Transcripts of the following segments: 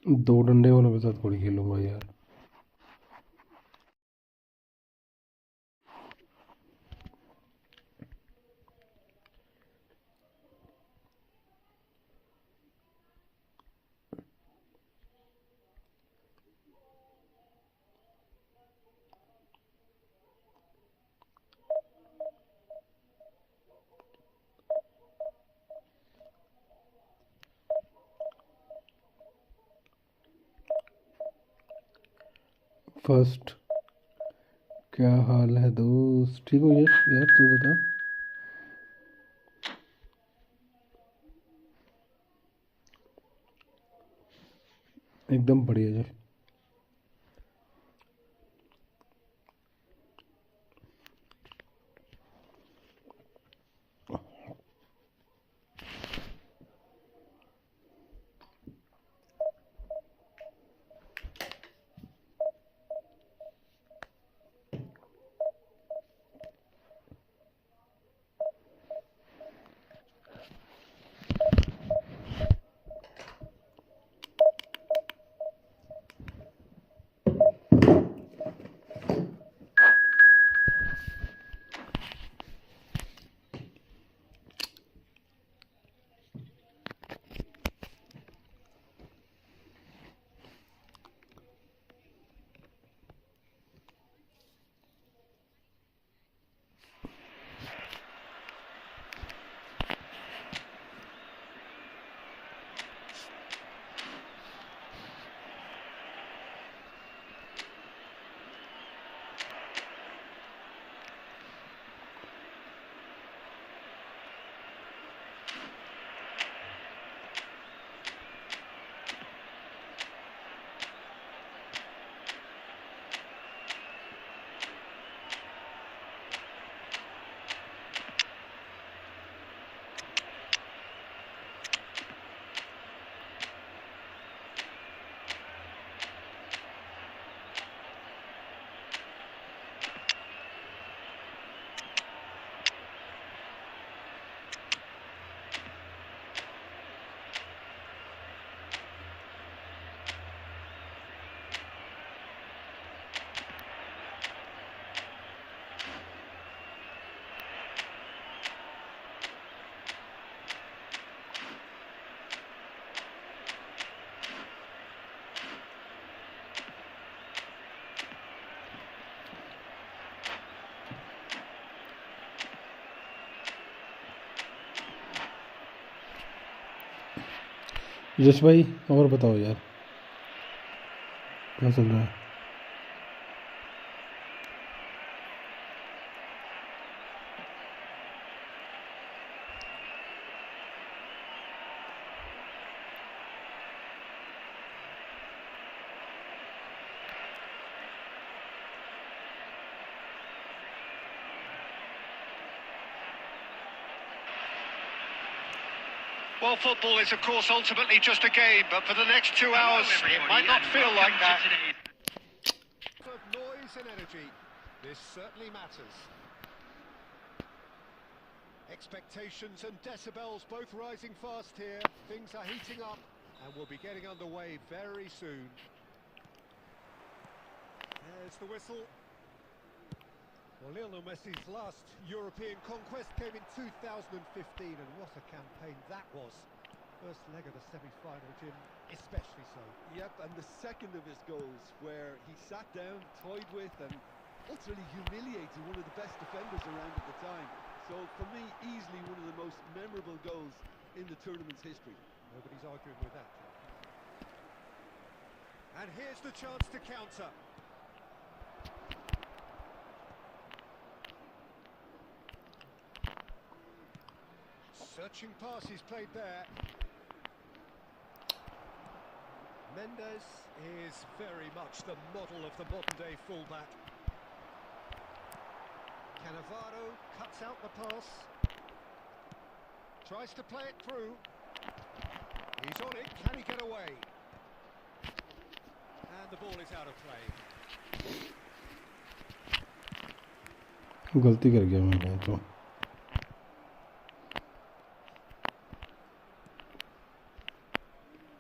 दो डंडे वालों के साथ थोड़ी खेलूंगा यार। फर्स्ट, क्या हाल है दोस्त? ठीक हो यश? यार तू बता। एकदम बढ़िया यार। यश भाई और बताओ यार, क्या चल रहा है? Well, football is, of course, ultimately just a game, but for the next 2 hours, it might not feel like that. Of noise and energy, this certainly matters. Expectations and decibels both rising fast here. Things are heating up, and we'll be getting underway very soon. There's the whistle. Well, Lionel Messi's last European conquest came in 2015, and what a campaign that was. First leg of the semi-final, Jim, especially so. Yep, and the second of his goals, where he sat down, toyed with, and utterly humiliated one of the best defenders around at the time. So, for me, easily one of the most memorable goals in the tournament's history. Nobody's arguing with that, Jim. And here's the chance to counter. Searching pass he's played there. Mendes is very much the model of the modern-day fullback. Cannavaro cuts out the pass. Tries to play it through. He's on it, can he get away? And the ball is out of play. गलती कर गया मैं तो।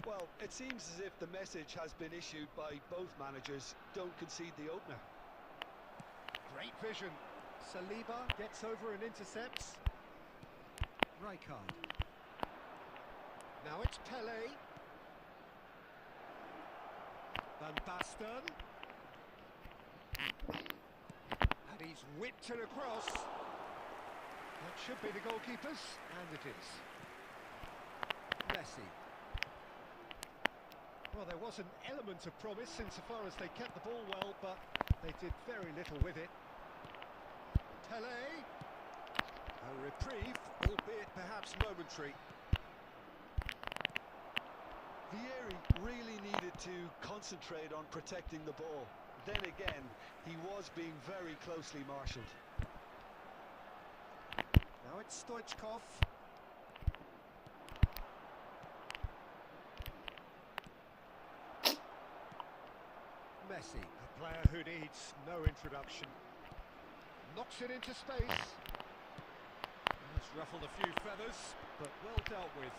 Well, it's seems as if the message has been issued by both managers: don't concede the opener. Great vision. Saliba gets over and intercepts. Rijkaard. Now it's Pele. Van Basten. And he's whipped it across. That should be the goalkeepers, and it is. Messi. Well, there was an element of promise insofar as they kept the ball well, but they did very little with it. Pele. A reprieve, albeit perhaps momentary. Vieri really needed to concentrate on protecting the ball. Then again, he was being very closely marshalled. Now it's Stoichkov. Messi, a player who needs no introduction. Knocks it into space. It's ruffled a few feathers, but well dealt with.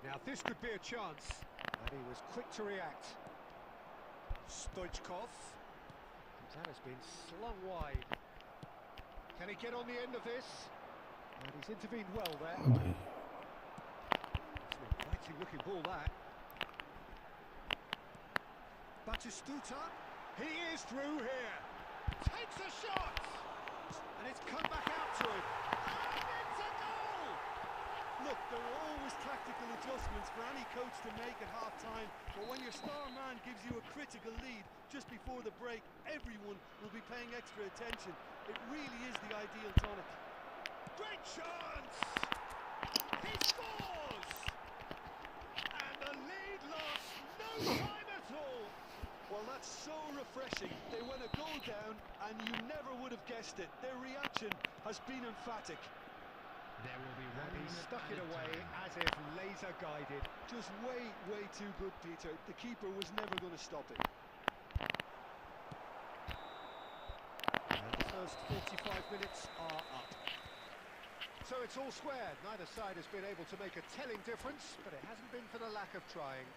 Now this could be a chance, and he was quick to react. Stoichkov. That has been slung wide. Can he get on the end of this? And he's intervened well there. It's an inviting looking ball, that. Batistuta. He is through here. Takes a shot. And it's come back out to him. And it's a goal! Look, there are always tactical adjustments for any coach to make at half-time, but when your star man gives you a critical lead just before the break, everyone will be paying extra attention. It really is the ideal tonic. Great chance! He scores! And the lead lost no time at all. Well, that's so refreshing. They went a goal down, and you never would have guessed it. Their reaction has been emphatic. There will be And he stuck it added away time. as if laser guided. Just way, way too good, Peter. The keeper was never going to stop it. And the first 45 minutes are up. So it's all squared. Neither side has been able to make a telling difference, but it hasn't been for the lack of trying.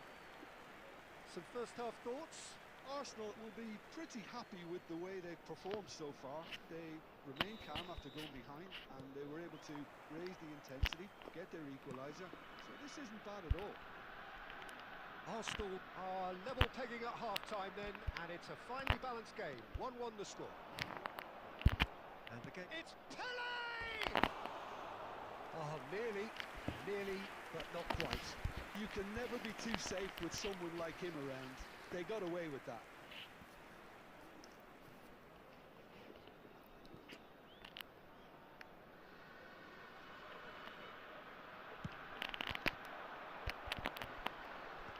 Some first half thoughts? Arsenal will be pretty happy with the way they've performed so far. They remain calm after going behind, and they were able to raise the intensity, get their equaliser. So this isn't bad at all. Arsenal are level pegging at half-time then, and it's a finely balanced game. 1-1 the score. And the game... It's Pele! Oh, nearly, but not quite. You can never be too safe with someone like him around. They got away with that.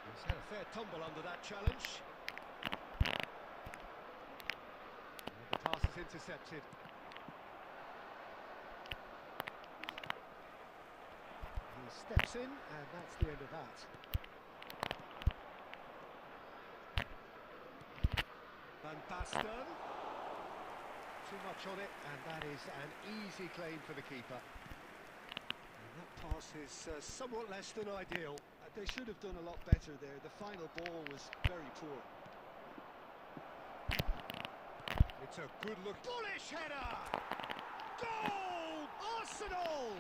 He's had a fair tumble under that challenge. And the pass is intercepted. He steps in, and that's the end of that. Van Basten. Too much on it, and that is an easy claim for the keeper. And that pass is somewhat less than ideal. They should have done a lot better there. The final ball was very poor. It's a good look. Bullish header! Goal! Arsenal!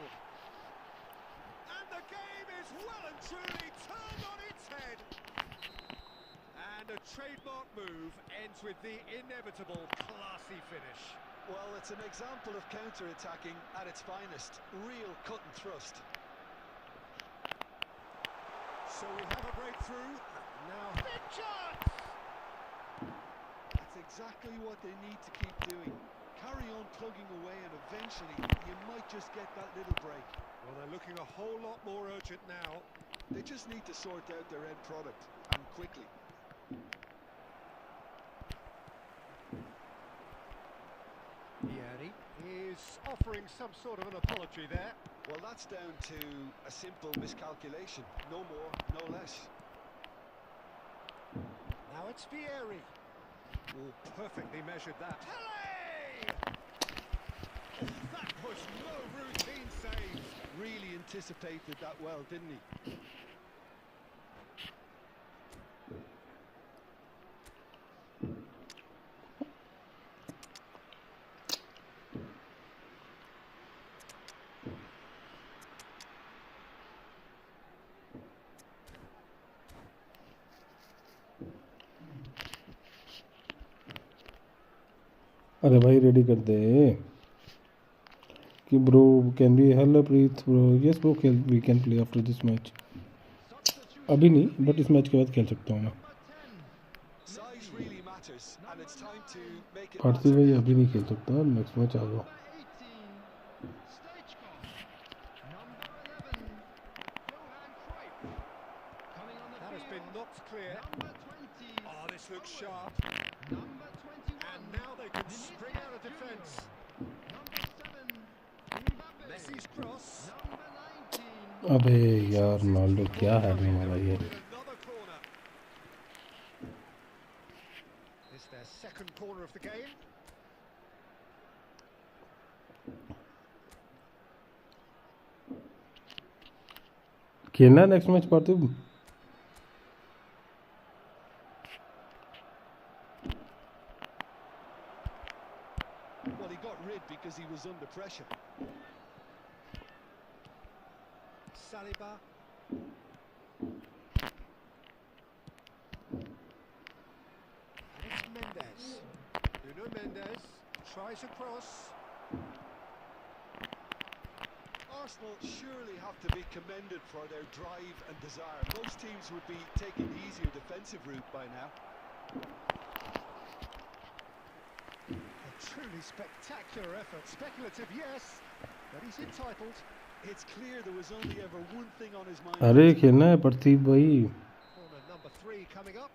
And the game is well and truly turned on its head. And a trademark move ends with the inevitable classy finish. Well, it's an example of counter-attacking at its finest. Real cut and thrust. So we have a breakthrough. Now, big chance! That's exactly what they need to keep doing. Carry on plugging away, and eventually you might just get that little break. Well, they're looking a whole lot more urgent now. They just need to sort out their end product, and quickly. Vieri is offering some sort of an apology there. Well, that's down to a simple miscalculation. No more, no less. Now it's Vieri. Oh, perfectly measured that. Pele! That was no routine save. Really anticipated that well, didn't he? अरे भाई ready कर दे कि bro can be help please bro yes bro we can play after this match अभी नहीं but इस match के बाद खेल सकता हूँ मैं Size really matters, and it's time to make it Parthiv matter भाई now. अभी नहीं खेल सकता नेक्स्ट मैच आ जाओ That has been knocked clear. Oh, this looks sharp. And now they can spring out of defence. Messi's cross. अबे यार Ronaldo क्या है हमारा ये In another corner. It's their second corner of the game. खेलना next match Parthiv Well, he got rid because he was under pressure. Saliba. And it's Mendes. Nuno Mendes tries a cross. Arsenal surely have to be commended for their drive and desire. Most teams would be taking the easier defensive route by now. A truly spectacular effort. Speculative, yes, but he's entitled. It's clear there was only ever one thing on his mind. अरे खेलना है पार्थिव भाई Corner number 3 coming up.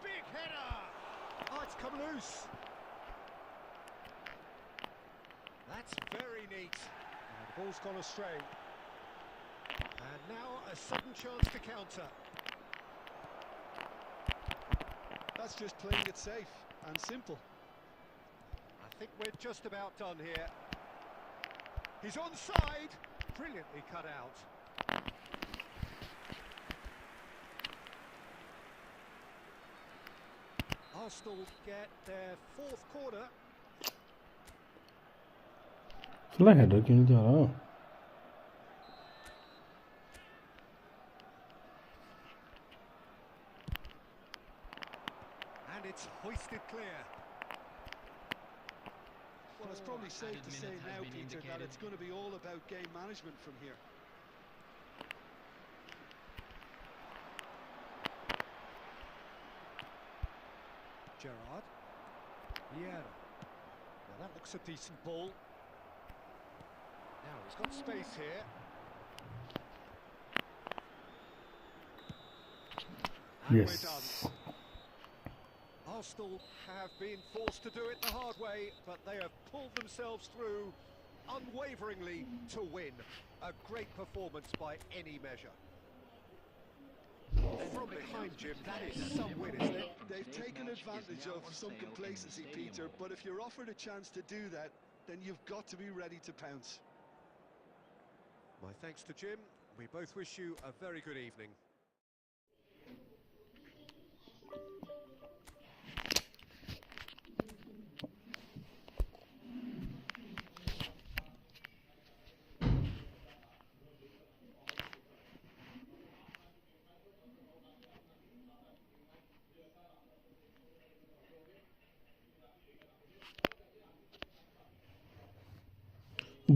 Big header! Oh, it's come loose. That's very neat. And the ball's gone astray. And now a sudden chance to counter. That's just playing it safe and simple. I think we're just about done here. He's onside. Brilliantly cut out. Arsenal get their fourth corner. चला header क्यों नहीं जा रहा And it's hoisted clear. Well, it's probably safe to say now, Peter, that it's going to be all about game management from here. Gerrard. Vieira. Well, that looks a decent ball. Now he's got space here. And we're Yes. done. Arsenal have been forced to do it the hard way, but they have pulled themselves through unwaveringly to win. A great performance by any measure. From behind, Jim, that is some win, isn't it? They've taken advantage of some complacency, Peter, but if you're offered a chance to do that, then you've got to be ready to pounce. My thanks to Jim. We both wish you a very good evening.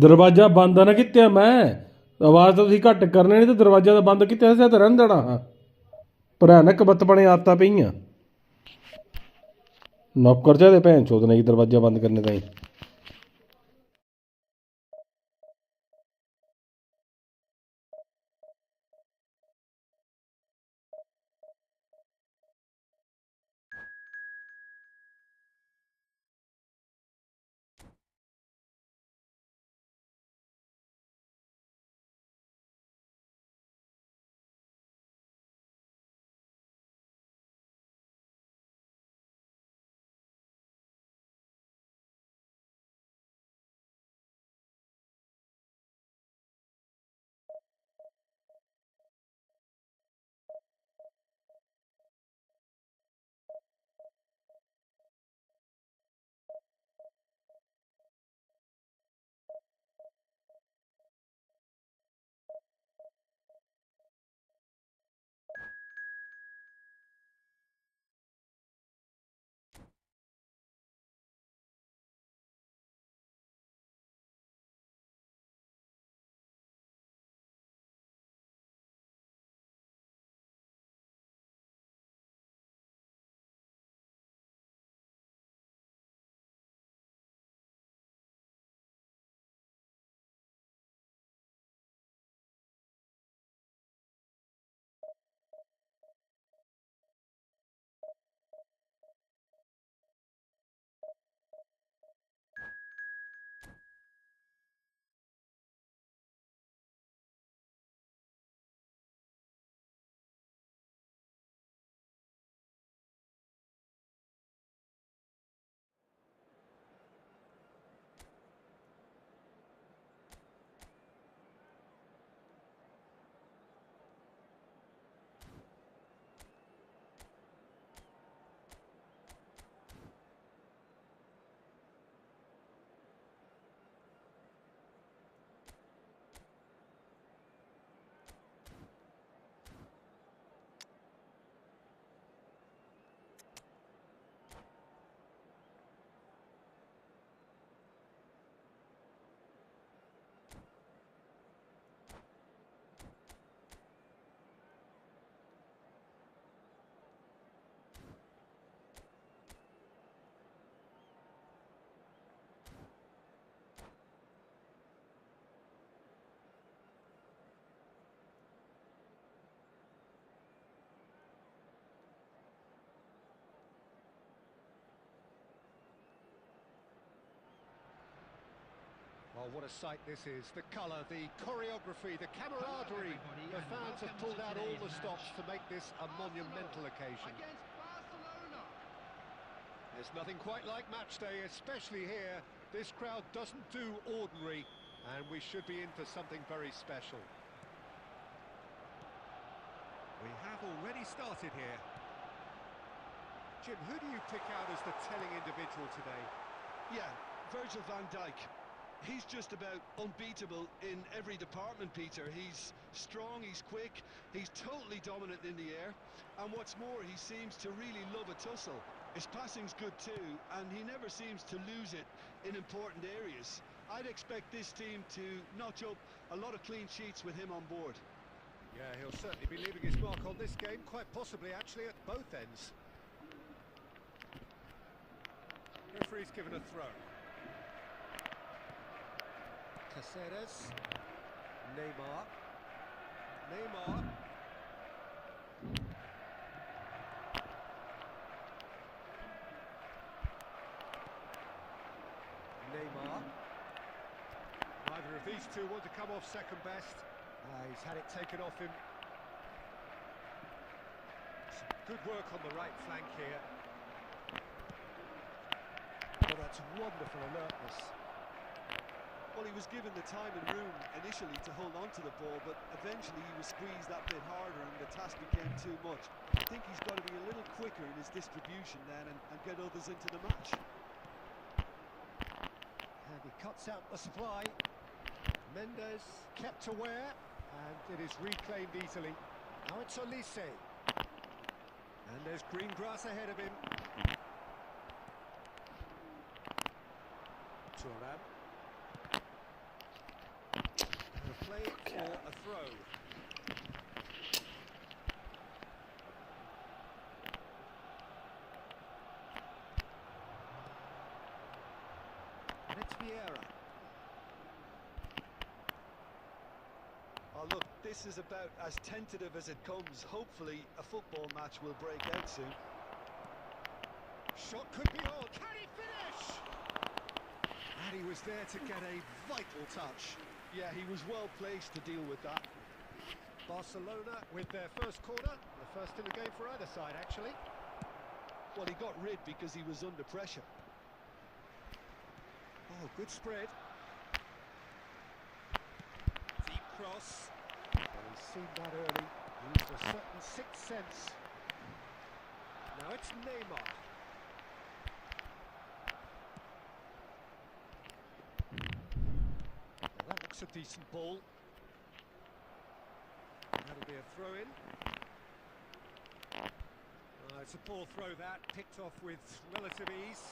ਦਰਵਾਜ਼ਾ ਬੰਦ ਆ ਨਾ ਕਿਤੇ ਮੈਂ ਆਵਾਜ਼ ਤਾਂ ਤੁਸੀਂ ਘੱਟ ਕਰਨੇ ਨਹੀਂ ਤੇ ਦਰਵਾਜ਼ਾ ਤਾਂ ਬੰਦ ਕਿਤੇ ਐਸਾ ਤਾਂ ਰਹਿਣ ਦੇਣਾ ਹਾਂ ਭਰਾਨਕ ਬਤਪਣੇ ਆਦਤਾਂ ਪਈਆਂ ਨੌਕਰ ਚਾਹਦੇ ਭੈਣ ਚੋਦ ਨੇ ਦਰਵਾਜ਼ਾ ਬੰਦ ਕਰਨੇ ਤਾਈਂ Oh, what a sight this is. The colour, the choreography, the camaraderie. The fans have pulled out all the stops to make this a monumental occasion. Against Barcelona. There's nothing quite like match day, especially here. This crowd doesn't do ordinary, and we should be in for something very special. We have already started here. Jim, who do you pick out as the telling individual today? Yeah, Virgil van Dijk. He's just about unbeatable in every department, Peter. He's strong, he's quick, he's totally dominant in the air, and what's more, he seems to really love a tussle. His passing's good too, and he never seems to lose it in important areas. I'd expect this team to notch up a lot of clean sheets with him on board. Yeah, he'll certainly be leaving his mark on this game, quite possibly actually at both ends. Referee's given a throw. Caceres, Neymar, neither of these two want to come off second best. He's had it taken off him. Some good work on the right flank here. Oh, that's wonderful alertness. Well, he was given the time and room initially to hold on to the ball, but eventually he was squeezed that bit harder and the task became too much. I think he's got to be a little quicker in his distribution then and get others into the match. And he cuts out the supply. Mendes kept aware, and it is reclaimed easily. Now it's Olise. And there's green grass ahead of him. Thuram. Play for a throw. And it's Vieira. Oh, look, this is about as tentative as it comes. Hopefully a football match will break out soon. Shot could be on. Can he finish? And he was there to get a vital touch. Yeah, he was well placed to deal with that. Barcelona with their first corner, the first in the game for either side, actually. Well, he got rid because he was under pressure. Oh, good spread. Deep cross. Well, he's seen that early. Used a certain sixth sense. Now it's Neymar. That looks a decent ball. That'll be a throw-in. It's a poor throw that, picked off with relative ease.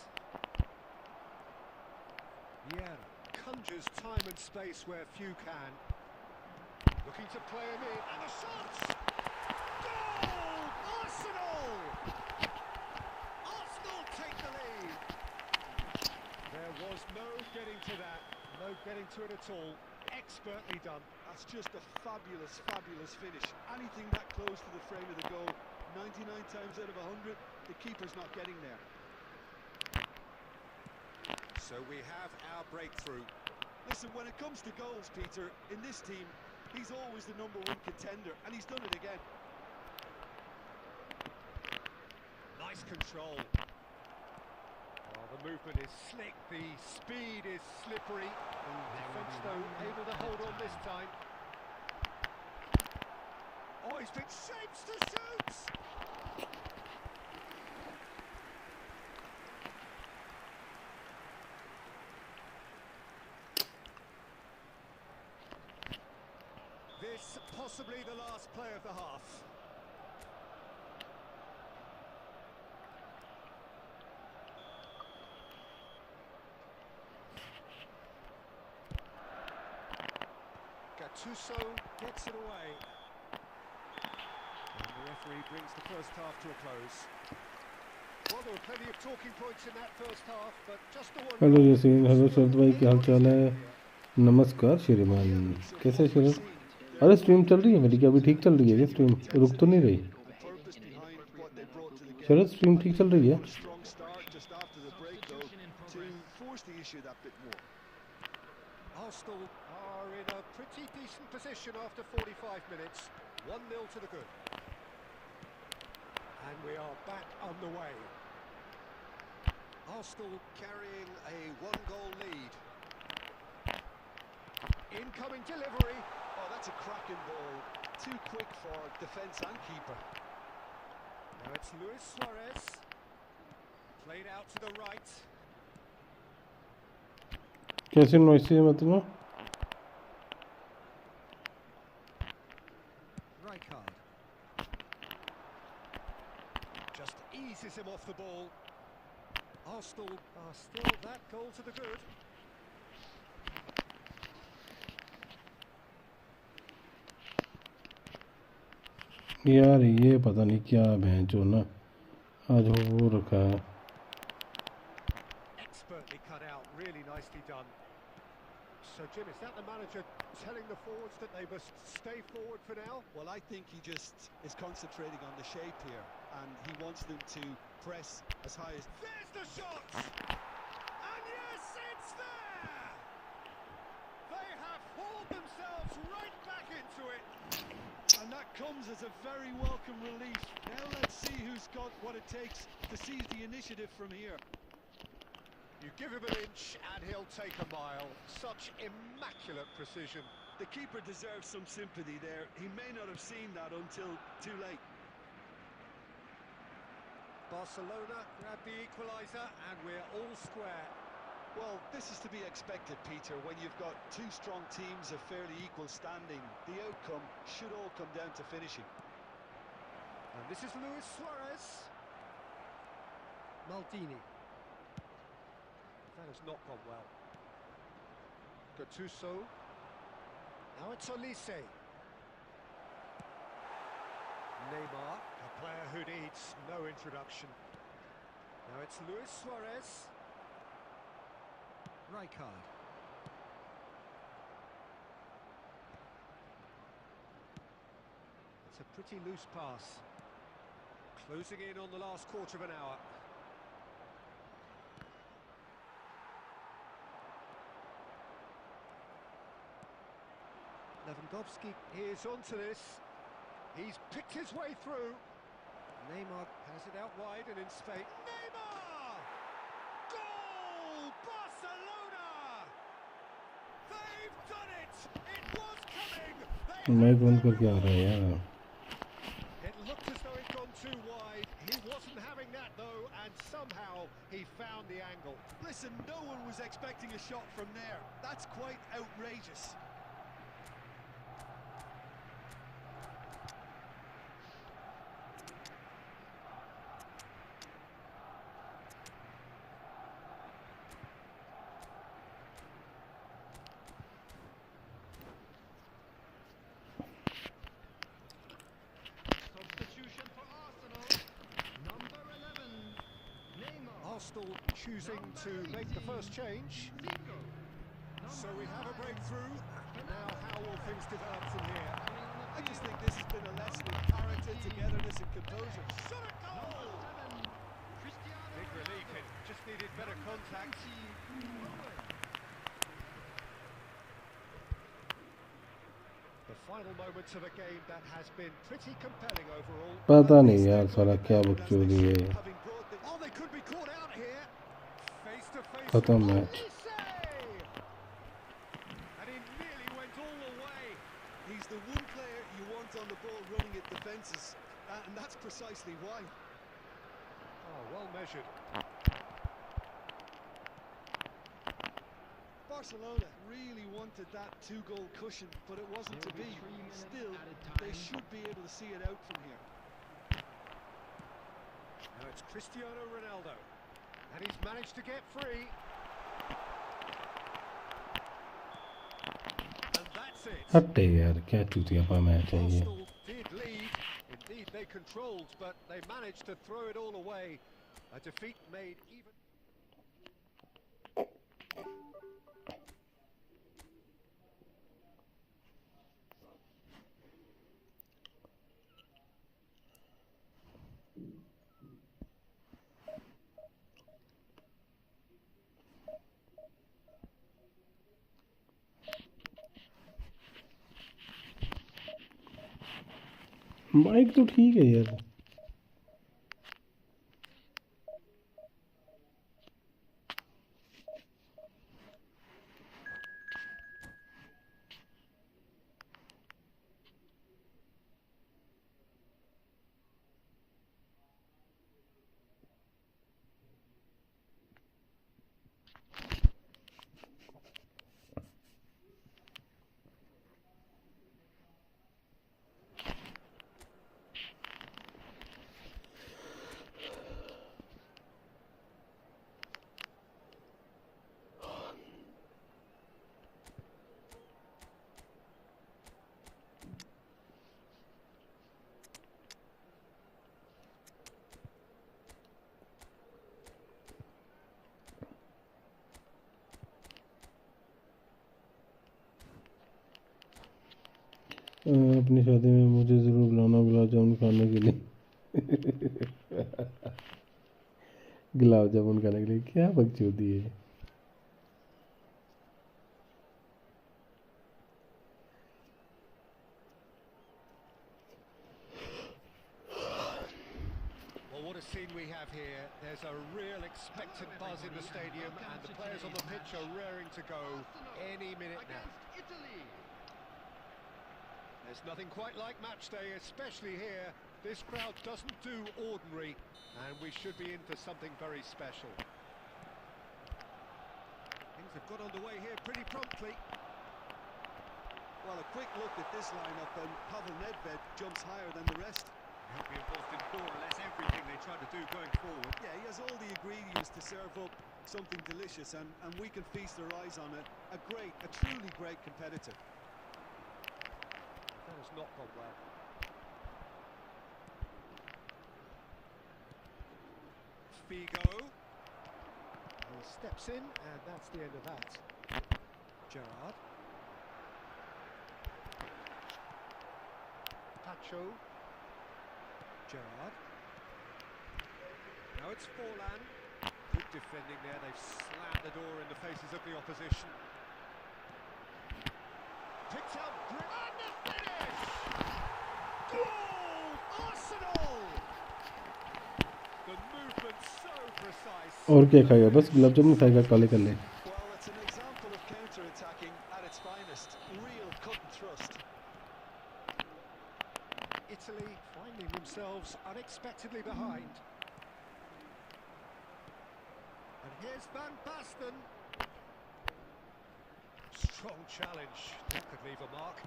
Yeah, conjures time and space where few can. Looking to play him in, and the shot! Goal! Arsenal! Arsenal take the lead! There was no getting to that. No getting to it at all. Expertly done. That's just a fabulous, fabulous finish. Anything that close to the frame of the goal, 99 times out of 100, the keeper's not getting there. So we have our breakthrough. Listen, when it comes to goals, Peter, in this team, he's always the #1 contender, and he's done it again. Nice control. The movement is slick, the speed is slippery. The defence, though, able to hold on this time. Oh, he's been shapes to shoot! This possibly the last play of the half. Gattuso gets it away. And the referee brings the first half to a close. Well, there were plenty of talking points in that first half, but just the one... hello Yaseen, hello Sharad भाई, क्या हाल चाल है? नमस्कार श्रीमान, कैसे शरद? अरे stream चल रही है मेरी, क्या अभी ठीक चल रही है? क्या स्ट्रीम रुक तो नहीं रही? शरद स्ट्रीम ठीक चल रही है? Arsenal are in a pretty decent position after 45 minutes. 1-0 to the good. And we are back underway. Arsenal carrying a 1-goal lead. Incoming delivery. Oh, that's a cracking ball. Too quick for defence and keeper. Now it's Luis Suarez. Played out to the right. कैसे noisy है मतलब Rijkaard. Just eases him off the ball. Arsenal are still that goal to the good. यार ये पता नहीं क्या भैंचो ना आज वो रखा है Expertly cut out, really nicely done. So Jim, is that the manager telling the forwards that they must stay forward for now? Well, I think he just is concentrating on the shape here, and he wants them to press as high as... There's the shot! And yes, it's there! They have hauled themselves right back into it. And that comes as a very welcome relief. Now let's see who's got what it takes to seize the initiative from here. You give him an inch and he'll take a mile. Such immaculate precision. The keeper deserves some sympathy there. He may not have seen that until too late. Barcelona grab the equaliser and we're all square. Well, this is to be expected, Peter. When you've got two strong teams of fairly equal standing, the outcome should all come down to finishing. And this is Luis Suarez. Maldini. That has not gone well. Gattuso. Now it's Olise. Neymar, a player who needs no introduction. Now it's Luis Suarez. Rijkaard. It's a pretty loose pass. Closing in on the last quarter of an hour. Lewandowski is onto this. He's picked his way through. Neymar has it out wide and in space. Neymar! Goal! Barcelona! They've done it! It was coming! मैं बंद करके आ रहा है यार It looked as though he'd gone too wide. He wasn't having that though, and somehow he found the angle. Listen, no one was expecting a shot from there. That's quite outrageous. Substitution for Arsenal. Number 11, Neymar. Arsenal choosing to make the first change. So we have a breakthrough. Now how will things develop from here? I just think this has been a lesson in character, togetherness and composure. Shot a goal! Big relief, it just needed better contact. The final moments of a game that has been pretty compelling overall. पता नहीं यार साला क्या बकचोदी है ये Having brought the... Oh, they could be caught out here. Face to face. खत्म with match Olise! And he nearly went all the way. He's the one player you want on the ball running at defences, and that's precisely why. Oh, well measured. Barcelona really wanted that two-goal cushion, but it wasn't to be. Still, they should be able to see it out from here. Now it's Cristiano Ronaldo. And he's managed to get free. And that's it. हटे यार क्या चूतियापा match है ये Arsenal did lead. Indeed, they controlled, but they managed to throw it all away. A defeat made even... mic तो ठीक है यार। अपनी शादी में मुझे ज़रूर बुलाना गुलाब जामुन खाने के लिए। गुलाब जामुन खाने के लिए क्या बकचोदी है। Well, what a scene we have here. There's a real expectant buzz in the stadium, and the players on the pitch are raring to go any minute now. Italy. There's nothing quite like match day, especially here. This crowd doesn't do ordinary, and we should be in for something very special. Things have got underway here pretty promptly. Well, a quick look at this lineup, and Pavel Nedved jumps higher than the rest. He'll be involved in more or less everything they try to do going forward. Yeah, he has all the ingredients to serve up something delicious, and we can feast our eyes on it. A truly great competitor. That has not gone well. Figo. He steps in, and that's the end of that. Gerrard. Pacho. Gerrard. Now it's Forlan. Good defending there. They've slammed the door in the faces of the opposition. Picks out grip and the finish! Goal! Arsenal! The movement so precise. और क्या खाएगा? बस गुलाब जामुन खाएगा काले काले। Well, it's an example of counter-attacking at its finest. Real cut and thrust. Italy finding themselves unexpectedly behind. And here's Van Basten. Strong challenge. That could leave a mark.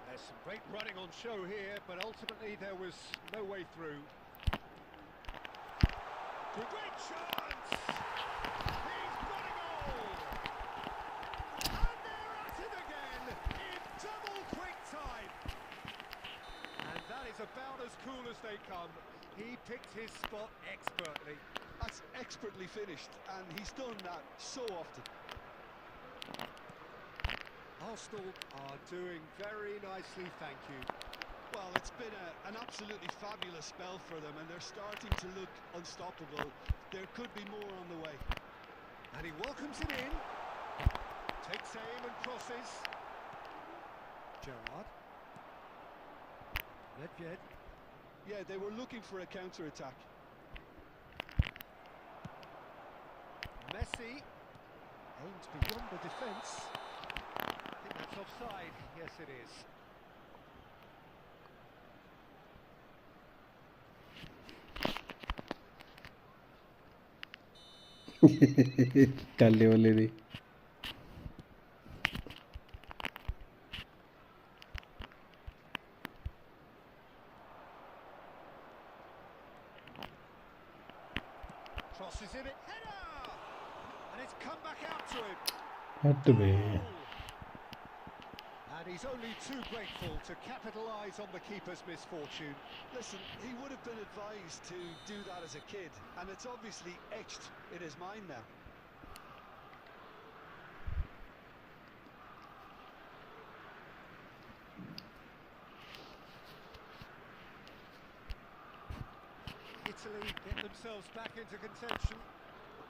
There's some great running on show here, but ultimately there was no way through. Great chance! He's got a goal! And they're at it again in double quick time. And that is about as cool as they come. He picked his spot expertly. That's expertly finished, and he's done that so often. Arsenal are doing very nicely, thank you. Well, it's been an absolutely fabulous spell for them, and they're starting to look unstoppable. There could be more on the way. And he welcomes it in. Takes aim and crosses. Gerrard. Nedved. Yeah, they were looking for a counter-attack. Messi. Aims beyond the defence. I think that's offside. Yes, it is. काले वाले दी। Crosses in it. Header! And it's come back out to him. हट बे। And he's only too grateful to capitalise on the keeper's misfortune. Listen, he would have been advised to do that as a kid, and it's obviously etched in his mind now. Italy get themselves back into contention.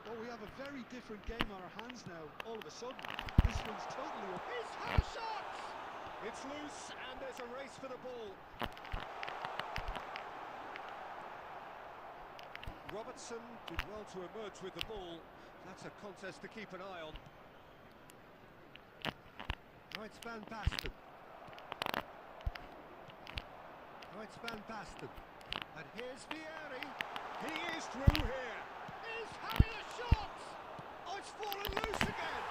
Well, we have a very different game on our hands now, all of a sudden. This one's totally up. He's had a shot! It's loose and there's a race for the ball. Robertson did well to emerge with the ball. That's a contest to keep an eye on. Now it's Van Basten. And here's Vieri. He is through here. He's having a shot. Oh, it's fallen loose again.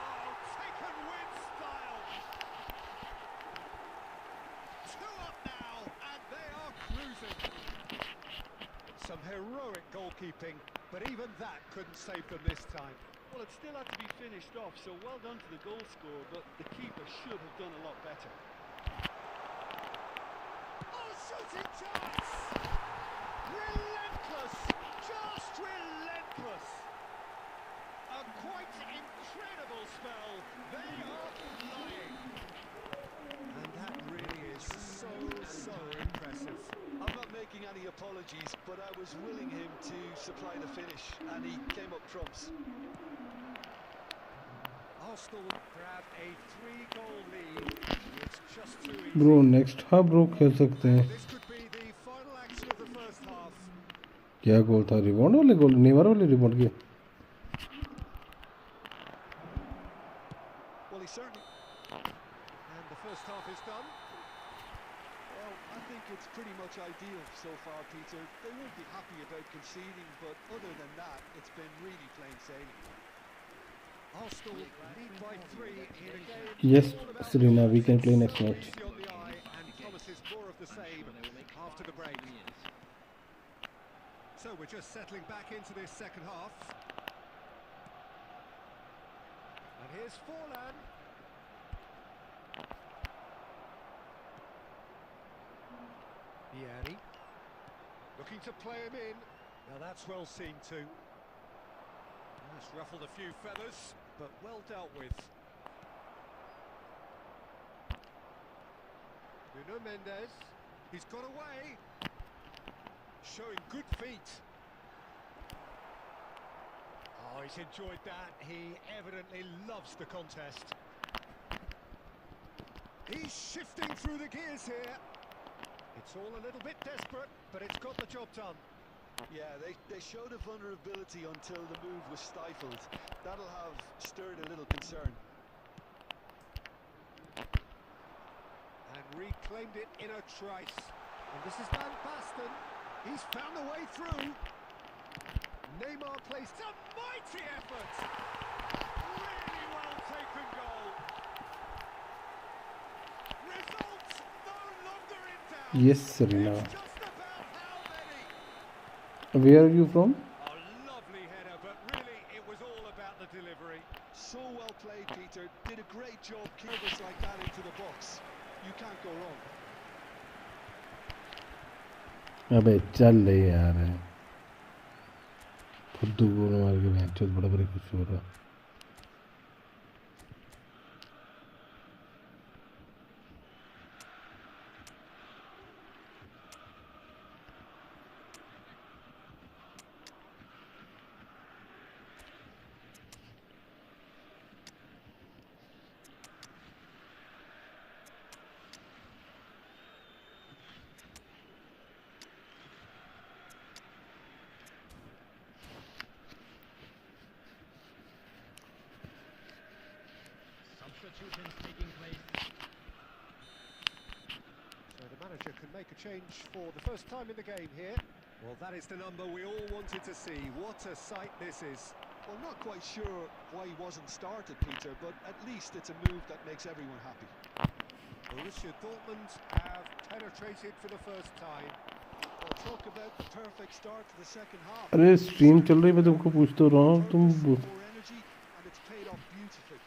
Oh, taken with style. 2 up now, and they are cruising. Some heroic goalkeeping, but even that couldn't save them this time. Well, it still had to be finished off, so well done to the goal scorer, but the keeper should have done a lot better. Oh, shooting chance! Relentless! Just relentless! A quite incredible spell. They are flying. And that really is so impressive. I'm not making any apologies, but I was willing him to supply the finish, and he came up trumps. Arsenal grab a 3-goal lead. It's just too easy. Bro next half bro खेल सकते हैं. This could be the final action of the first half. क्या गोल था? Rebound वाले गोल, never वाले rebound के. Well, he certainly... And the first half is done. Well, I think it's pretty much ideal so far, Peter. They won't be happy about conceding, but other than that, it's been really plain sailing. Arsenal lead by 3 in a game. Yes, Serena, we can play next match. Easy on the eye and promises more of the same after the break. So we're just settling back into this second half. And here's Forlan. Vieri. Looking to play him in. Now that's well seen too. That's ruffled a few feathers, but well dealt with. Nuno Mendes. He's got away. Showing good feet. Oh, he's enjoyed that. He evidently loves the contest. He's shifting through the gears here. It's all a little bit desperate, but it's got the job done. Yeah, they showed a vulnerability until the move was stifled. That'll have stirred a little concern. And reclaimed it in a trice. And this is Van Basten. He's found a way through. Neymar placed a mighty effort. Really well taken goal. Results no longer in doubt. Yes, Serena. It's just about how many. Where are you from? A lovely header, but really it was all about the delivery. So well played, Peter. Did a great job kicking us like that into the box. You can't go wrong. अबे चल ले यार. फुद्दू गोल मार के match चल बड़ा बड़ा कुछ हो रहा. Substitutions taking place. So the manager can make a change for the first time in the game here. Well, that is the number we all wanted to see. What a sight this is. Well, not quite sure why he wasn't started, Peter, but at least it's a move that makes everyone happy. Borussia Dortmund have penetrated for the first time. Well, talk about the perfect start to the second half. अरे stream चल रही है, मैं तुमको पूछ तो रहा हूँ. तुम More energy, and it's paid off beautifully.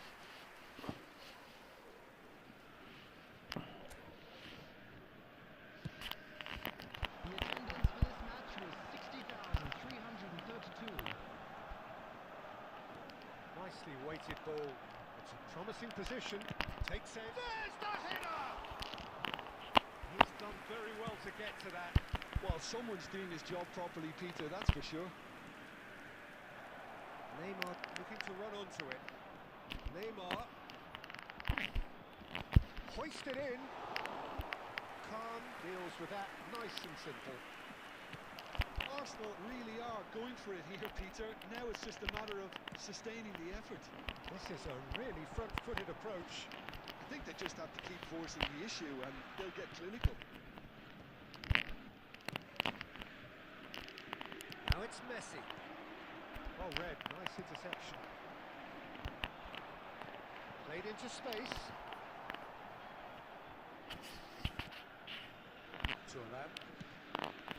The attendance for this match was 60,332. Nicely weighted ball. It's a promising position. Takes it. There's the header! He's done very well to get to that. Well, someone's doing his job properly, Peter, that's for sure. Neymar looking to run onto it. Neymar. Hoisted in. Khan deals with that nice and simple. Arsenal really are going for it here, Peter. Now it's just a matter of sustaining the effort. This is a really front-footed approach. I think they just have to keep forcing the issue and they'll get clinical. Now it's Messi. Well read, nice interception. Played into space. Turan.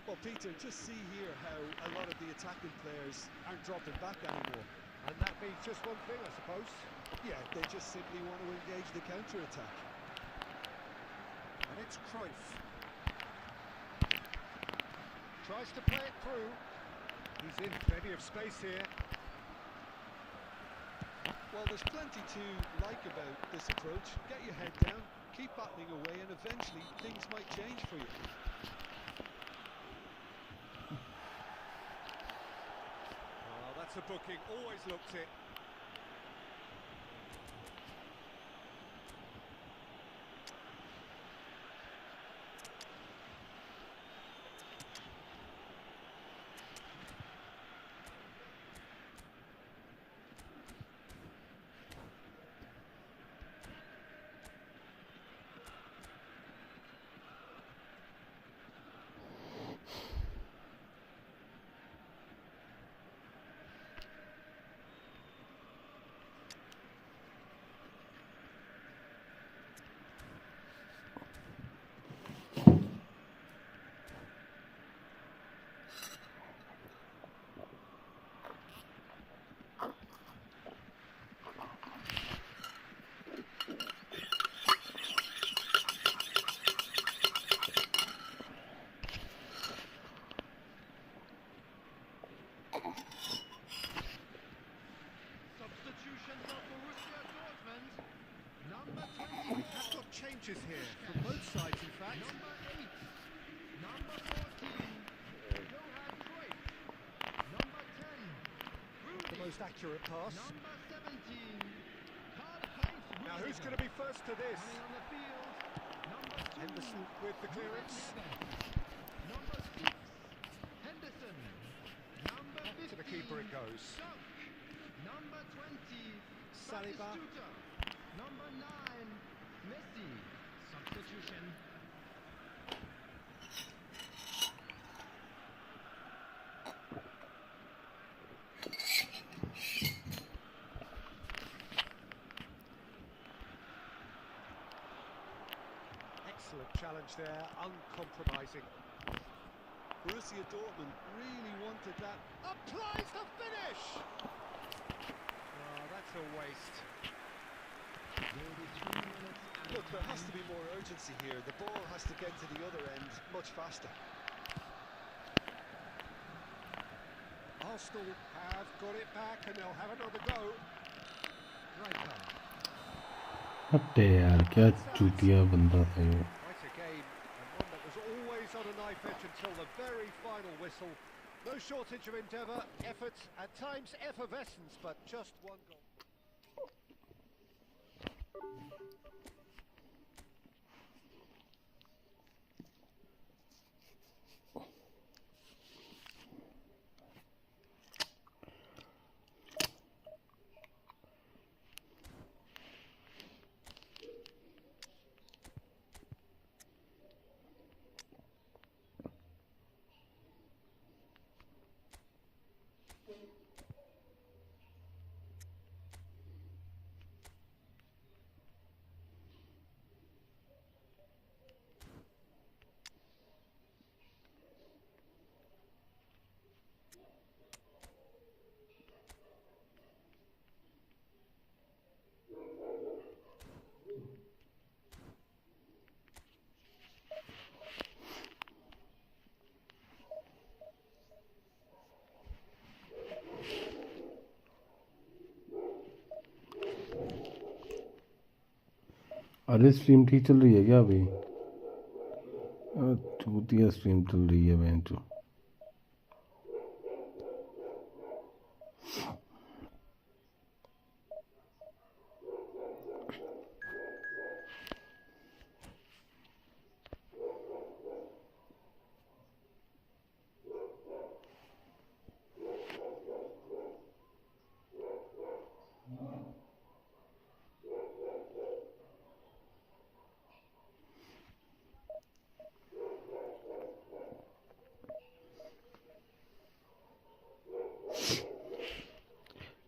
Well, Peter, just see here how a lot of the attacking players aren't dropping back anymore. And that means just one thing, I suppose. Yeah, they just simply want to engage the counter-attack. And it's Cruyff. Tries to play it through. He's in plenty of space here. Well, there's plenty to like about this approach. Get your head down, keep battling away, and eventually things might change for you. Oh, that's a booking. Always looked it. Substitution for Borussia Dortmund. Number 20. We have got changes here from both sides, in fact. Number 8. Number 14. Johan Cruyff. Number 10. The Rudy. most accurate pass. Number 17. Karl-Heinz Now, who's Rummenigge. going to be first to this? Coming on the field. Number 2. Henderson with the clearance. Number 6. Henderson. Number 15. To the keeper it goes. Dunk. Number 20. Saliba. Batistuta. Number 9. Messi. Substitution. Excellent challenge there, uncompromising. Borussia Dortmund really wanted that. Applies the finish! Oh, that's a waste. Look, there has to be more urgency here. The ball has to get to the other end much faster. Arsenal have got it back and they'll have another go. Right now. हटे यार क्या चूतिया बंदा था ये Quite a game, and one that was always on a knife edge until the very final whistle. No shortage of endeavour, effort, at times effervescence, but just one goal. अरे stream ठीक चल रही है क्या अभी चूतिया स्ट्रीम चल रही है बहन चो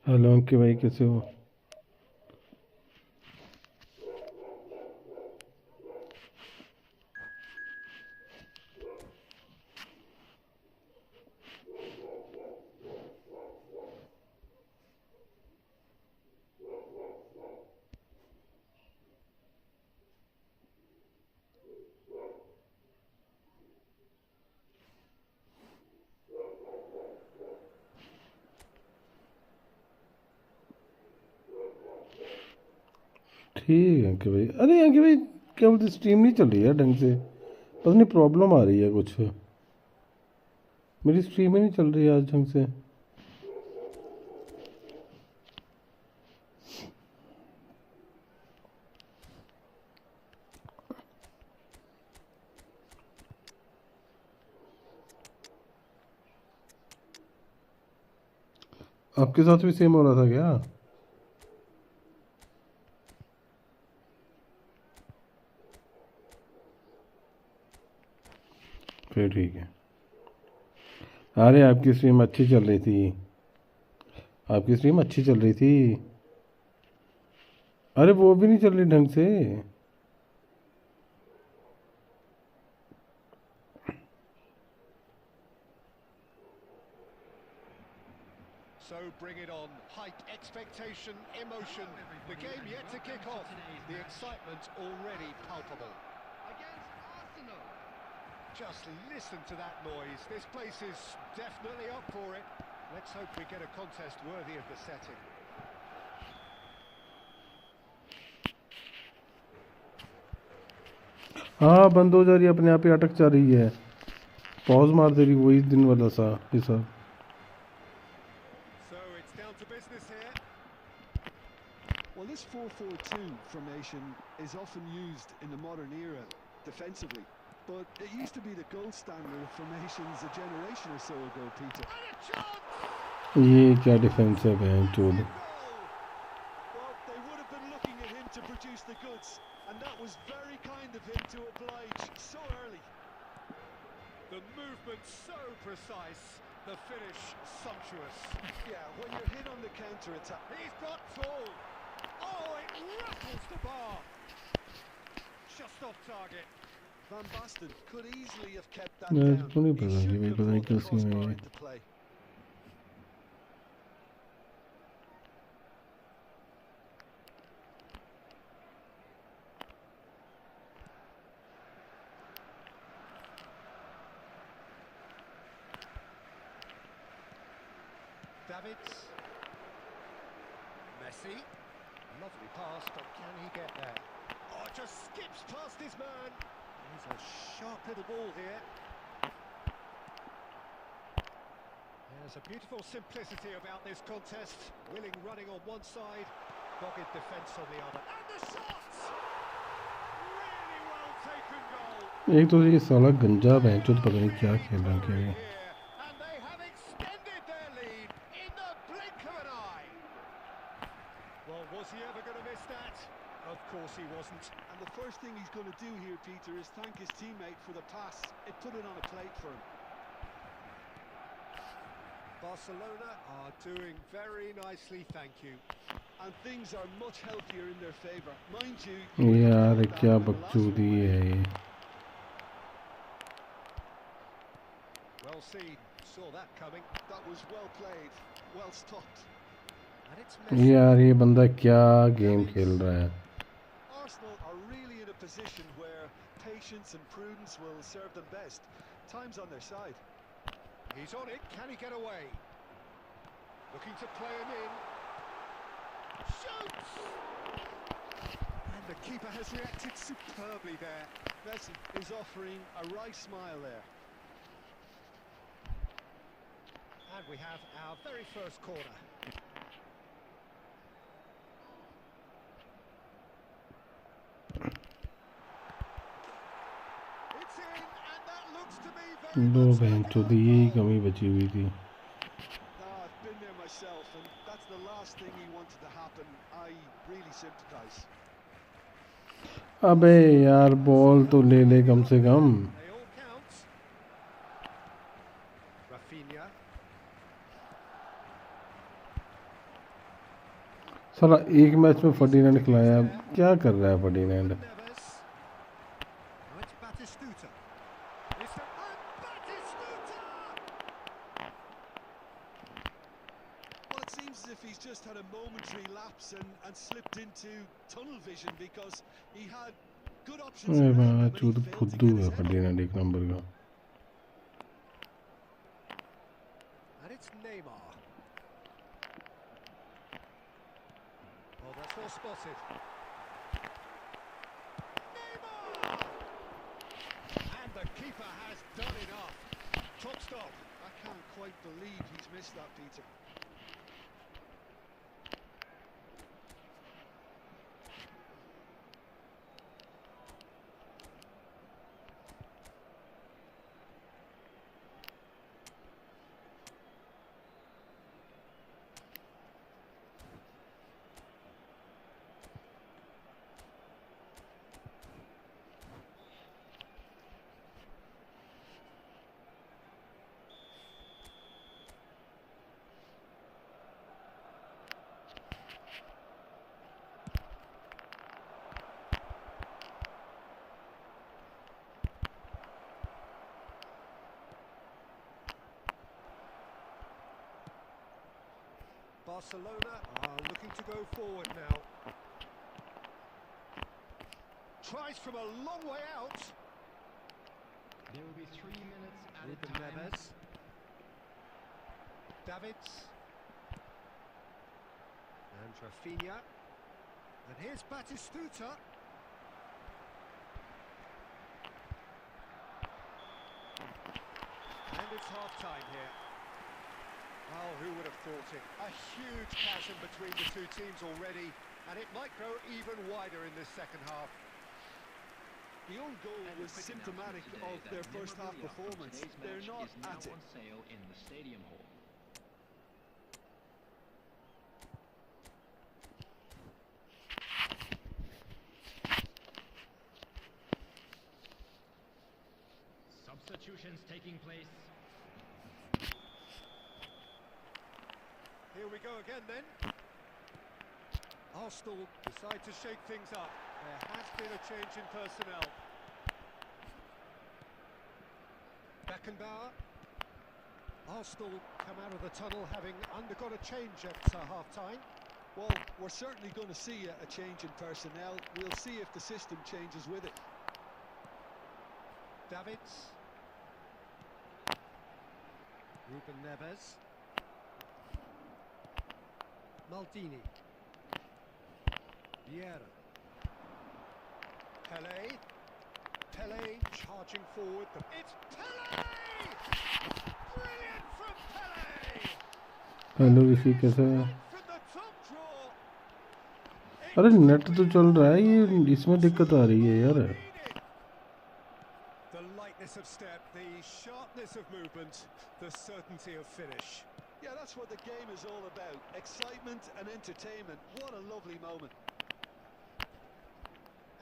हेलो अंकित भाई, कैसे हो? ठीक है अंकित भाई। अरे अंकित भाई, क्या बोलते, स्ट्रीम नहीं चल रही है ढंग से, पता नहीं प्रॉब्लम आ रही है कुछ। मेरी स्ट्रीम ही नहीं चल रही है आज ढंग से। आपके साथ भी सेम हो रहा था क्या? फिर ठीक है। अरे आपकी स्ट्रीम अच्छी चल रही थी, आपकी स्ट्रीम अच्छी चल रही थी। अरे वो भी नहीं चल रही ढंग से। So bring it on. Hype, expectation, emotion. The game yet to kick off. The excitement already palpable. Against Arsenal. Just listen to that noise. This place is definitely up for it. Let's hope we get a contest worthy of the setting. हाँ, बंद हो जा रही है, अपने आप ही अटक जा रही है, पॉज मार दे रही, वही दिन वाला सा हिसाब। So it's down to business here. Well, this 4-4-2 formation is often used in the modern era defensively, but it used to be the gold standard of formations a generation or so ago, Peter. And a chance! ये क्या defence है बहन चोद। Well, they would have been looking at him to produce the goods, and that was very kind of him to oblige so early. The movement so precise, the finish sumptuous. Yeah, when you're hit on the counter-attack. He's got tall. Oh, it rattles the bar. Just off target. Van Basten could easily have kept that यार down. तो नहीं He पता कि shouldn't भाई, have पता नहीं brought the क्यों scene crossbar है। into play. Davids. Messi. Lovely pass, but can he get there? Oh, just skips past his man. He's a sharp little ball here. There's a beautiful simplicity about this contest. Willing running on one side, dogged defence on the other. And the shots! Really well taken goal. एक तो ये साला गंजा बहन चोद पता नहीं क्या खेल रहा है क्या ये। And they have extended their lead in the blink of an eye. Well, was he ever going to miss that? Of course he wasn't. And the first thing he's going to do here, Peter, is thank his teammate for the pass. It put it on a plate for him. Barcelona are doing very nicely, thank you. And things are much healthier in their favour. Mind you, यार क्या बकचोदी है ये। Well seen, saw that coming. that was well played, well stopped. And it's Messi. यार ये बंदा क्या game खेल रहा है। Arsenal are really in a position where patience and prudence will serve them best. Time's on their side. He's on it, can he get away? Looking to play him in. Shoots! And the keeper has reacted superbly there. Messi is offering a wry smile there. And we have our very first corner. It's in, and that looks to be very दो much बहन like चोद a यही goal. कमी बची हुई थी। I've been there myself, and that's the last thing he wanted to happen. I really sympathise. अबे यार बॉल तो ले ले कम से कम। They all count. Rafinha. साला एक मैच में फर्डिनांड खिलाया, क्या कर रहा है Ferdinand? Neves. Now it's Batistuta. Batistuta! Well, it seems as if he's just had a momentary lapse and slipped into tunnel vision because he had good options अरे around him वाह, and he चूत failed to फुद्दू get है his head on. Ferdinand एक number का। And it's Neymar. Oh, that's well spotted. Neymar! And the keeper has done enough. Top stop. I can't quite believe he's missed that, Peter. Barcelona are looking to go forward now. Tries from a long way out. There will be 3 minutes at a Ruben time. Neves. Davids. And Rafinha. And here's Batistuta. And it's half-time here. Oh, who would have thought it? A huge chasm between the two teams already, and it might grow even wider in this second half. The own goal And a was quick symptomatic announcement of today their that first half memorabilia from performance. today's They're match not is now at it. on sale in the stadium hall. Substitutions taking place. Here we go again then. Arsenal decide to shake things up. There has been a change in personnel. Beckenbauer. Arsenal come out of the tunnel having undergone a change at half-time. Well, we're certainly going to see a change in personnel. We'll see if the system changes with it. Davids. Ruben Neves. Maldini. Vieira. Pele charging forward. It's Pele! Brilliant from Pele! Hello Rishi, कैसा है? Right from the top draw. अरे net तो चल रहा है, ये इसमें दिक्कत आ रही है यार। The lightness of step, the sharpness of movement, the certainty of finish. Yeah, that's what the game is all about. Excitement and entertainment. What a lovely moment.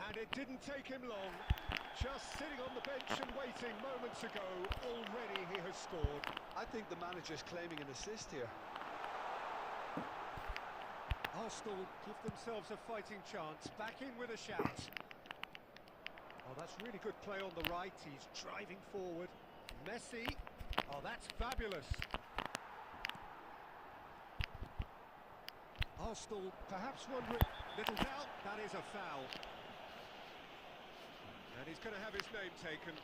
And it didn't take him long. Just sitting on the bench and waiting moments ago, already he has scored. I think the manager's claiming an assist here. Arsenal give themselves a fighting chance. Back in with a shout. Oh, that's really good play on the right. He's driving forward. Messi. Oh, that's fabulous. Arsenal perhaps wondering. Little doubt. That is a foul. And he's going to have his name taken.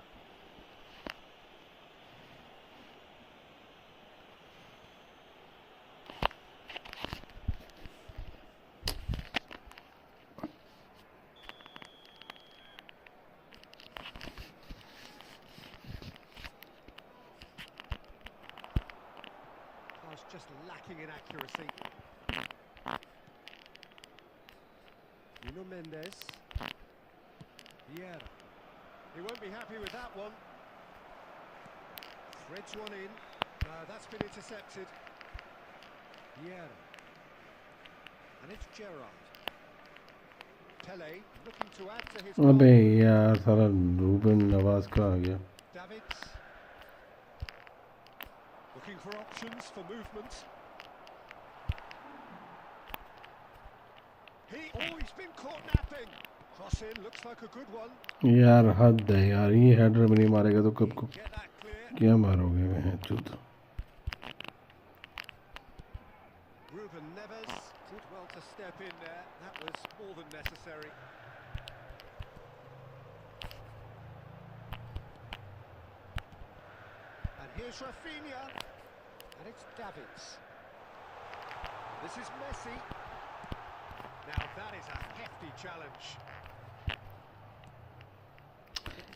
Pass just lacking in accuracy. Nuno Mendes. Vieira. He won't be happy with that one. Threads one in. That's been intercepted. Vieira. And it's Gerrard. Pele looking to add to his अबे goal. यार सारा Ruben Nawaz का आ गया। Davids. Looking for options for movement. He's been caught napping. Cross in, looks like a good one. यार हद है यार, ये हेडर भी नहीं मारेगा तो कब को Get that clear. क्या मारोगे मैं चूत। Ruben Neves did well to step in there. That was more than necessary. And here's Rafinha. And it's Davids. This is Messi. Now that is a hefty challenge.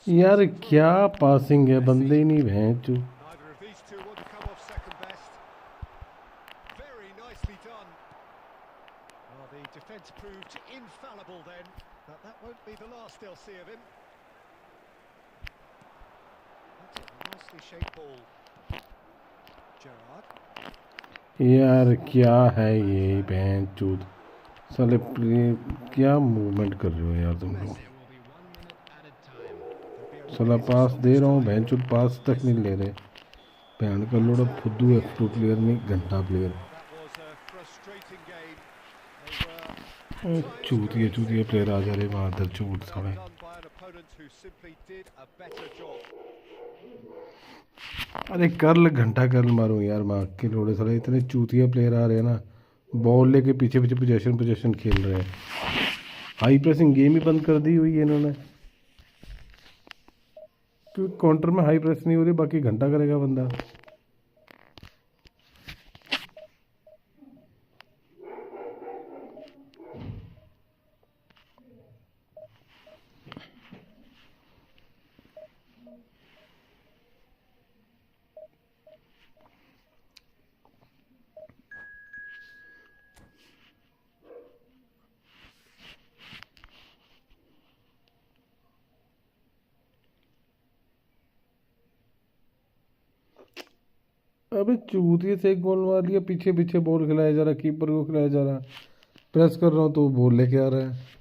यार क्या passing है, बंदे ही नहीं भैंचू। Neither of these two want to come off second best. Very nicely done. Well, the defence proved infallible then, but that won't be the last they'll see of him. That's a nicely shaped ball. Gerrard. यार क्या है ये भैंचूद, साले play क्या movement कर रहे हो यार तुम लोग। There will be 1 minute added time. साला पास दे रहा हूँ, भैंचूद पास तक नहीं ले रहे। भैन का लोड़ा फुद्दू F2 प्लेयर नहीं, घंटा player. That was a frustrating game. They were चूतिए चूतिए प्लेयर आ जा रहे वहाँ इधर चूत साले। done by an opponent who simply did a better job. अरे कर्ल घंटा कर्ल मारूं यार, माँ के लोड़े साले इतने चूतिया प्लेयर आ रहे हैं ना, बॉल लेके पीछे पीछे पोजेशन खेल रहे हैं। हाई प्रेसिंग गेम ही बंद कर दी हुई है इन्होंने, क्योंकि काउंटर में हाई प्रेस नहीं हो रही, बाकी घंटा करेगा बंदा। अबे चूतिए से एक बॉल मार लिया, पीछे पीछे बॉल खिलाया जा रहा, कीपर को खिलाया जा रहा, प्रेस कर रहा हूँ तो बॉल लेके आ रहा है।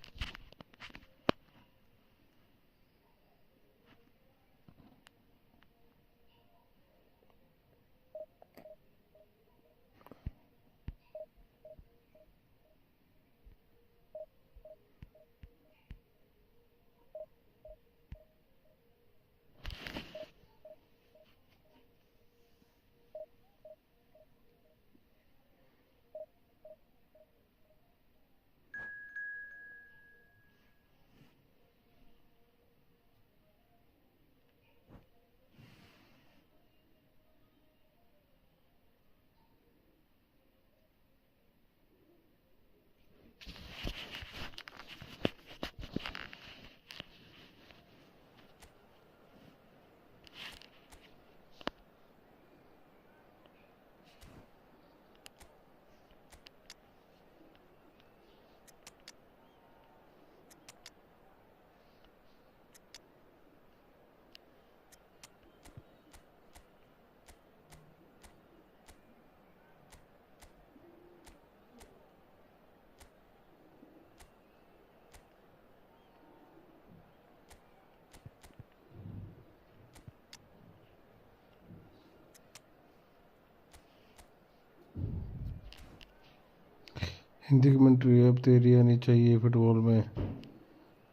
हिंदी कमेंट्री अब तेरी आनी चाहिए फुटबॉल में।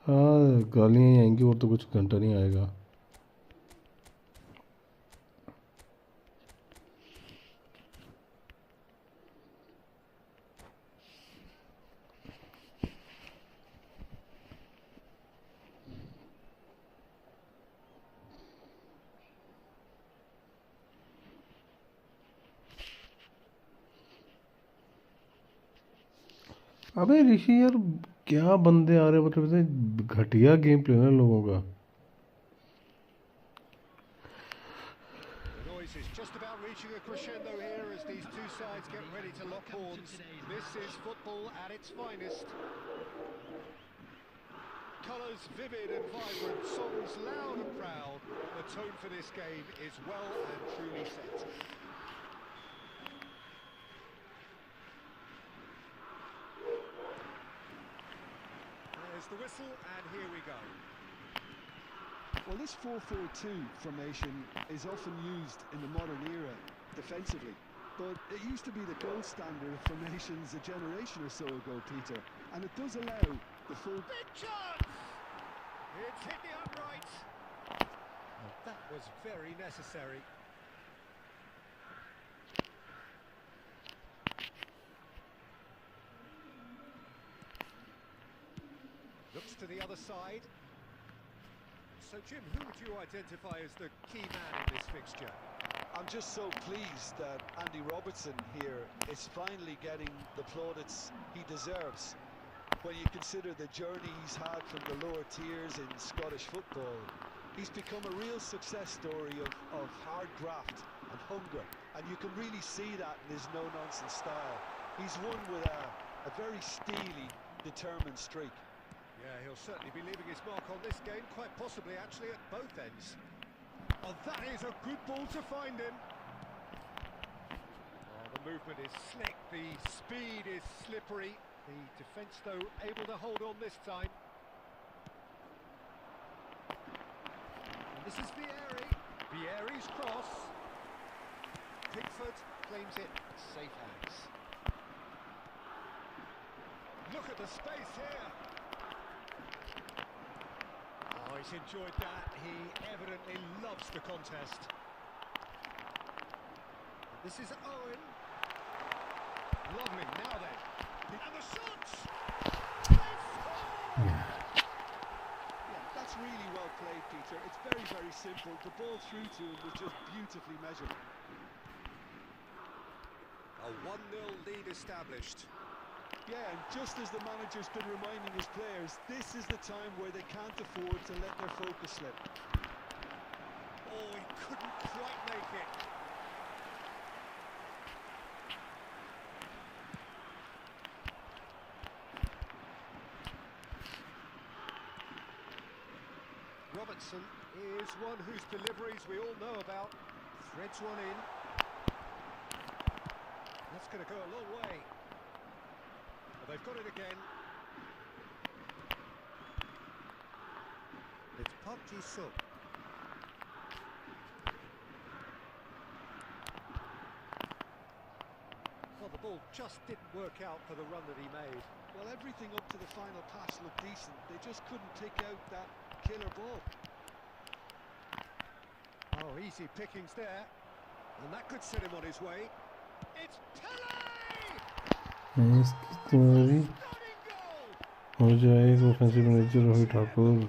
हाँ गालियाँ ही आएंगी और तो कुछ घंटा नहीं आएगा। अबे ऋषि यार क्या बंदे आ रहे हैं, मतलब इतने घटिया गेम प्ले है लोगों का। The noise is just about reaching a crescendo here as these two sides get ready to lock horns. This is football at its finest. Colours vivid and vibrant, songs loud and proud. The tone for this game is well and truly set. There's the whistle, and here we go. Well, this 4-4-2 formation is often used in the modern era defensively, but it used to be the gold standard of formations a generation or so ago, Peter. and it does allow the full... Big chance! It's hit the upright. That was very necessary. Looks to the other side. So, Jim, who would you identify as the key man in this fixture? I'm just so pleased that Andy Robertson here is finally getting the plaudits he deserves. When you consider the journey he's had from the lower tiers in Scottish football, he's become a real success story of hard graft and hunger, and you can really see that in his no-nonsense style. He's won with a very steely, determined streak. Yeah, he'll certainly be leaving his mark on this game, quite possibly actually at both ends. Oh, that is a good ball to find him. Oh, the movement is slick, the speed is slippery. The defence, though, able to hold on this time. And this is Vieri. Vieri's cross. Pickford claims it. Safe hands. Look at the space here. Oh, he's enjoyed that. He evidently loves the contest. This is Owen. Lovely, now then. And the shots! Yeah, that's really well played, Peter. It's very, very simple. The ball through to him was just beautifully measured. A 1-0 lead established. Yeah, and just as the manager's been reminding his players, this is the time where they can't afford to let their focus slip. Oh, he couldn't quite make it. Robertson is one whose deliveries we all know about. Threads one in. That's going to go a long way. Well, they've got it again. It's Park Ji-suk. Well, the ball just didn't work out for the run that he made. Well, everything up to the final pass looked decent. They just couldn't pick out that killer ball. Oh, easy pickings there. And that could set him on his way. It's Pele! इसकी तुम्हारी Stunning goal! हो जाएगा offensive manager Rohit Thakur An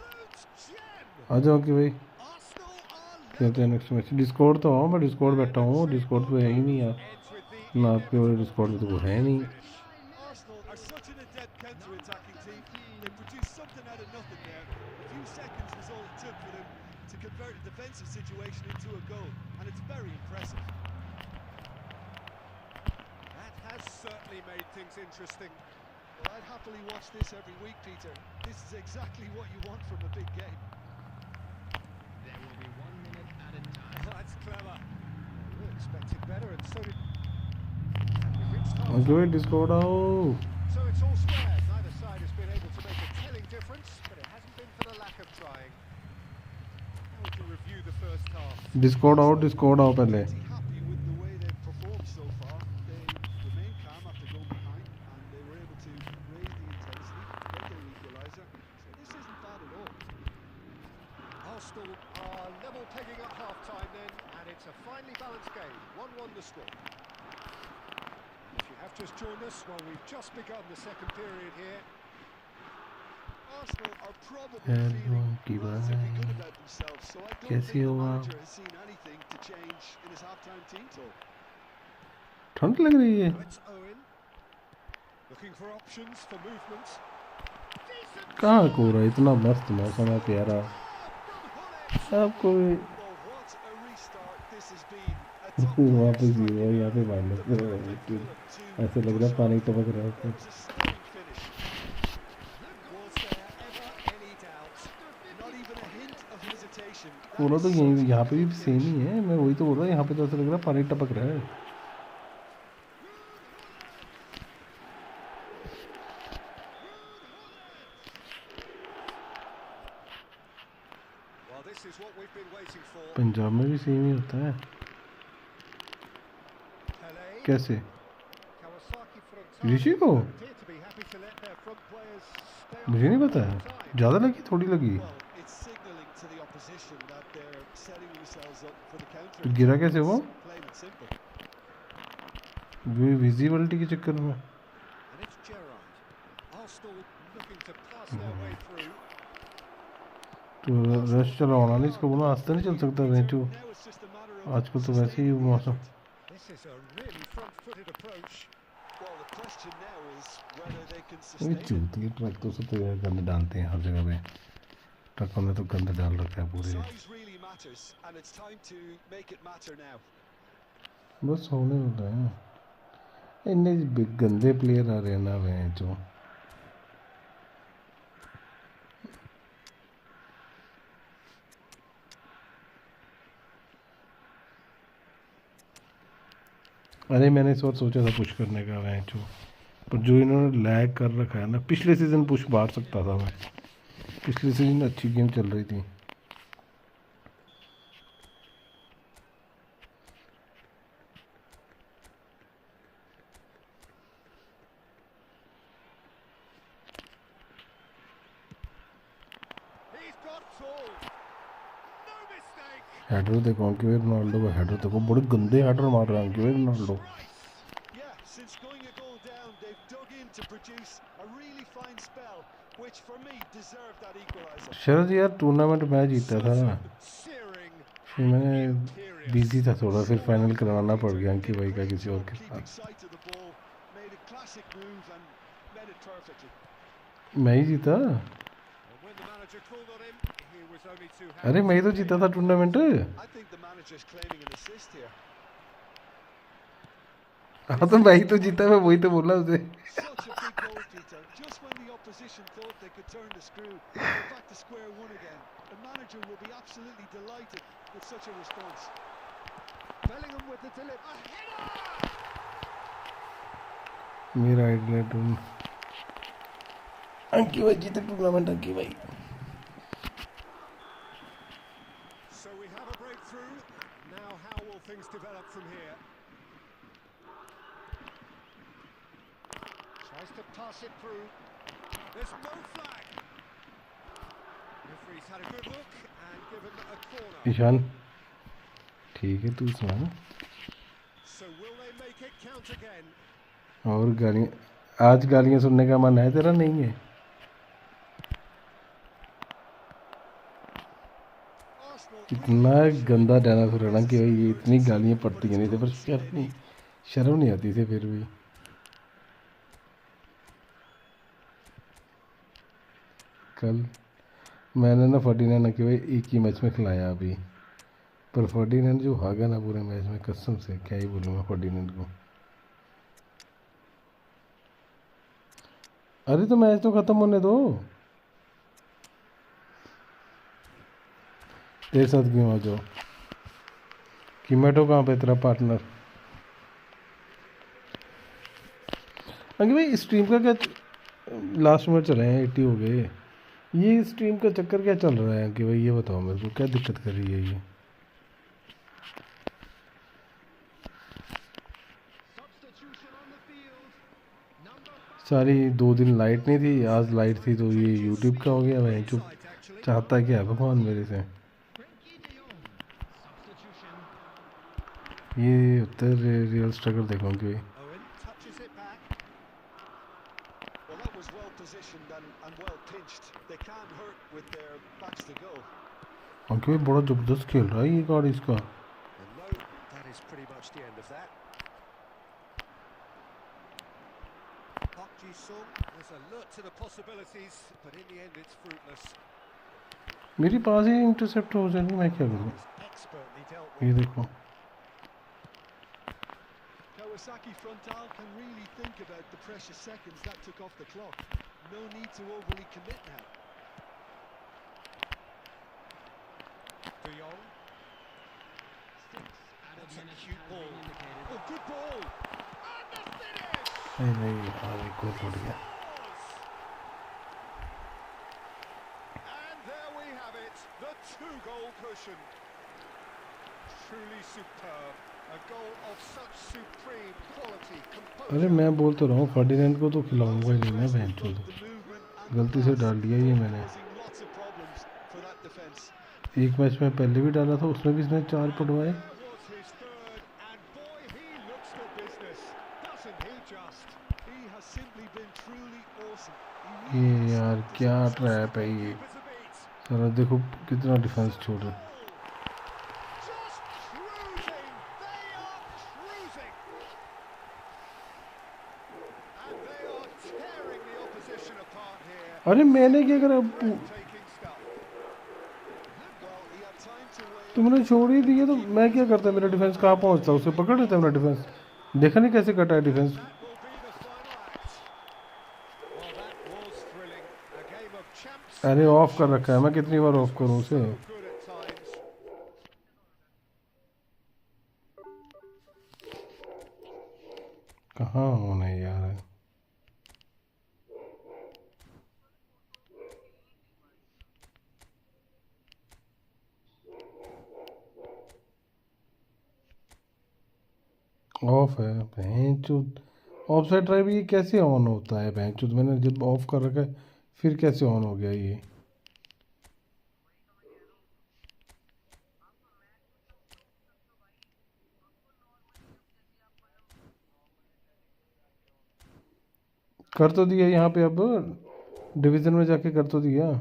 absolute gem! आ जाओ कि भाई Arsenal are खेलते हैं next match Discord तो आओ मैं डिस्कॉर्ड बैठा हूँ डिस्कॉर्ड पे है ही नहीं यार heads with the ना आपके वाले डिस्कॉर्ड में तो वो है नहीं Arsenal are such an adept counter-attacking team. They produced something out of nothing there. A few seconds was all it took for them to convert a defensive situation into a goal, and it's very impressive. That has certainly made things interesting. Well, I'd happily watch this every week, Peter. This is exactly what you want from a big game. There will be 1 minute added time. Oh, that's clever. We expected better, and so did... And we reached half. Okay Discord आओ So it's all square. Neither side has been able to make a telling difference, but it hasn't been for the lack of trying. Now we can review the first half. Discord आओ पहले Pretty happy with the way they've performed so far. They remained calm after going behind, and they were able to raise the intensity, get their equaliser. So this isn't bad at all. Arsenal are level pegging at half-time then, and it's a finely balanced game. 1-1 the score. If you have just joined us, well, we've just begun the second period here. Arsenal are probably Hello, feeling Kibai. relatively good about themselves, so I don't Kaise think the ho aap? manager has seen anything to change in his half-time team talk. ठंड लग रही है Well, it's Owen. Looking for options for movement. कहाँ को रहा है इतना मस्त मौसम है प्यारा आपको Well, what a restart this has been. A top वहाँ पे player जीरो है यहाँ पे माइनस ऐसे लग रहा है पानी टपक रहा है It was a stunning finish. Was there ever any doubt? Not even a hint of hesitation. बोला तो यहीं यहाँ पे भी सेम ही है मैं वही तो बोल रहा हूँ यहाँ पे तो ऐसा लग रहा है पानी टपक रहा है Well, this is what we've been waiting for. Punjab में भी सेम ही होता है Pele. कैसे Kawasaki front. ऋषि को Appear to be front players stay मुझे on नहीं for पता a है, long time. ज़्यादा लगी थोड़ी लगी? Well, it's signalling to the opposition that they're setting themselves up for the counter. तो गिरा कैसे वो? Plain and simple. विजिबिलिटी के चक्कर में। And it's Gerrard. Arsenal looking to pass their way through. तो रश चलाना नहीं, इसको बोला आस्ते नहीं चल सकता बेंचू, Now it's just a matter of आजकल तो वैसे ही sustaining the मौसम। effort. This is a really front-footed approach. Well, the question now is whether they can ये sustain it. चूतिए ट्रक तो सब तो यार गंद डालते हैं हर जगह पे, ट्रकों में तो गंद डाल रखा है पूरे। Size really matters, and it's time to make it matter now. बस होने वाला है, इतने गंदे प्लेयर आ रहे हैं ना बेंचू। अरे मैंने इस बार सोचा था पुश करने का मैच, पर जो इन्होंने लैग कर रखा है ना, पिछले सीज़न पुश मार सकता था मैं, पिछले सीज़न अच्छी गेम चल रही थी। He's got tall. No mistake. Header देखो अंकित रोनाल्डो का, हेडर देखो बड़े गंदे हेडर मार रहा है अंकित Ronaldo. Yeah, since going a goal down, they've dug in to produce a really fine spell, which for me deserved that equaliser. शरद यार tournament मैं जीता था ना, Searing. फिर मैंने बिजी था थोड़ा, फिर फाइनल करवाना पड़ गया अंकित भाई का किसी और के Keeping साथ। sight of the ball, made a classic move and made it perfectly. मैं ही जीता, And when the manager called on him, he was only too happy. अरे मैं ही तो जीता था tournament. I think the manager's claiming an assist here. हाँ तो मैं ही तो जीता, मैं वही तो बोला उसे। Such a big goal, Peter. Just when the opposition thought they could turn the screw, they're back to square one again. The manager will be absolutely delighted with such a response. Bellingham with the delivery. A header! मेरा idea अंकित भाई जीते tournament अंकित भाई। So we have a breakthrough. Now how will things develop from here? Tries to pass it through. There's no flag. Referee's had a good look and given a corner. Ishan ठीक है, तू सुना। So will they make it count again? और गालियाँ, आज गालियाँ सुनने का मन है तेरा? नहीं है? Arsenal इतना गंदा डायनासोर है ना कि भाई ये इतनी गालियाँ पड़ती नहीं थी, पर शर्म नहीं आती थी फिर भी। कल मैंने ना 49 कि भाई एक ही मैच में खिलाया अभी, पर 49 जो भागा ना पूरे मैच में, कसम से क्या ही बोलूँ मैं 49 को। अरे तो मैच तो ख़त्म होने दो, तेरे साथ क्यों आ जाओ। कीमेटो कहाँ पे तेरा पार्टनर? अंकित भाई स्ट्रीम का क्या लास्ट में चले हैं 80 हो गए, ये स्ट्रीम का चक्कर क्या चल रहा है कि भाई, ये बताओ मेरे को क्या दिक्कत कर रही है ये? Substitution on the field. Number 5. सारी 2 दिन लाइट नहीं थी, आज लाइट थी तो ये यूट्यूब का हो गया भाई। चुप side actually. चाहता क्या है भगवान मेरे से? Frankie de Jong. Substitution. ये होता है रियल स्ट्रगल देखो कि भाई। Owen touches it back. Well, that was well positioned and well pinched. They can't hurt with their backs to goal. अंकित भाई बड़ा ज़बरदस्त खेल रहा है ये गाड़ी इसका। And no, that is pretty much the end of that. Park Ji-sung was alert to the possibilities, but in the end it's fruitless. मेरी पास ही इंटरसेप्ट हो जाएगी, मैं क्या करूँ? It's expertly dealt ये with. देखो Kawasaki Frontal can really think about the precious seconds that took off the clock. No need to overly commit now. De Jong. Added That's a minutes cute has ball. been indicated. Oh, good ball. And the finish! नहीं नहीं यार एक और टूट गया। And there we have it, the 2-goal cushion. truly superb. A goal of such supreme quality, अरे composure. मैं बोल तो रहा हूँ फर्डिनेंड को तो खिलाऊंगा ही नहीं मैं बहन चोद, Both the movement and the गलती से pass, डाल दिया ये मैंने। causing lots of problems for that defense. एक मैच में पहले भी डाला था, उसमें भी इसने 4 पटवाए। There was his third, and boy, he looks the business, doesn't he just? He has simply been truly awesome. He ये really has यार stopped us क्या in his ट्रैप है ये, Keepers a beat. सारा देखो कितना डिफेंस छोड़ रहा है। Just cruising, they are cruising. And they are tearing the opposition apart here. अरे मैंने क्या करा, Breathtaking stuff. Well, he had time to weigh तुमने छोड़ ही दिया तो मैं क्या करता, मेरा डिफेंस कहाँ पहुँचता, उसे पकड़ लेता मेरा डिफेंस। देखा नहीं कैसे कटा है defence. That will be the final act. Well, that was thrilling. A game of champs. अरे ऑफ कर रखा है, मैं कितनी बार ऑफ करूँ उसे। So good at times. कहाँ होना है यार, ऑफ है भैंचोद। ऑफ साइड ड्राइव ये कैसे ऑन होता है भैंचोद, मैंने जब ऑफ कर रखा है फिर कैसे ऑन हो गया ये। कर तो दिया यहाँ पे, अब डिवीज़न में जाके कर तो दिया।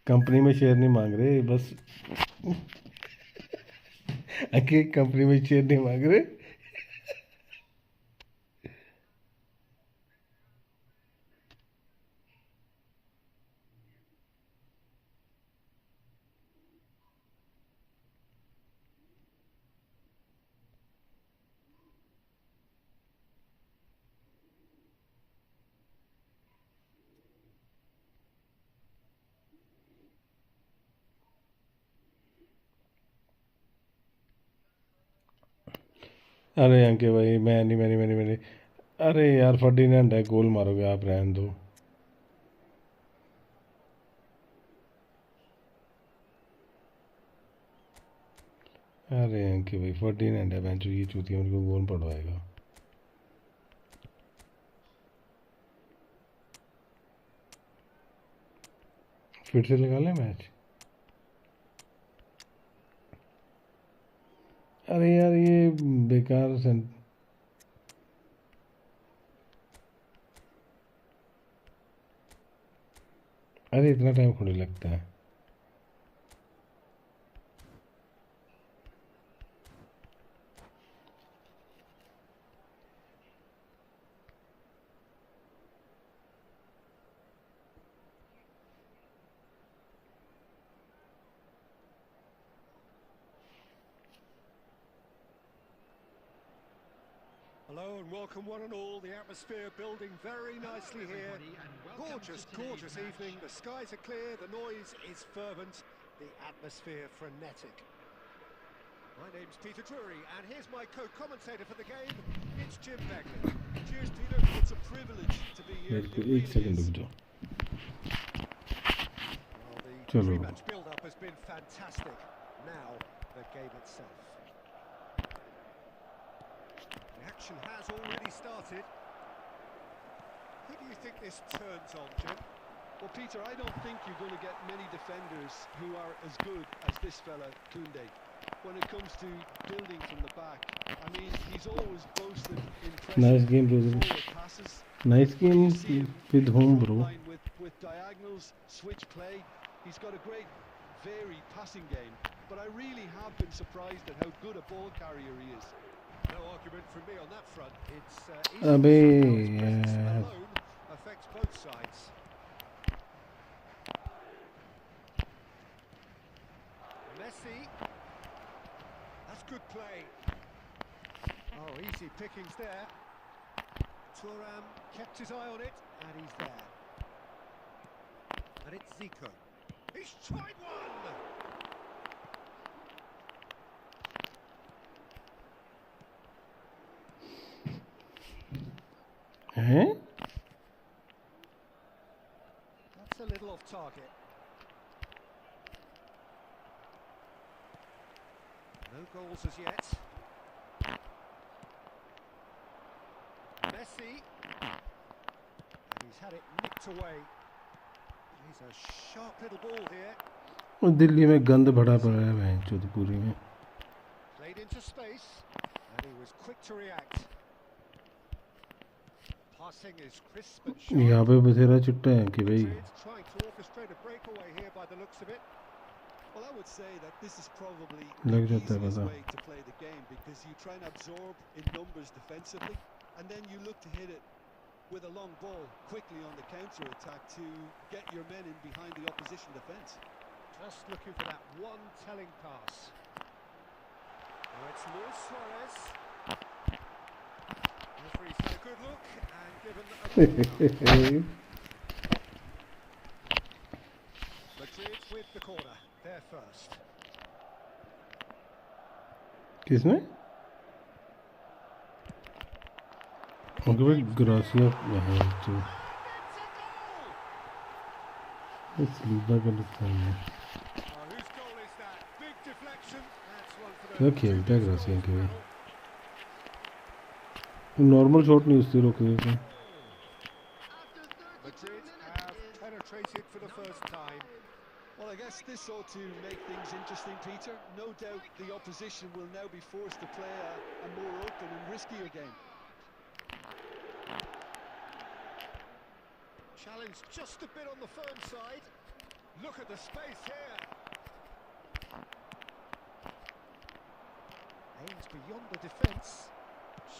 कंपनी में शेयर नहीं मांग रहे बस, अके कंपनी में शेयर नहीं मांग रहे। अरे अंके भाई मैंने अरे यार फर्डिनेंड है, गोल मारोगे आप, रहने दो। अरे अंके भाई फर्डिनेंड है बेंचो, ये चूतिया उनको गोल पड़वाएगा। फिर से लगा लें मैच। अरे यार ये बेकार सेंट, अरे इतना टाइम थोड़ी लगता है। Hello and welcome one and all. The atmosphere building very nicely here. Gorgeous evening. The skies are clear, the noise is fervent, the atmosphere frenetic. My name's Peter Drury and here's my co-commentator for the game. It's Jim Begley. Cheers, Peter. It's a privilege to be here. मेरे को एक second रुक जाओ। Well, the Chalo. pre-match build-up has been fantastic. Now, the game itself. The action has already started. Who do you think this turns on, Jim? Well, Peter, I don't think you're going to get many defenders who are as good as this fella, Koundé. When it comes to building from the back, I mean, he's always boasted in Nice game, brother. forward passes. Nice game You see him with whom, bro? line with diagonals, switch play. He's got a great, varied passing game. But I really have been surprised at how good a ball carrier he is. No argument from me on that front. It's Abe, easy to see how his presence yaar. alone affects both sides. Messi. That's good play. Oh, easy pickings there. Thuram kept his eye on it, and he's there. And it's Zico. He's tried one. हैं? That's a little off target. No goals as yet. Messi. And he's had it nicked away. He's a sharp little ball here. और दिल्ली में गंद भरा पड़ा है बहन चोद पूरी में. Played into space. And he was quick to react. Passing is crisp and sharp. यहाँ पे बथेरा चिट्टा है कि भाई Trying to orchestrate a breakaway here by the looks of it. Well, I would say that this is probably लग the जाता है easiest पता. way to play the game because you try and absorb in numbers defensively and then you look to hit it with a long ball quickly on the counter attack to get your men in behind the opposition defence. Just looking for that one telling pass. Now it's Luis Suarez. Referee's had a good look and given a corner. Madrid with the corner. They're first. किसने? उनके भाई gratia है तो It's a goal! इस लीबा का नुकसान है. Oh, whose goal is that? Big deflection. That's one for क्या the खेलता है ग्रासिया के भाई. panel. नॉर्मल शॉट नहीं उससे रोक देते. Madrid have penetrated for the first time. Well, I guess this ought to make things interesting, Peter. No doubt the opposition will now be forced to play a more open and riskier game. Challenge just a bit on the firm side. Look at the space here. Aims beyond the defence.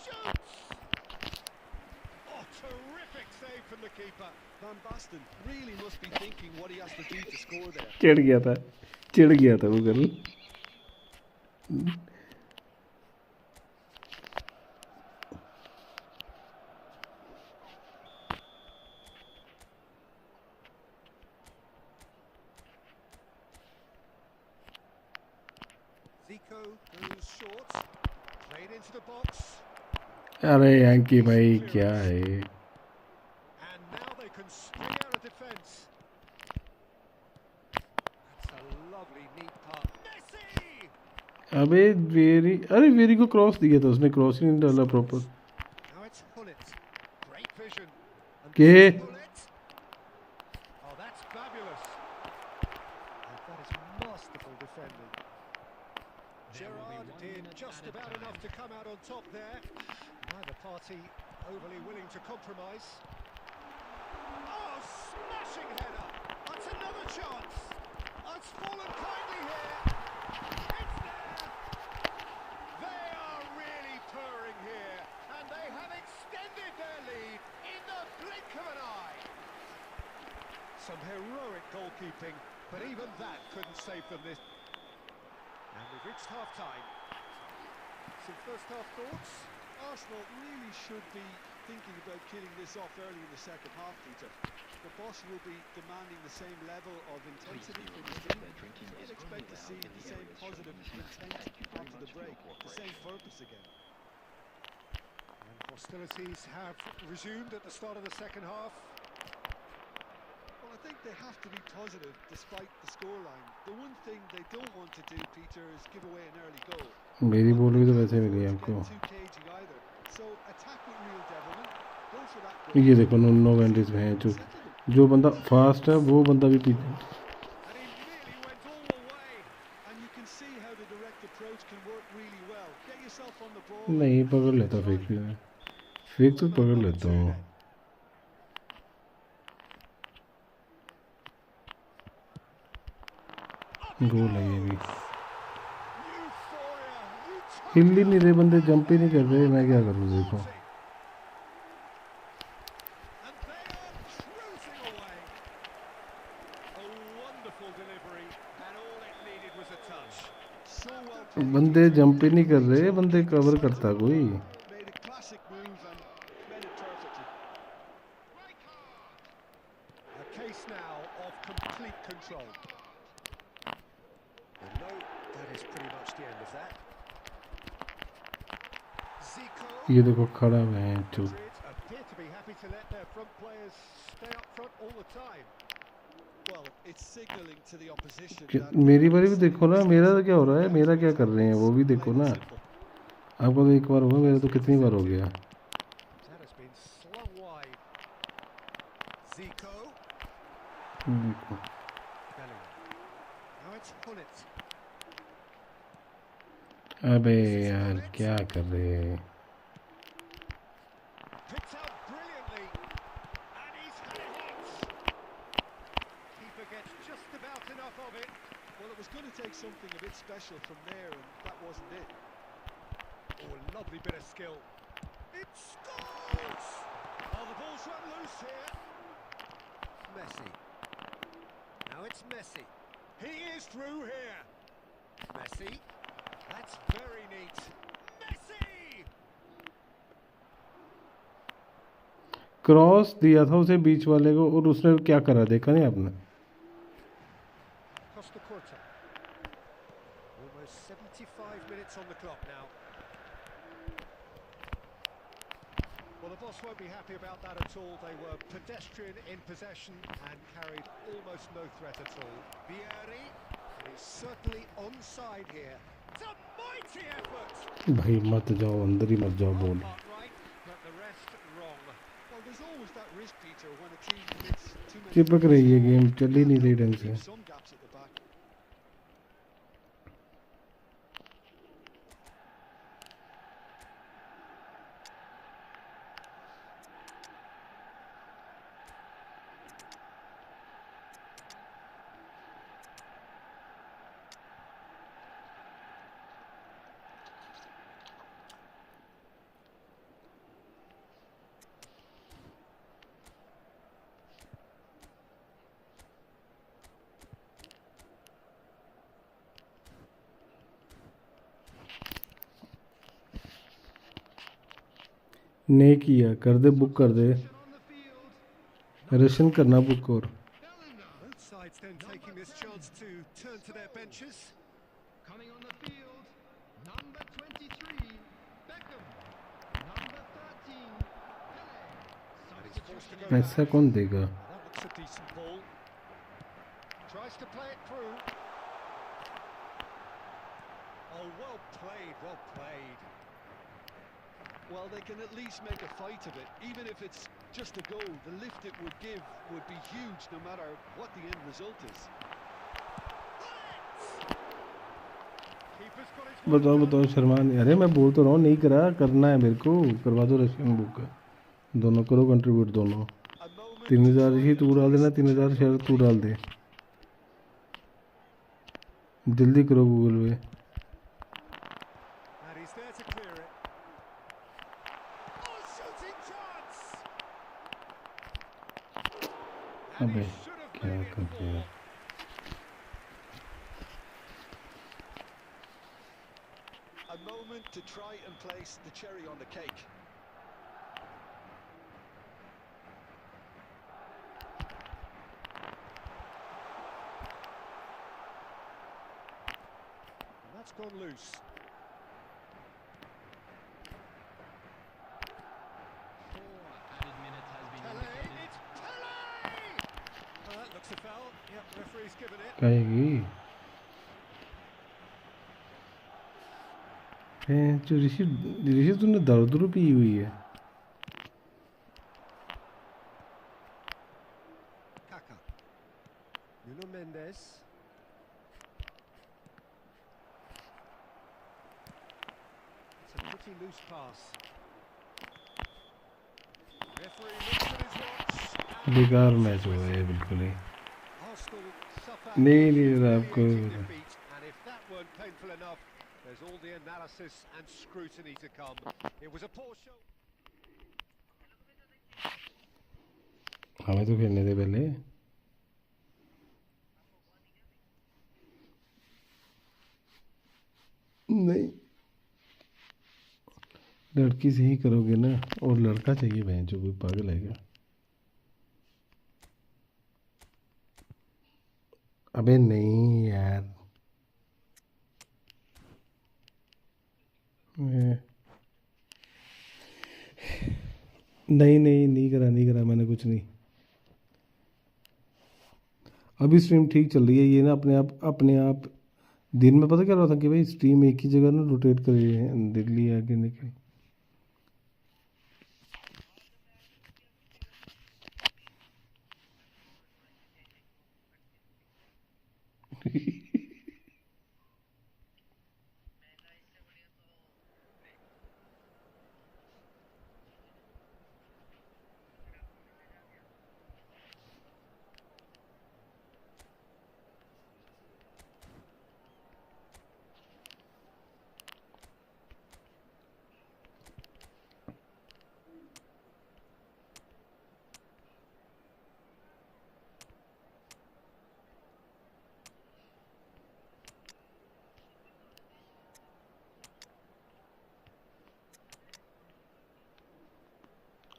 Shoots! Oh, terrific save from the keeper. Van Basten really must be thinking what he has to do to score there. चिढ़ गया था वो girl. Zico goes short. Played into the box. अरे Yankee भाई क्या है? And now they can spring out of defence. That's a lovely neat pass. Messi! अबे very को क्रॉस दिया था उसने. क्रॉस ही नहीं डाला proper. Now it's Hullet. Great vision. And के? Hullet. Oh, that's fabulous. And that is masterful defending. Gerrard did just about enough to come out on top there. Neither party overly willing to compromise. Oh, smashing header. That's another chance. It's fallen kindly here. It's there. They are really purring here, and they have extended their lead in the blink of an eye. Some heroic goalkeeping, but even that couldn't save them this. And we've reached half-time. Some first-half thoughts? Arsenal really should be thinking about killing this off early in the second half, Peter. The boss will be demanding the same level of intensity from his team. I'd expect to see the same positive intent after the break, the same purpose again. And hostilities have resumed at the start of the second half. Well, I think they have to be positive despite the scoreline. The one thing they don't want to do, Peter, is give away an early goal. मेरी ball भी तो वैसे मिली हमको. Too cagey either. So attack with real devilment. Go for that goal. ये देखो no वेंडिस में है जो बंदा फास्ट है वो बंदा भी पीछे. And he really went all the way. And you can see how the direct approach can work really well. Get yourself on the ball. नहीं पकड़ लेता फेक भी मैं. फेक तो पकड़ लेता हूँ. गोल है ये भी. हिल ही नहीं रहे बंदे. जंप ही नहीं कर रहे. मैं क्या करूँ देखो. And they are cruising away. A wonderful delivery, and all it needed was a touch. So well played. बंदे जंप ही नहीं कर रहे. बंदे कवर करता कोई. Made a classic move and made it perfectly. A case now of complete ये देखो खड़ा है चुप। Madrid appear to be happy to let their front players stay up front all the time. Well, it's signaling to the opposition कि- that मेरी बारी भी देखो ना, मेरा क्या हो रहा है, मेरा क्या कर रहे हैं वो भी देखो plain ना। and simple. आपको तो एक बार हुआ, मेरा तो कितनी बार हो गया। That has been slung wide. Zico. देखो Bellingham. Now it's Hunnit. अबे यार क्या कर रहे हैं। Picked out brilliantly. And he's had it hit. Keeper gets just about enough of it. Well, it was going to take something a bit special from there, and that wasn't it. Oh, a lovely bit of skill. It scores! Oh, the ball's run loose here. It's Messi. Now it's Messi. He is through here. Messi. That's very neat. Messi! Cross दिया था उसे बीच वाले को और उसने क्या करा देखा नहीं आपने। Costa Curta. Almost 75 minutes on the clock now. Well, the boss won't be happy about that at all. They were pedestrian in possession and carried almost no threat at all. Vieri is certainly onside here. It's a mighty effort. भाई मत जाओ अंदर ही मत जाओ One बोल। part right, but the rest wrong. Well, there's always that risk, Peter, when a team commits too many चिपक रही है गेम, चल ही नहीं रही ढंग से। leave some gaps at the back. नहीं किया, कर दे बुक कर दे, On the field. रशन करना बुक और। Bellingham. Both sides then taking this chance to turn to their benches. Coming on the field. Number 23. Beckham. Number 13. Pele. And he's forced to go ऐसा back. कौन देगा। That looks a decent ball. Tries to play it through. Oh, well played, well played. Well, they can at least make a fight of it. Even if it's just a goal, the lift it would give would be huge no matter what the end result is. Keeper's got his बताओ work बताओ done. Sharma नहीं, अरे मैं बोल तो रहा हूँ नहीं करा, करना है मेरे को, करवा दो रशियन बुक। दोनों करो कंट्रीब्यूट दोनों। A moment 3000 to he try तू and डाल देना, place 3000 the शेयर तू डाल दे, जल्दी करो गूगल पे। And he's there to clear it. Oh, shooting chance! And अबे he should have क्या made कर it दिया। four. A moment to try and place the cherry on the cake. And that's gone loose. Four added minutes has been Pele, indicated. it's Pele! Oh, that looks a foul. Yep, referee's given it. कहेगी जो ऋषि ऋषि तूने दर्द P हुई है। Kaka. Nuno Mendes. It's a pretty loose pass. Referee looks at his watch. and बेकार match हुआ है बिल्कुल ही। Arsenal suffer नहीं a नहीं आपको humiliating defeat, and if that weren't painful enough, there's all the analysis and scrutiny to come. It was a poor show. हमें तो खेलने दे पहले। नहीं लड़की से ही करोगे ना, और लड़का चाहिए बहन जो कोई पागल है क्या। अबे नहीं यार, नहीं करा मैंने कुछ नहीं। अभी स्ट्रीम ठीक चल रही है, ये ना अपने आप दिन में पता क्या रहा था कि भाई स्ट्रीम एक ही जगह ना रोटेट कर रही है, दिल्ली आगे निकल।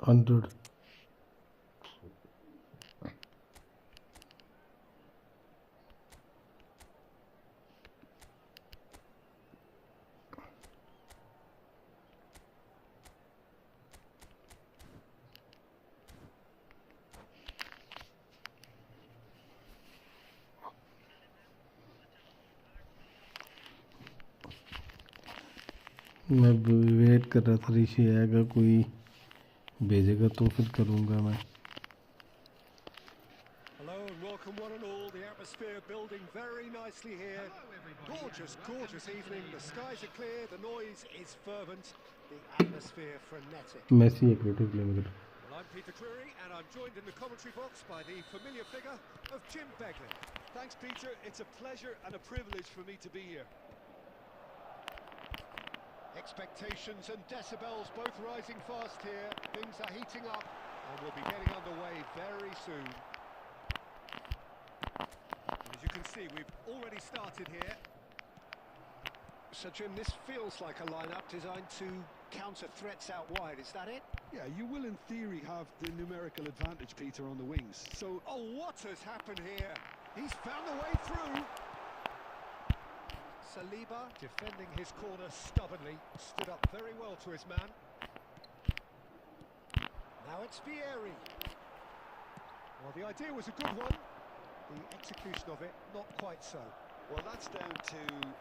हंड्रेड मैं वेट कर रहा था ऋषि आएगा, कोई भेजेगा तो फिर करूँगा मैं। Hello and welcome one and all. The atmosphere building very nicely here. Gorgeous evening. The skies are clear. The noise is fervent. The atmosphere frenetic. Massey एक रेटिव प्ले में Well, I'm Peter Cleary and I'm joined in the commentary box by the familiar figure of Jim Begley. Thanks, Peter. It's a pleasure and a privilege for me to be here. Expectations and decibels both rising fast here. Things are heating up and we'll be getting underway very soon. And as you can see, we've already started here. So Jim, this feels like a lineup designed to counter threats out wide, is that it? Yeah, you will in theory have the numerical advantage, Peter, on the wings. So, Oh, what has happened here? He's found a way through. Saliba defending his corner stubbornly, stood up very well to his man. Now it's Vieri. Well, the idea was a good one. The execution of it, not quite so. well, that's down to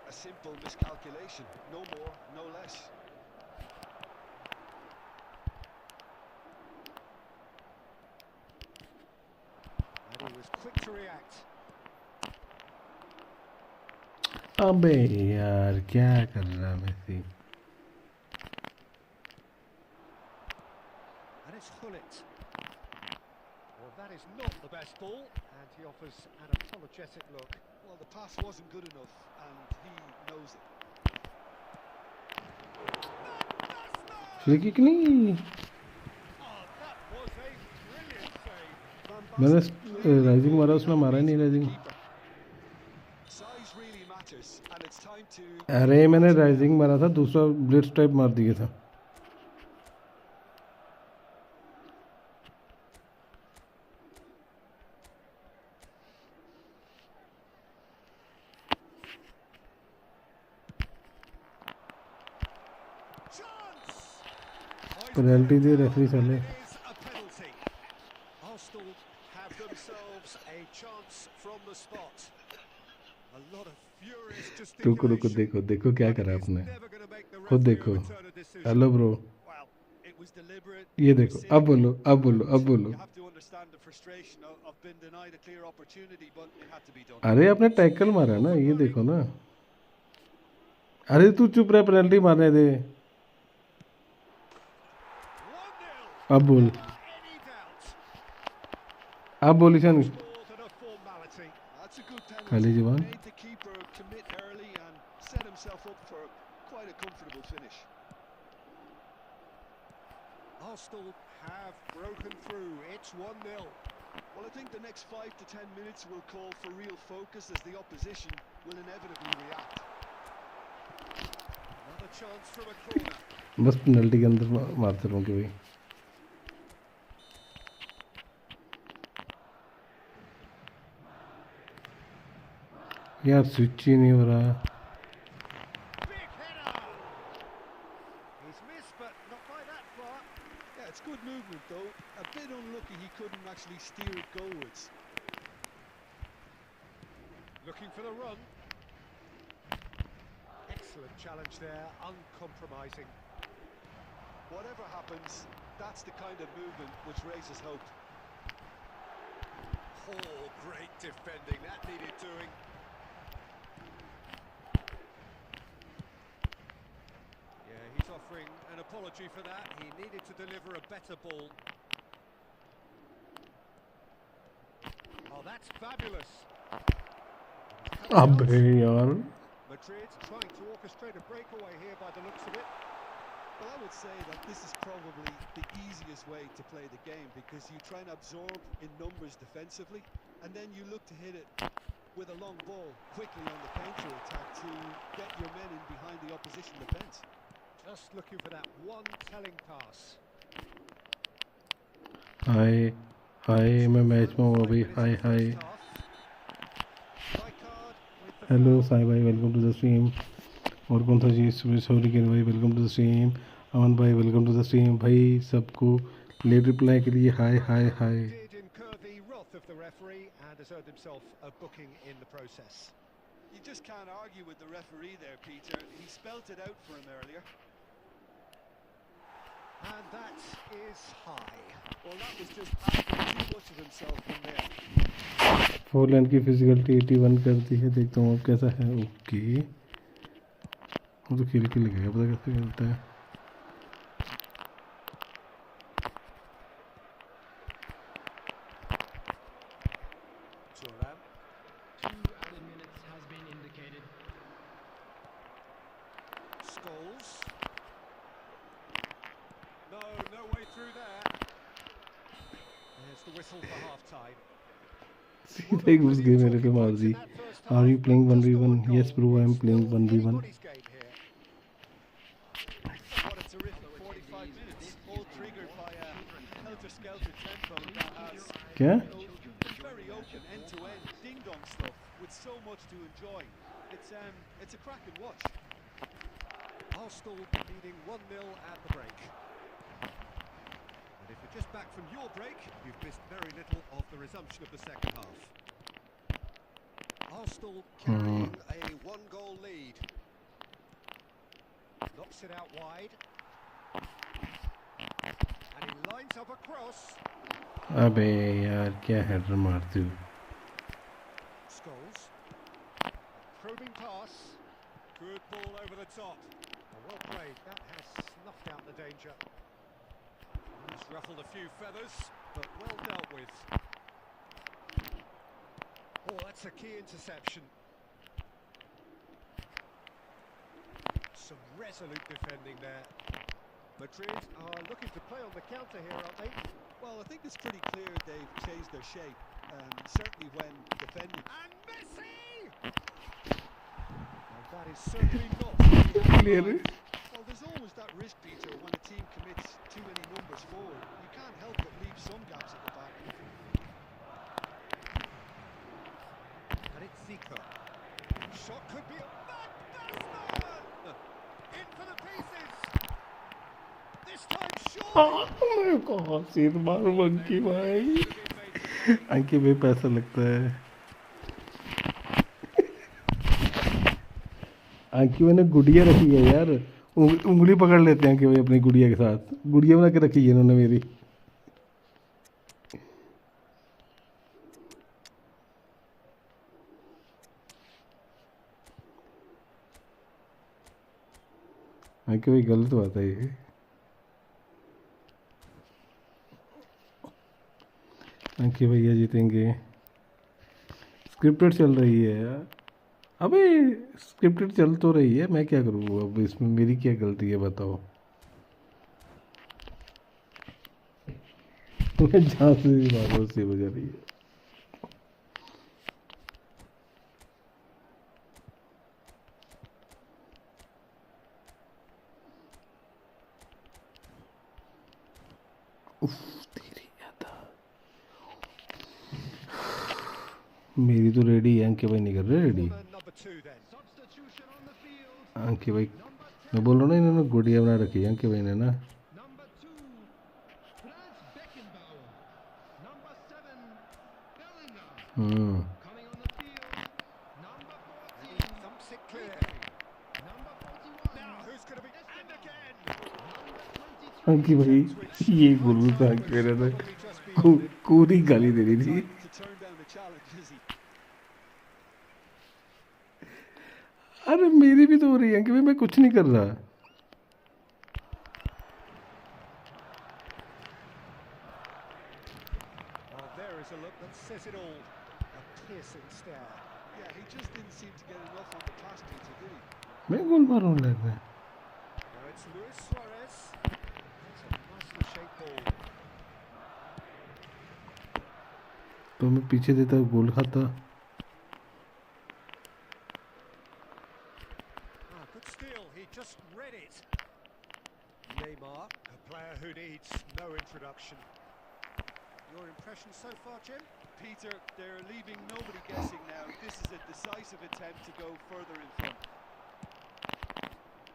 a simple miscalculation. No more, no less. And he was quick to react. अबे यार क्या कर रहा Massey. And it's Hullet. Well, that is not the best ball, and he offers an apologetic look. Well, the pass wasn't good enough, and he knows it. Free kick नहीं, Oh, that was a brilliant save. मैंने rising मारा, उसने मारा नहीं rising. Size really matters, and it's time to... अरे मैंने rising मारा था, दूसरा ब्लिट्स टाइप मार दिया था। पेनल्टी दे रेफरी साले। It is a penalty. Arsenal have themselves a chance from the spot. A lot of furious रुको gesticulation. देखो क्या करा He's आपने, never gonna make the खुद referee देखो। overturn a decision. Hello bro, Well, it was deliberate. ये it was देखो, cynical, अब बोलो। You have to understand the frustration of being denied a clear opportunity, but it had to be done. अरे आपने tackle मारा ना, ये देखो ना। अरे तू चुप रह, पेनल्टी मारने दे। 1-0. अब बोल, Any doubt. अब बोल Ishan. More than a formality. That's a good penalty. खाली जवान। Made the keeper commit early and set himself up for quite a comfortable finish. Arsenal have broken through. It's 1-0. Well, I think the next 5 to 10 minutes will call for real focus as the opposition will inevitably react. Another chance from a corner. बस penalty के अंदर मारते रहोगे भाई। यार switch ही नहीं हो रहा। Big header. He's missed, but not by that far. Yeah, it's good movement though. A bit unlucky he couldn't actually steer it goalwards. Looking for the run. Excellent challenge there, uncompromising. Whatever happens, that's the kind of movement which raises hope. Oh, great defending. That needed doing. Yeah, he's offering an apology for that. He needed to deliver a better ball. Oh, that's fabulous. अबे यार Madrid trying to orchestrate a breakaway here by the looks of it. Well, I would say that this is probably the easiest way to play the game because you try and absorb in numbers defensively and then you look to hit it with a long ball quickly on the counter attack to get your men in behind the opposition defence. Just looking for that one telling pass. हाय हाय मैं match में हूँ अभी हाय hi hello Sai भाई welcome to the stream और कौन सा चीज़ sorry के भाई वेलकम टू द स्ट्रीम अमन भाई वेलकम टू द स्ट्रीम भाई सबको लेट रिप्लाई के लिए हाय हाय हाय Did incur the wrath of the referee and has earned himself a booking in the process. You just can't argue with the referee there, Peter. He spelt it out for him earlier. And that is high. Well, that was just asking too much of himself from there. Four line की physicality 81 करती है देखता हूँ अब कैसा है okay वो तो खेल के लगेगा पता कैसे खेलता है Thuram. 2 added minutes has been indicated. Scholes. No way through there. There's the whistle for half-time. सीधे घुस गए मेरे पे मार दी are you playing 1v1 yes bro I am playing 1v1 Anybody's game here. What a terrific 45 minutes, all triggered by a helter-skelter tempo that has क्या very open end-to-end ding-dong stuff with so much to enjoy. It's a cracking watch. Arsenal leading 1-0 at the break. And if you're just back from your break, you've missed very little of the resumption of the second half. Arsenal carrying a one-goal lead. Knocks it out wide. And he lines up a cross. अबे यार क्या header मारती हूँ Scholes. Probing pass. Good ball over the top. Well played. That has snuffed out the danger. He's ruffled a few feathers, but well dealt with. Oh, that's a key interception. Some resolute defending there. Madrid are looking to play on the counter here, aren't they? Well, I think it's pretty clear they've changed their shape, certainly when defending. And Messi! And that is certainly not clear है Well, there's always that risk, Peter, when a team commits too many numbers forward. You can't help but leave some gaps at the back. And it's Zico. Shot could be a fantastic! In for the pieces! This time surely! मैं कहाँ से मारूं अंकी भाई अंकी भाई पैसा लगता है अंकी मैंने गुड़िया रखी है यार उंगली पकड़ लेते हैं कि भाई अपनी गुड़िया के साथ गुड़िया बना के रखी है इन्होंने मेरी अंकी भाई गलत बात है ये अंकी भैया जीतेंगे स्क्रिप्टेड चल रही है यार अबे स्क्रिप्टेड चल तो रही है मैं क्या करूँ अब इसमें मेरी क्या गलती है बताओ मैं जहाँ से भी मारो से हो जा रही है उफ तेरी यादा मेरी तो रेडी है अंके भाई नहीं कर रहे ready Number 2 then. Substitution on the field. अंके भाई मैं बोल रहा हूँ ना इन्होंने गुड़िया बना रखी है अंके भाई ने ना Number 2. Coming on the field, number 14. Thumps it clear. Number 41. Now who's going to be... And again! Number 23. कि भाई ये गोल का मेरा था कूदी गाली दे रही थी To turn down the challenge, is he? अरे मेरी भी तो हो रही है कि भाई मैं कुछ नहीं कर रहा Oh, there is a look that says it all. A piercing stare. Yeah, he just didn't seem to get enough on the pass detail, did he? मैं गोल मारूं लग रहा है Now it's Luis Suarez. That's a nicely shaped ball. तो मैं पीछे देता गोल खाता Ah, good steal. He just read it. Neymar, a player who needs no introduction. Your impression so far, Jim? Peter, they're leaving nobody guessing now. This is a decisive attempt to go further in front.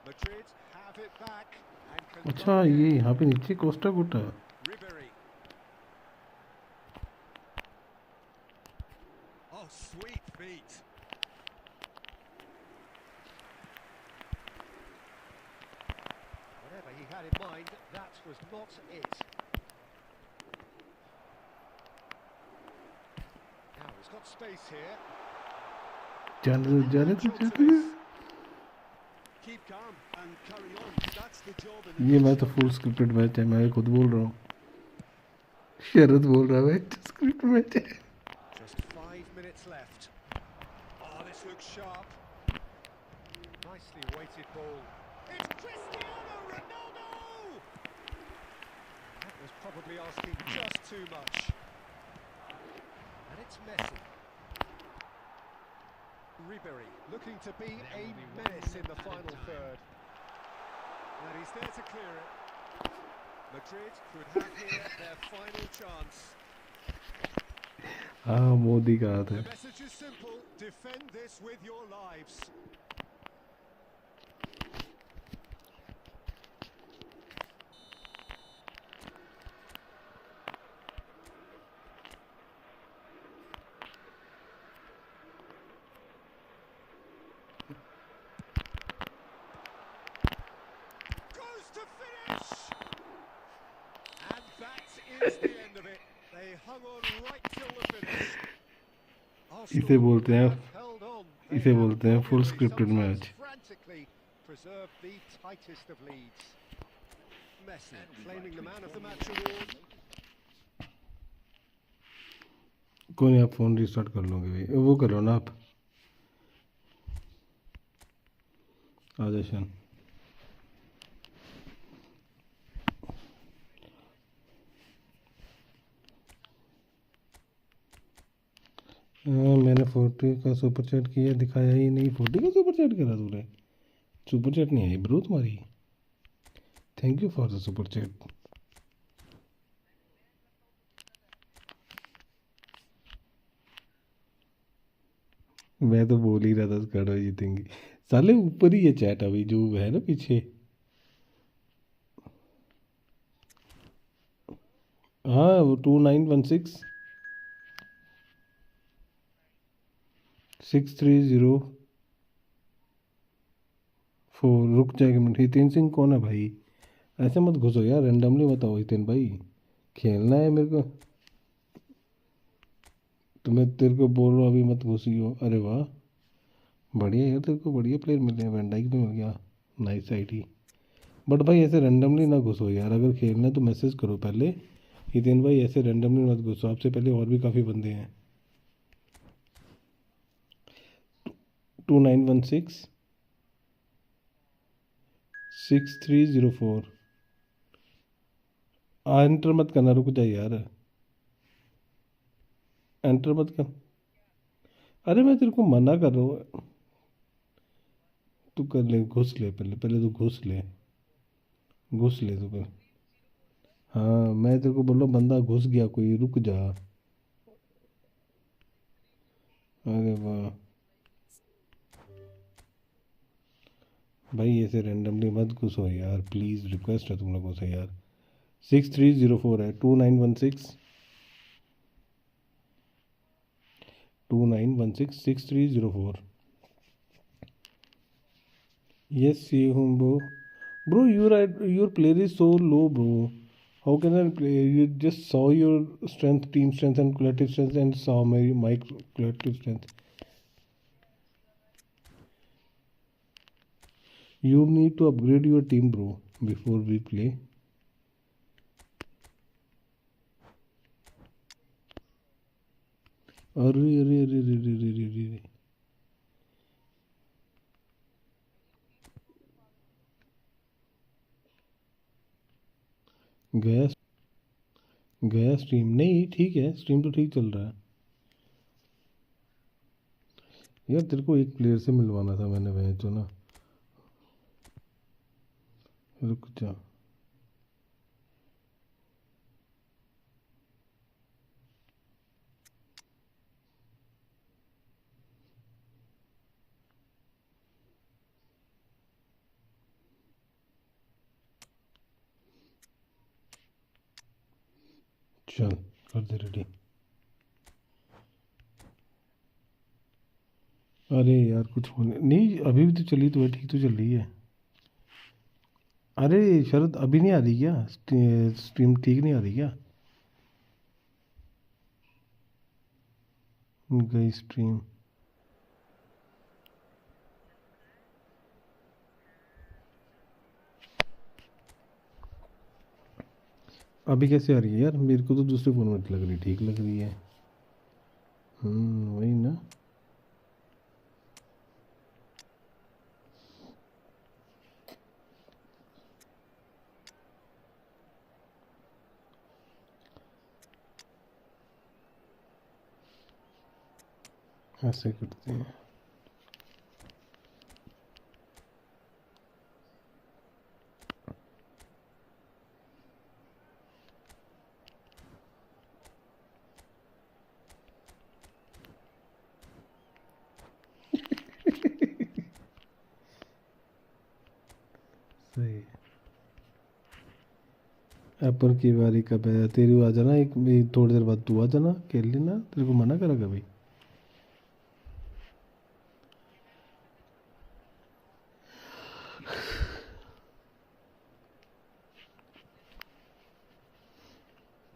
Madrid have it back and can अच्छा go ये again. यहाँ पे नीचे Costa कोटा Ribery. Oh, sweet feet. Whatever he had in mind, that was not it. Now he's got space here. जाने दो जाने दो Natural to जाने दो this. Keep calm and carry on. That's the job in ये मैं तो फुल स्क्रिप्टेड मैच है मैं खुद बोल रहा हूँ शरद बोल रहा है स्क्रिप्ट मैच है Just 5 minutes left. Oh, this looks sharp. Nicely weighted ball. It's Cristiano Ronaldo! That was probably asking just too much. And it's Messi. Ribery looking to be a menace in the final third. And he's there to clear it. Madrid could have here their final chance. हाँ मोदी का हाथ The है message is simple, defend this with your lives. Goes to finish! And that is the end of it. They hung on right till the finish. इसे बोलते हैं have held on. They इसे have बोलते हैं full doggedly, scripted sometimes match. frantically preserved the tightest of leads. Messi claiming the man of the match award. कोई नहीं आप phone restart कर लोगे भाई वो करो ना आप आदर्शन मैंने 40 का सुपर चैट किया दिखाया ही नहीं 40 का सुपर चैट करा तूने सुपर चैट नहीं आई ब्रो तुम्हारी thank you for the super chat मैं तो बोल ही रहा था स्क्वाड जीतेंगे साले ऊपर ही है चैट अभी जो है ना पीछे हाँ वो 2916 6304 रुक जाएगा मिनट हितेन सिंह कौन है भाई ऐसे मत घुसो यार रैंडमली बताओ हितेन भाई खेलना है मेरे को तो मैं तेरे को बोल रहा हूँ अभी मत घुसियो अरे वाह बढ़िया यार तेरे को बढ़िया प्लेयर मिले हैं वैन डाइक भी मिल गया नाइस आईडी बट भाई ऐसे रैंडमली ना घुसो यार अगर खेलना है तो मैसेज करो पहले हितेन भाई ऐसे रैंडमली मत घुसो आपसे पहले और भी काफ़ी बंदे हैं 2916 6304 एंटर मत करना रुक जा यार एंटर मत कर अरे मैं तेरे को मना कर रहा हूँ तू कर ले घुस ले पहले पहले तू घुस ले तू पहले हाँ मैं तेरे को बोल रहा हूँ बंदा घुस गया कोई रुक जा अरे वाह भाई ऐसे रैंडमली मत घुसो यार प्लीज़ रिक्वेस्ट है तुम लोगों से यार 6304 है 2916 29166304. Yes, see him, bro. Bro, your player is so low, bro. How can I play? You just saw your strength, team strength, and collective strength, and saw my collective strength. You need to upgrade your team, bro, before we play. अरे गया गया stream नहीं ठीक है stream तो ठीक चल रहा है यार तेरे को एक प्लेयर से मिलवाना था मैंने वह जो ना रुक जा चल कर दे रेडी अरे यार कुछ होने नहीं अभी भी तो चली तो है ठीक तो चल रही है अरे शरद अभी नहीं आ रही क्या स्ट्रीम ठीक नहीं आ रही क्या गई स्ट्रीम अभी कैसे आ रही है यार मेरे को तो दूसरे फ़ोन में लग रही ठीक लग रही है वही ना ऐसे करते हैं सही एप्पल की बारी कब है तेरी आ जाना एक थोड़ी देर बाद तू आ जाना खेल लेना तेरे को मना करा कभी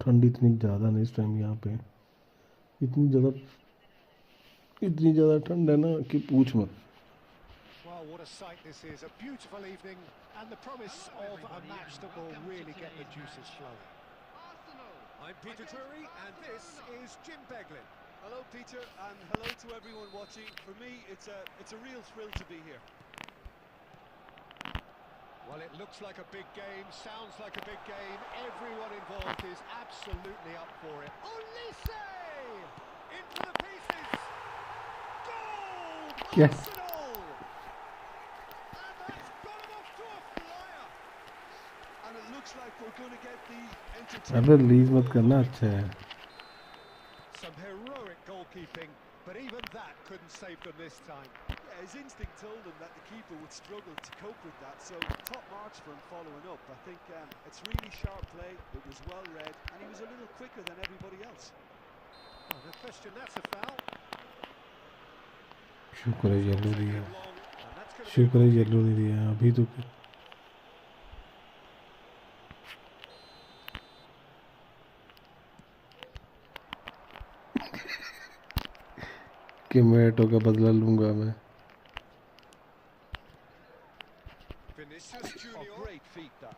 ठंड इतनी ज़्यादा नहीं इस टाइम यहाँ पे इतनी ज़्यादा ठंड है ना कि पूछ मत Well, what a sight this is. A beautiful evening and the promise of a match that will really get the juices flowing. I'm Peter Drury and this is Jim Beglin. Hello, Peter, and hello to everyone watching. For me, it's a real thrill to be here. Well, it looks like a big game, sounds like a big game. Everyone involved is absolutely up for it. Olise! Into the pieces! Goal! Yes. Arsenal! And that's got him off to a flyer. And it looks like we're going to get the अबे entertainment. Lease मत करना अच्छा है Some heroic goalkeeping, but even that couldn't save them this time. Yeah, his instinct told him that the keeper would struggle to cope with that, so top marks for him following up. I think it's really sharp play, it was well read, and he was a little quicker than everybody else. Oh, no question, that's a foul. शुक्र है yellow दिया And that's going to शुक्र है yellow नहीं दिया अभी तो कि मैटो का बदला लूंगा मैं Vinicius Oh, Junior great feat that.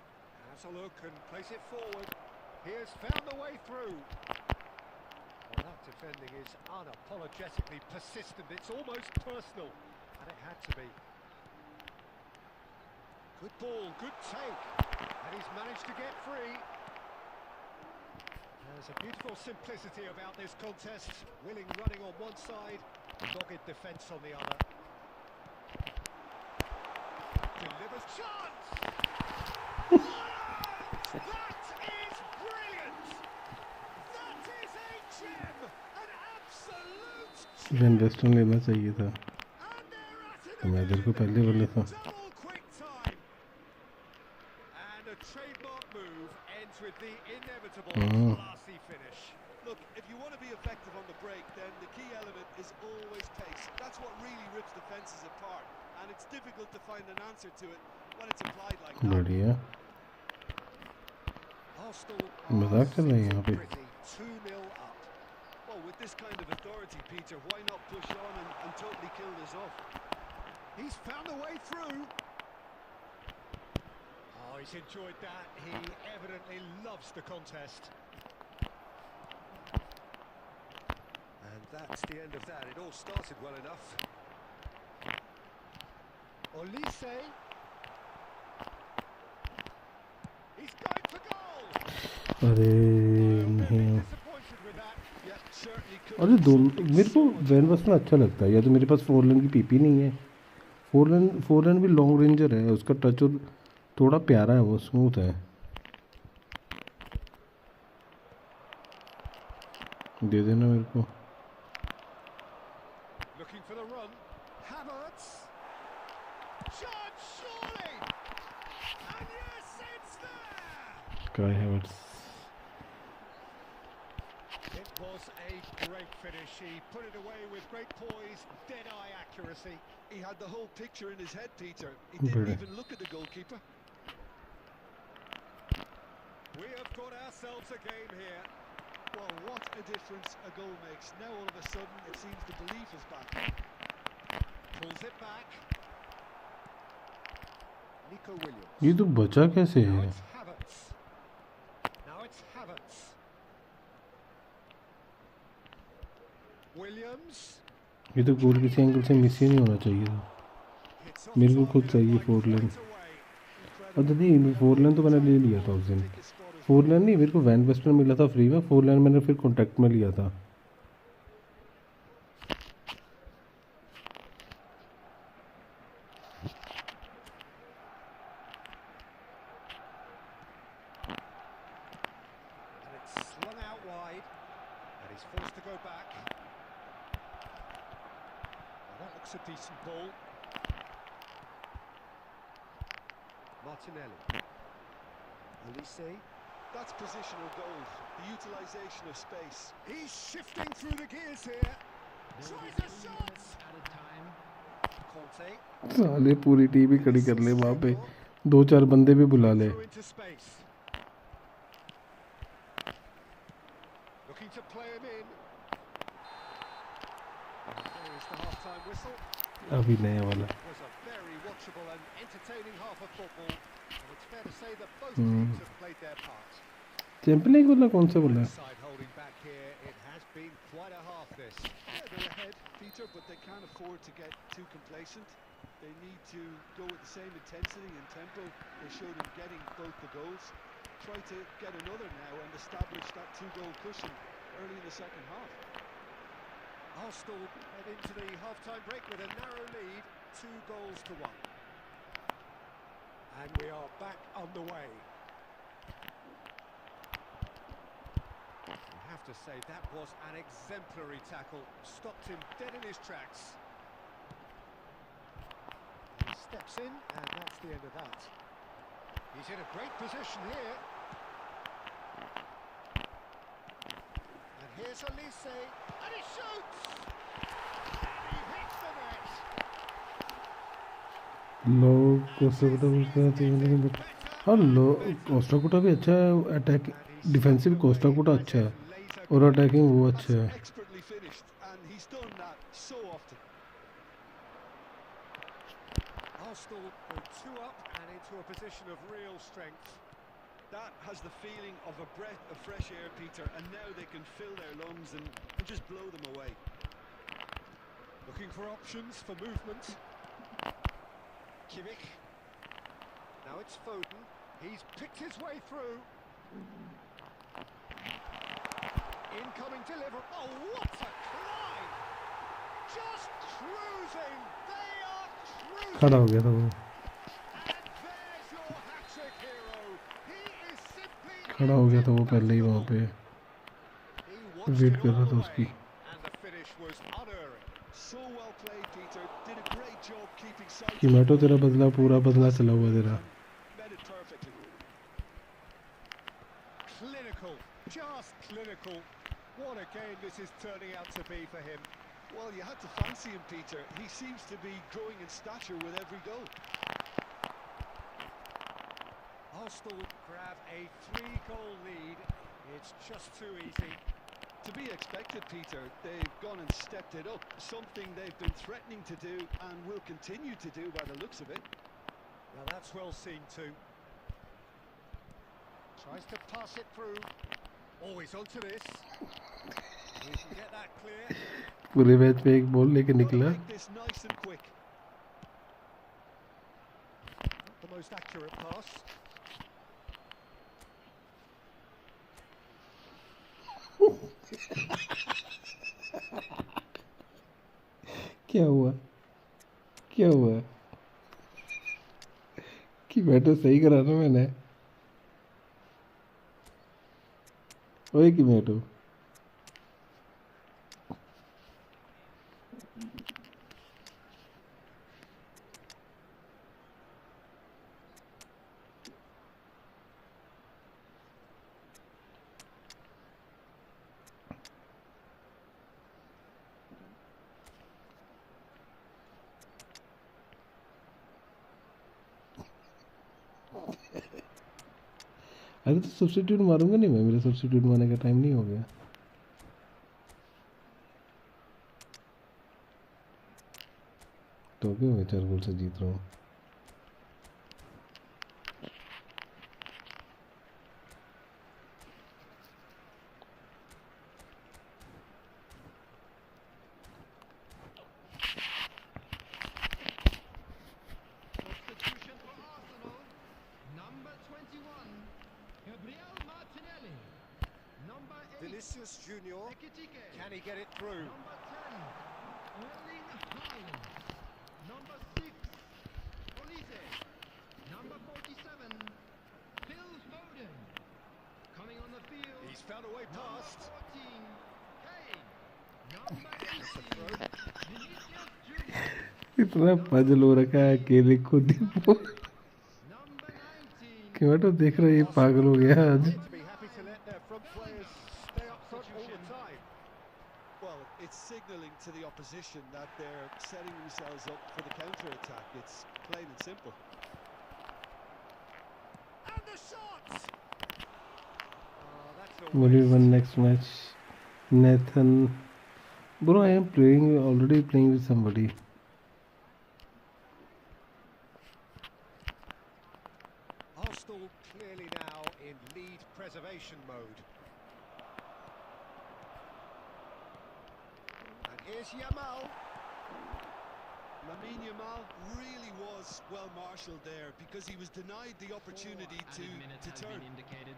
has a look and plays it forward. He has found the way through. Well, that defending is unapologetically persistent. It's almost personal, and it had to be. Good ball, good take, and he's managed to get free. There's a beautiful simplicity about this contest. Willing running on one side, dogged defence on the other. Delivers chance! That is brilliant! That is a gem! An absolute gem! Western लेना चाहिए था And they're at it तो मैं इधर को again पहले बोल in लेता double quick time. And a trademark move ends with the inevitable classy finish. Look, if you want to be effective on the break, then the key element is always pace. That's what really rips defenses apart, and it's difficult to find an answer to it when it's applied like that. बढ़िया मजाक चल रहा है यहाँ पे 2-0 up. Well, with this kind of authority, Peter, why not push on and totally kill this off? He's found a way through. Oh, he's enjoyed that. He evidently loves the contest. And that's the end of that. It all started well enough. Olise. He's going for goal. अरे Well, they're नहीं disappointed with that. Yeah, certainly could. अरे दो मेरे को van बसना अच्छा लगता है या तो मेरे पास 4 लेन की पीपी नहीं है 4 लेन भी लॉन्ग रेंजर है उसका टच और थोड़ा प्यारा है वो स्मूथ है दे देना मेरे को Looking for the run. Havertz. Shot, surely. And yes, it's there. काय Havertz It was a great finish. He put it away with great poise, dead-eye accuracy. He had the whole picture in his head, Peter. He didn't Brilliant. even look at the goalkeeper. We have got ourselves a game here. Well, what a difference a goal makes. Now all of a sudden it seems the belief is back. Pulls it back. Nico Williams. ये तो बचा कैसे Now है it's Havertz. Now it's Havertz. Williams. ये तो गोल किसी angle से miss ही नहीं होना चाहिए था Hits off मेरे को खुद target चाहिए like 4 लेन straight away. और नहीं 4 लेन तो मैंने ले लिया था उस दिन 4 लेन नहीं मेरे को वैन वेस्टर्न मिला था फ्री में 4 लेन मैंने फिर कॉन्टैक्ट में लिया था And it's slung out wide. And he's forced to go back. Well, that looks a decent ball. Martinelli. Olise. That's positional goals, the utilisation of space. He's shifting through the gears here. There will be Tries a 3 shot. minutes at a time. Conte. साले पूरी team ही खड़ी कर ले वहाँ पे 2-4 बंदे भी बुला ले Through into space. Looking to play him in. There is the half-time whistle. अभी नया वाला It was a very watchable and entertaining half of football. And it's fair to say that both teams have played their part. Champion league वाला कौन सा बोला Side holding back here. It has been quite a half this. Yeah, they're ahead, Peter, but they can't afford to get too complacent. They need to go with the same intensity and tempo they showed in getting both the goals. Try to get another now and establish that 2-goal cushion early in the second half. Arsenal head into the half-time break with a narrow lead, 2-1. And we are back underway. I have to say that was an exemplary tackle. Stopped him dead in his tracks. He steps in, and that's the end of that. He's in a great position here. And here's Olise, and he shoots! And he hits the net! लोग Costa Kota हाँ लोग Costa Kota भी अच्छा है attack defensive Costa Kota अच्छा है और attacking वो अच्छा है Expertly finished, and he's done that so often. Arsenal go 2 up and into a position of real strength. That has the feeling of a breath of fresh air, Peter, and now they can fill their lungs and just blow them away. Looking for options for movement. Kimmich. Now it's Foden. He's picked his way through. Incoming delivery. Oh, what a climb! Just cruising. They are cruising. खड़ा हो गया था वो And there's your hat-trick hero. He is simply खड़ा हो गया था वो पहले ही वहाँ पे He watched वेट it कर रहा all था the उसकी way, and the finish was unerring. So well played, Peter. Did a great job keeping sight. कीमेटो तेरा बदला पूरा बदला चला हुआ तेरा Met it perfectly. Clinical, just clinical. What a game this is turning out to be for him. Well, you had to fancy him, Peter. He seems to be growing in stature with every goal. Arsenal grab a 3-goal lead. It's just too easy. To be expected, Peter. They've gone and stepped it up, something they've been threatening to do and will continue to do by the looks of it. Now that's well seen too. Tries to pass it through. Always onto this. We can get that clear. पूरे match में एक ball लेके Gotta निकला. make this nice and quick. Not the most accurate pass. क्या हुआ? क्या हुआ? कि मैटो सही करा ना मैंने. ओए कि मैटो. अरे तो सब्स्टिट्यूट मारूंगा नहीं मैं. मेरा सब्स्टिट्यूट मारने का टाइम नहीं हो गया. तो क्यों मैं 4 गोल से जीत रहा हूँ. Substitution for Arsenal. Number 21, Gabriel Martinelli. Number 8, Vinicius Junior. Ekitike. Can he get it through? Number 10, Erling Haaland. Number 6, Olise. Number 47, Phil Foden. Coming on the field, He's found a way number past. 14, Kane. Number 18, Vinicius Junior. इतना puzzle हो रखा है अकेले खुद ही. Number 19, कि मैटो देख रहा है ये पागल हो गया आज. To be happy to let their front players stay up front all the time. Well, it's signalling to the opposition that they're setting themselves up for the counter-attack. It's plain and simple. And the shot! Oh, that's a What do you waste. want next match? Nathan. Bro, I am already playing with somebody. Arsenal clearly now in lead preservation mode. And here's Yamal. Lamine Yamal really was well marshalled there because he was denied the opportunity to turn. Indicated.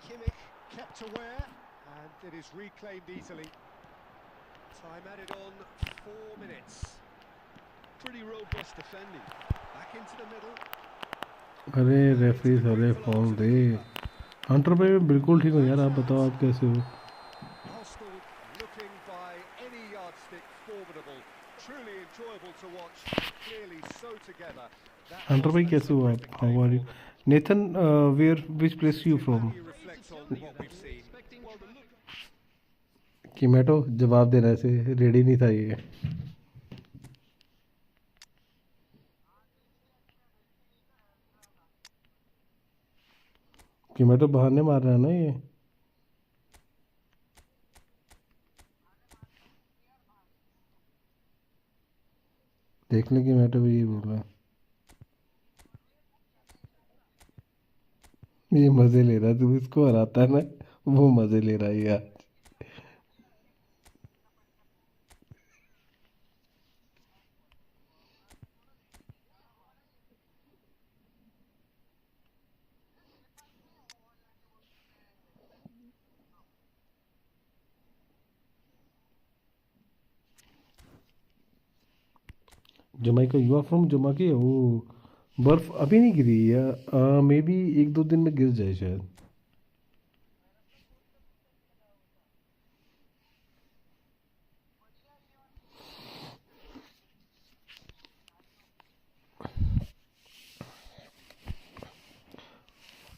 Kimmich kept aware, and it is reclaimed easily. Time added on 4 minutes. Pretty robust defending. Back into the middle. अरे referee सारे fall दे. Hunter पे बिल्कुल ठीक हो यार. आप बताओ आप कैसे हो. Arsenal looking by any yardstick formidable. Truly enjoyable to watch. Clearly so together. That hunter was भाई an कैसे हो आप. terrific how are you. game. Nathan where which place you from. How do you reflect on what we've seen? Well, the look कि मैटो जवाब देना ऐसे ready नहीं था ये. कि मैटो बहाने मार रहा है ना ये. देख ले कि मैटो भी ये बोल रहा है. ये मजे ले रहा है. तू इसको हराता है ना वो मजे ले रहा है यार. Jamaica. You are from Jamaica. Oh बर्फ अभी नहीं गिरी या मे बी 1-2 दिन में गिर जाए शायद.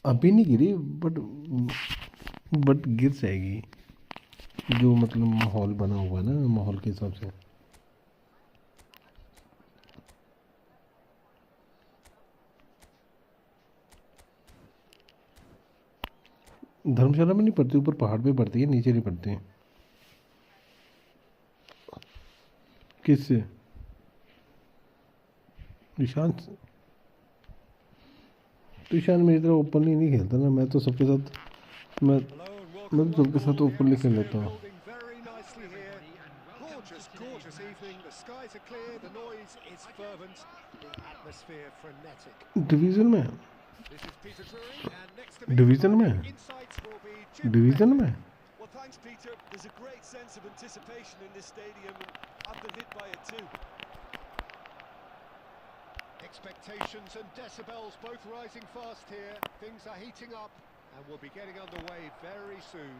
अभी नहीं गिरी बट बट गिर जाएगी, जो मतलब माहौल बना हुआ है ना, माहौल के हिसाब से। धर्मशाला में नहीं पड़ती, ऊपर पहाड़ पे पड़ती है, नीचे नहीं पड़ती। किससे? ईशान? तो ईशान मेरी तरह ओपनली नहीं खेलता ना, मैं तो सबके साथ मैं Hello and मैं welcome तो one सबके more. साथ The ओपनली खेल atmosphere लेता हूँ। building very nicely here. Gorgeous, gorgeous evening. The skies are clear. The noise is fervent. The atmosphere frenetic. Division में? This is Peter Drury, and next to me division providing में? insights will be Jim division Begley. में? Well, thanks, Peter. There's a great sense of anticipation in this stadium, and I've been hit by it too. Expectations and decibels both rising fast here. Things are heating up, and we'll be getting underway very soon.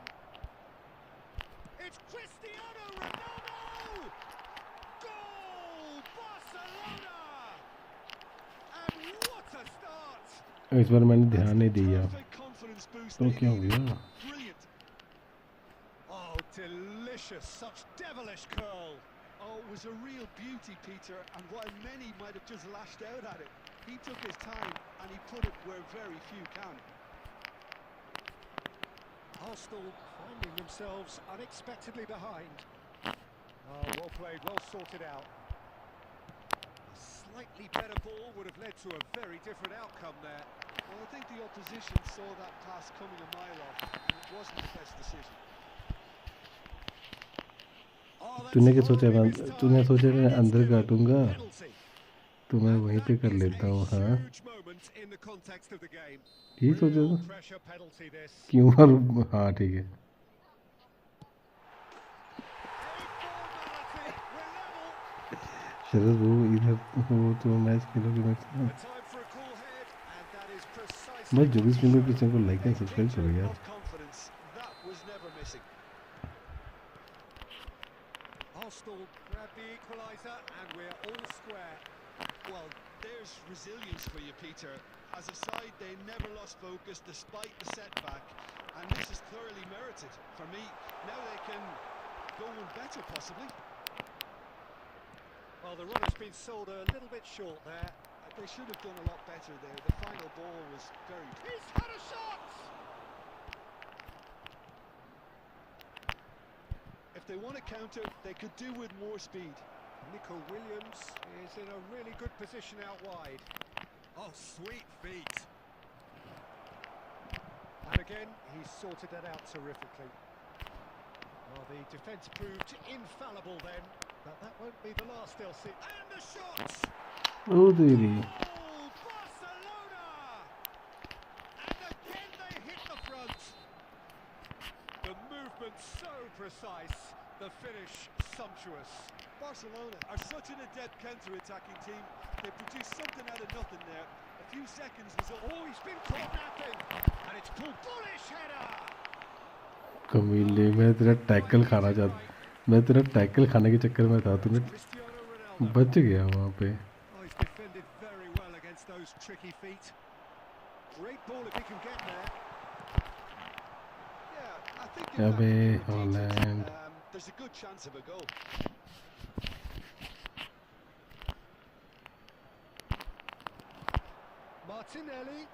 It's Cristiano Ronaldo! Goal! Barcelona! And what a start! इस बार मैंने ध्यान नहीं दिया, Perfect confidence boost तो they क्या हो needed. गया? Brilliant. Oh, delicious! Such devilish curl. Oh, it was a real beauty, Peter, and while many might have just lashed out at it, he took his time and he put it where very few can. Arsenal finding themselves unexpectedly behind. Oh, well played, well sorted out. A slightly better ball would have led to a very different outcome there. Well, I think the opposition saw that pass coming a mile off, and it wasn't the best decision. Oh, that's तूने क्या सोचा? horribly mistimed, तूने सोचा मैं and it's अंदर given. काटूंगा, Penalty. तो मैं And वहीं पे that कर is लेता हूँ। a हाँ, huge moment in the context of the game. यही सोचा Real था। pressure penalty this. क्यों? और हाँ ठीक है। A formality, we're level. शरद वो इधर वो तो मैच खेलोगे मेरे The साथ? time for a cool head, and that is precisely बस what 24 he मिनट में showed. किसी को लाइक A एंड सब्सक्राइब करो picture यार। of confidence, that was never missing. Arsenal grab the equaliser, and we're all square. Well, there's resilience for you, Peter. As a side, they never lost focus despite the setback, and this is thoroughly merited. For me, now they can go one better, possibly. Well, the run has been sold a little bit short there. They should have done a lot better there. The final ball was very... He's had a shot! If they want to counter, they could do with more speed. Nico Williams is in a really good position out wide. Oh, sweet feet. And again, he's sorted that out terrifically. Well, the defence proved infallible then, but that won't be the last they'll see. And the shots! ओ तेरी, Oh, Barcelona! And again they hit the front. The movement so precise, the finish sumptuous. Barcelona are such an adept counter-attacking team. They produced something out of nothing there. A few seconds was all... Oh, he's been caught napping, and it's pulled. Bullish header. कमीले, मैं तेरा tackle खाना चाहता, मैं तेरा tackle खाने के चक्कर में था, तूने Cristiano Ronaldo. बच गया वहाँ पे। Oh, he's defended very well against those tricky feet. Great ball if he can get there. Yeah, I think if अबे that can be Holland, repeated, there's a good chance of a goal. Martinelli.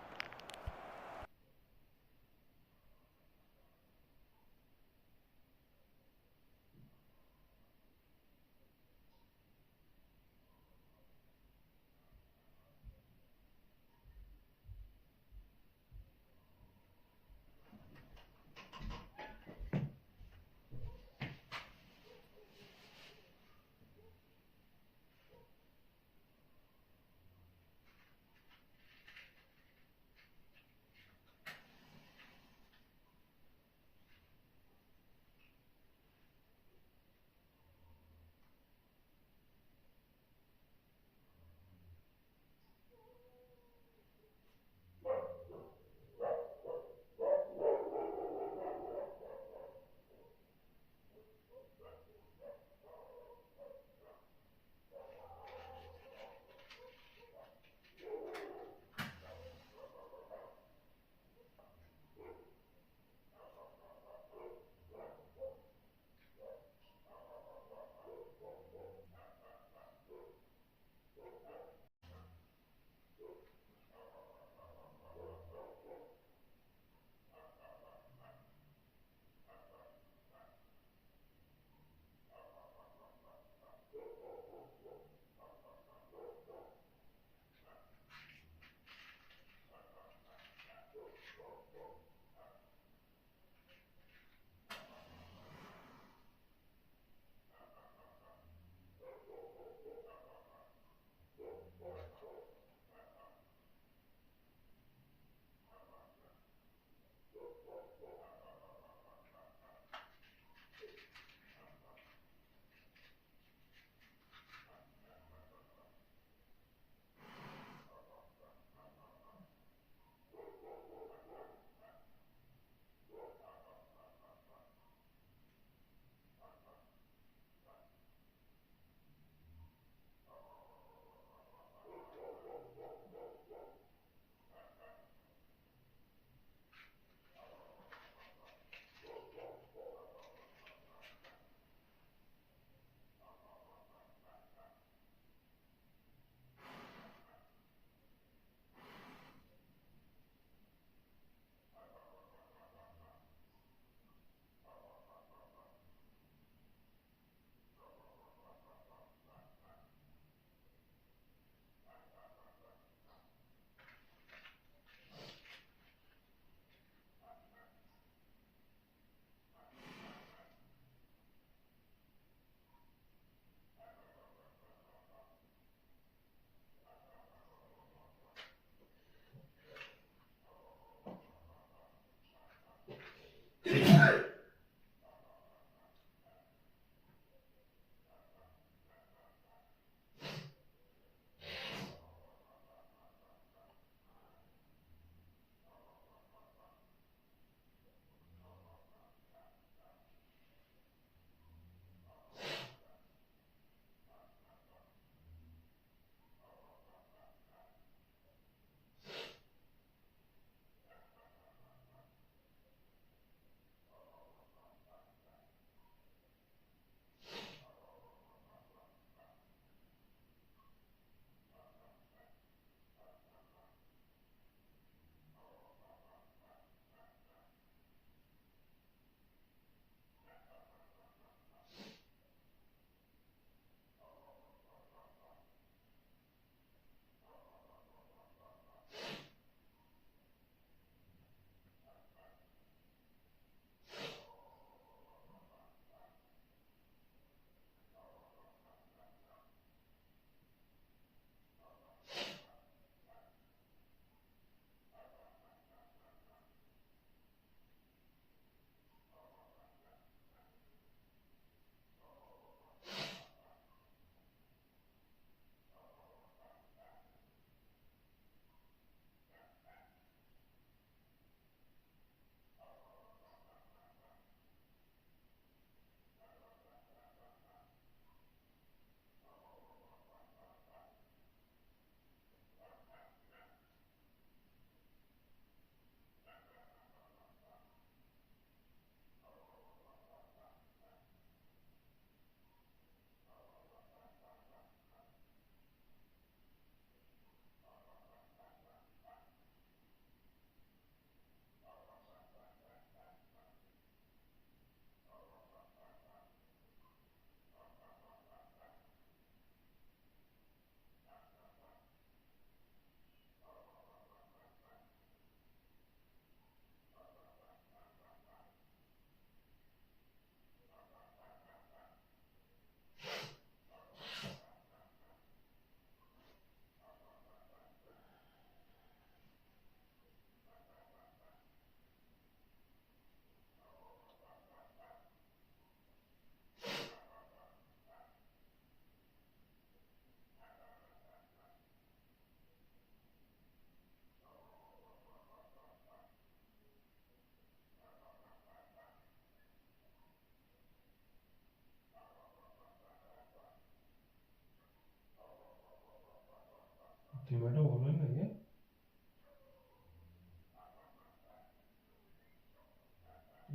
Madam online है क्या?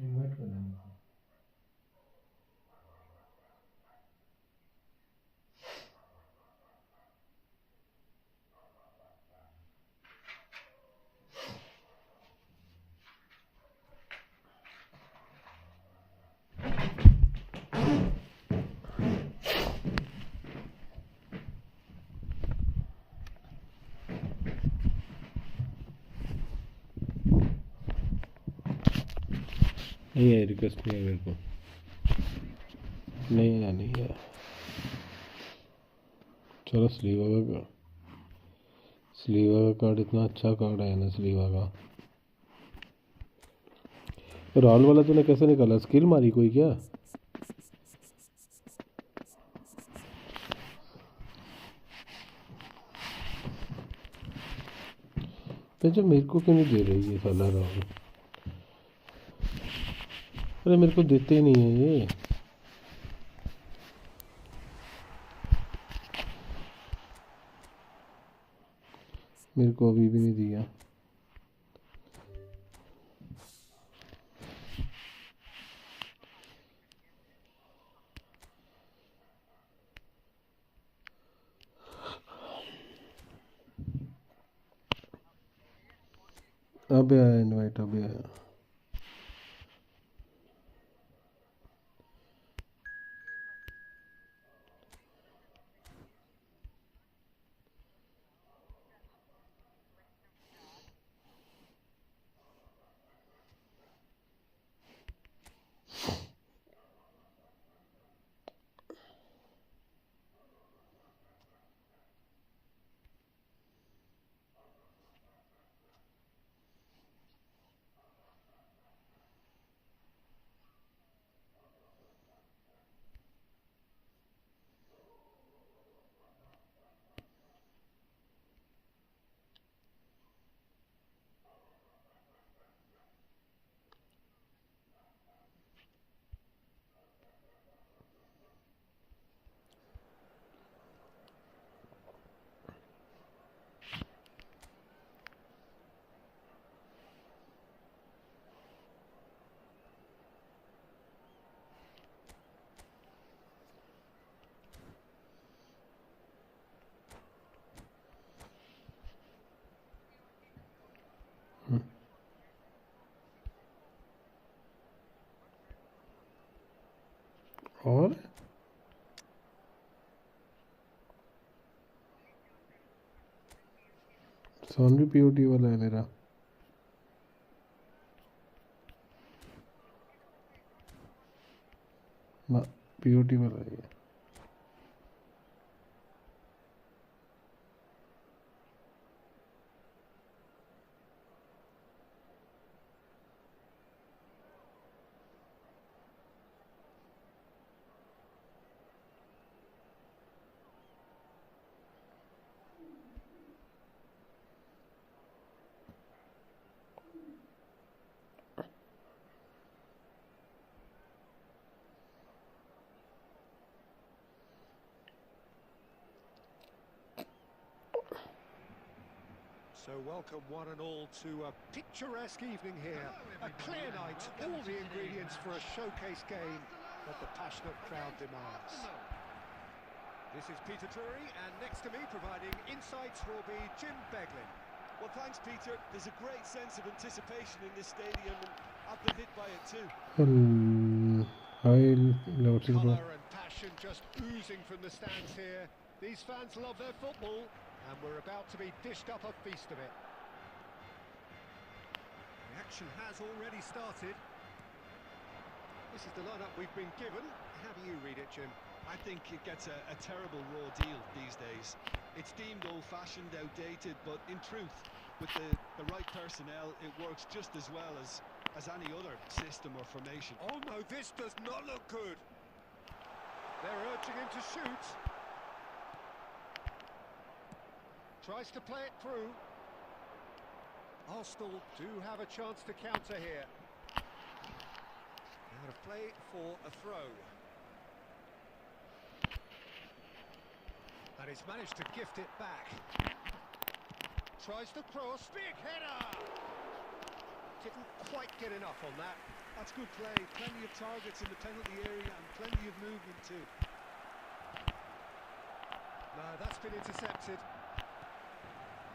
Invite करना है मुझको। नहीं है, request नहीं है मेरे को, नहीं है, नहीं है। चलो स्लीवा का कार्ड इतना अच्छा कार्ड है ना, स्लीवा का। राहुल वाला तूने कैसे निकाला? स्किल मारी कोई क्या? जो मेरे को क्यों नहीं दे रही है साला राहुल? अरे मेरे को देते ही नहीं है ये। मेरे को अभी भी नहीं दिया। अबे आया इनवाइट, अबे आया। और सोन भी पीओटी वाला है मेरा। ना, पीओटी वाला है ये। So welcome one and all to a picturesque evening here. A clear night, all the ingredients for a showcase game that the passionate crowd demands. This is Peter Drury, and next to me providing insights will be Jim Beglin. Well, thanks, Peter. There's a great sense of anticipation in this stadium, and I've been hit by it too. Colour and passion just oozing from the stands here. These fans love their football, and we're about to be dished up a feast of it. The action has already started. This is the lineup we've been given. How do you read it, Jim? I think it gets a terrible raw deal these days. It's deemed old-fashioned, outdated, but in truth, with the right personnel, it works just as well as any other system or formation. Oh no, this does not look good. They're urging him to shoot. Tries to play it through. Arsenal do have a chance to counter here. Out of play for a throw. And he's managed to gift it back. Tries the cross, big header! Didn't quite get enough on that. That's good play. Plenty of targets in the penalty area and plenty of movement too. No, that's been intercepted.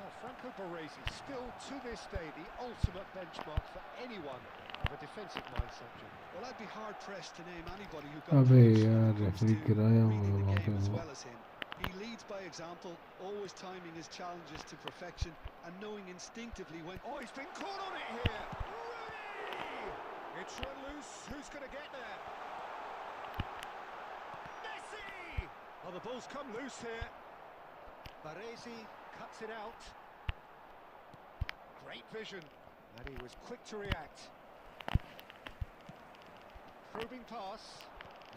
Well, Franco Baresi, still to this day, the ultimate benchmark for anyone of a defensive mindset. Well, I'd be hard pressed to name anybody who got अबे close यार when it comes referee to गिराया reading हुआ the वहाँ game पे as वो well as him. He leads by example, always timing his challenges to perfection and knowing instinctively when... Oh, he's been caught on it here! Rooney! It's run loose, who's going to get there? Messi! Oh, the ball's come loose here. Baresi cuts it out. Great vision, and he was quick to react. Probing pass.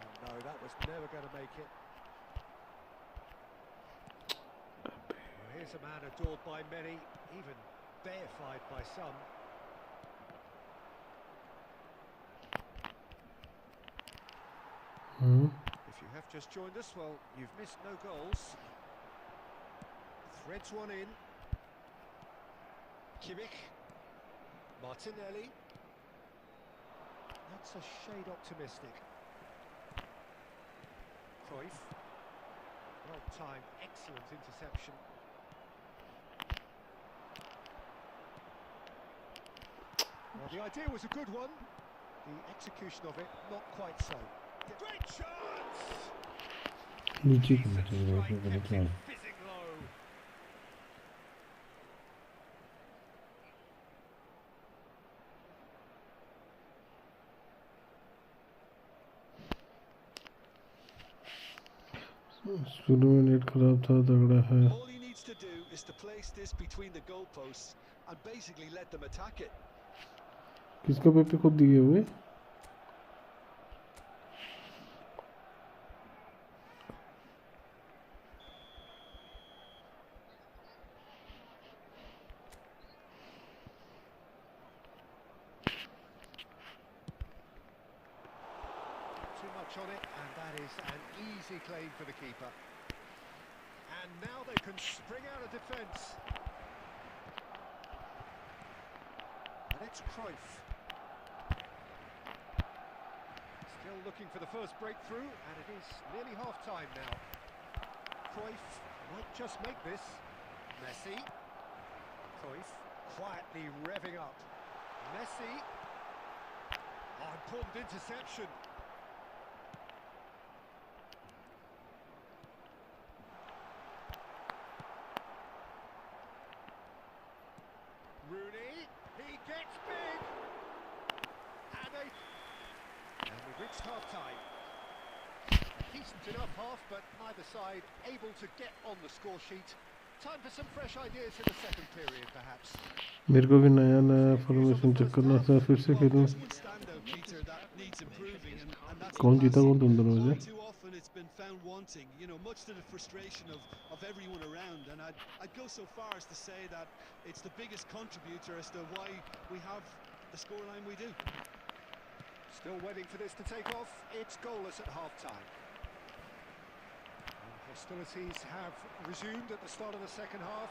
And no, that was never going to make it. Well, here's a man adored by many, even deified by some. If you have just joined us, well, you've missed no goals. Threads one in. Kimmich. Martinelli. That's a shade optimistic. Cruyff. Well-timed, excellent interception. Well, the idea was a good one. The execution of it, not quite so. Great chance! नीचे की Decent नीचे strike, बैठने kept का it fizzing low. शुरू में net खराब था तगड़ा है All he needs to do is to place this between the goalposts and basically let them attack it. किसका पेपर खुद दिए हुए Too much on it, and that is an easy claim for the keeper. And now they can spring out of defence. And it's Cruyff. Still looking for the first breakthrough, and it is nearly half-time now. Cruyff might just make this. Messi. Cruyff quietly revving up. Messi. Oh, important interception. Rooney, he gets big, and we've reached half-time. A decent enough half, but neither side able to get on the score sheet. Time for some fresh ideas in the second period, perhaps. मेरे को भी नया नया formation check करना था फिर से Well, खेलूं there's one standout, Peter, that needs improving, and that's कौन the जीता कौन तुम दोनों में Far से too often it's been found wanting, you know, much to the frustration of everyone around, and I'd go so far as to say that it's the biggest contributor as to why we have the scoreline we do. Still waiting for this to take off. It's goalless at half-time. And hostilities have resumed at the start of the second half.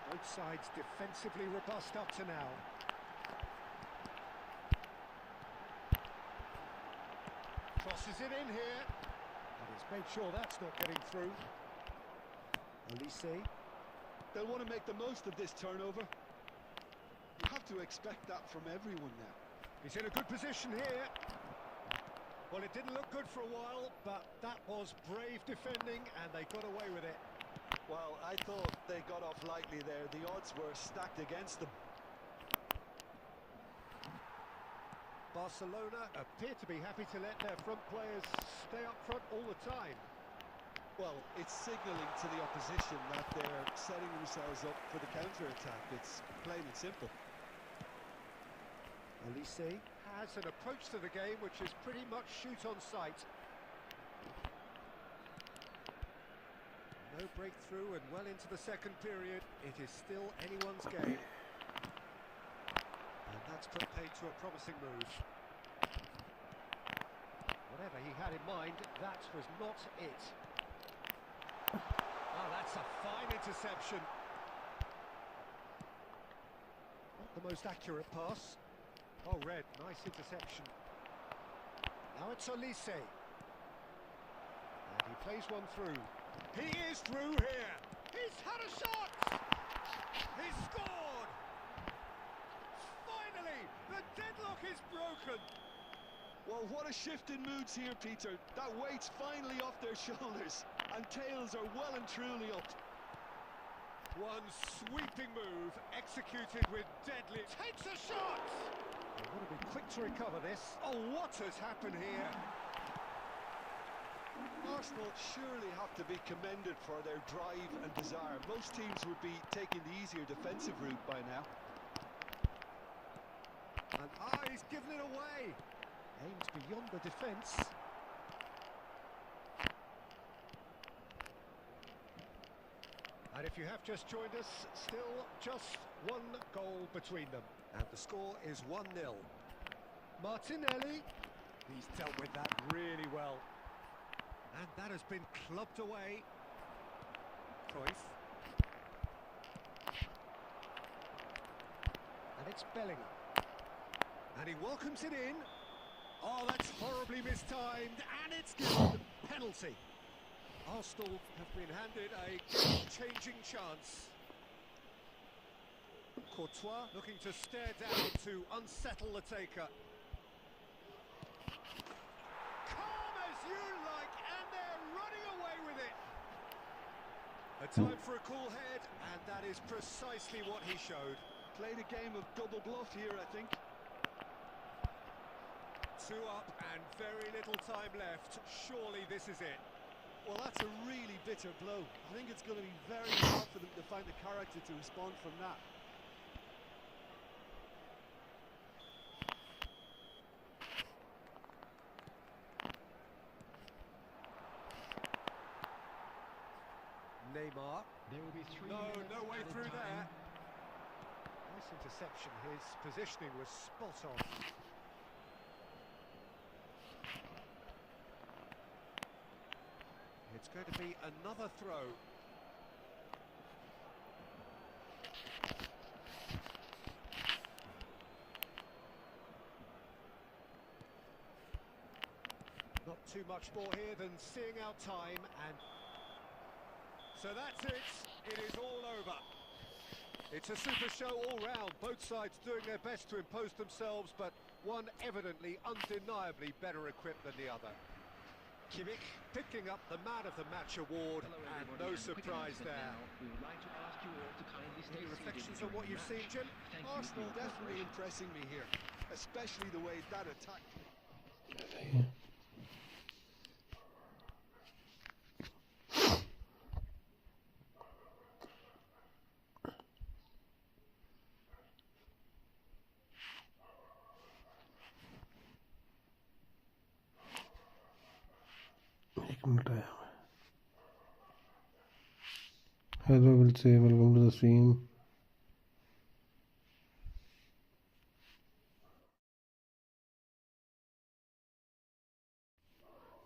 Both sides defensively robust up to now. Crosses it in here. And he's made sure that's not getting through. Elise. They'll want to make the most of this turnover. You have to expect that from everyone now. He's in a good position here. Well, it didn't look good for a while, but that was brave defending, and they got away with it. Well, I thought they got off lightly there. The odds were stacked against them. Barcelona appear to be happy to let their front players stay up front all the time. Well, it's signalling to the opposition that they're setting themselves up for the counter-attack. It's plain and simple. Elise has an approach to the game which is pretty much shoot on sight. No breakthrough, and well into the second period, it is still anyone's game. And that's put paid to a promising move. Whatever he had in mind, that was not it. Oh, that's a fine interception. the most accurate pass. Oh, Red, nice interception. Now it's Olise. And he plays one through. He is through here. He's had a shot. He's scored. Finally, the deadlock is broken. Well, what a shift in moods here, Peter. That weight's finally off their shoulders, and tails are well and truly up. One sweeping move, executed with deadly... Takes a shot! They want to be quick to recover this. Oh, what has happened here? Arsenal surely have to be commended for their drive and desire. Most teams would be taking the easier defensive route by now. And he's given it away. Aims beyond the defence. And if you have just joined us, still just one goal between them. And the score is 1-0. Martinelli, he's dealt with that really well. And that has been clubbed away. Cruyff. And it's Bellingham. And he welcomes it in. Oh, that's horribly mistimed. And it's given penalty. Arsenal have been handed a changing chance. Courtois looking to stare down to unsettle the taker. Calm as you like, and they're running away with it. A time for a cool head, and that is precisely what he showed. Played a game of double bluff here, I think. 2 up and very little time left. Surely this is it. Well, that's a really bitter blow. I think it's going to be very hard for them to find the character to respond from that. Neymar. There will be 3 No minutes way added through time. there. Nice interception. His positioning was spot on. It's going to be another throw. Not too much more here than seeing out time, and so that's it. It is all over. It's a super show all round. Both sides doing their best to impose themselves, but one evidently, undeniably better equipped than the other. Kimmich picking up the Man of the Match award, and no surprise there. We would like to ask you all to kindly stay Any seated reflections on during what the you've match. seen, Jim? Thank you for Arsenal your definitely cooperation. impressing me here, especially the way that attack... एक minute आया मैं. Hello, will say welcome to the stream.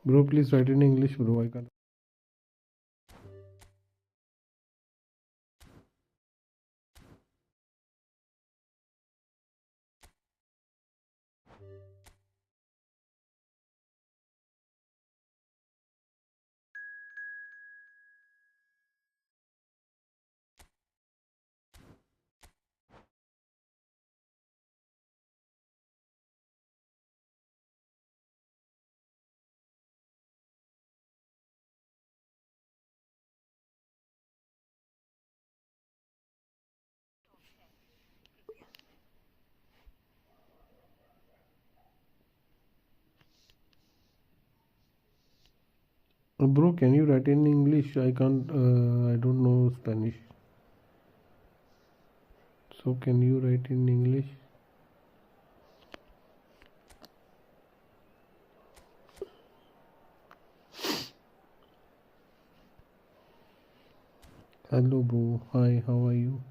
Bro, please write in English, bro. I can't. Bro, can you write in English? I can't. I don't know Spanish. So can you write in English? Hello, bro. Hi, how are you?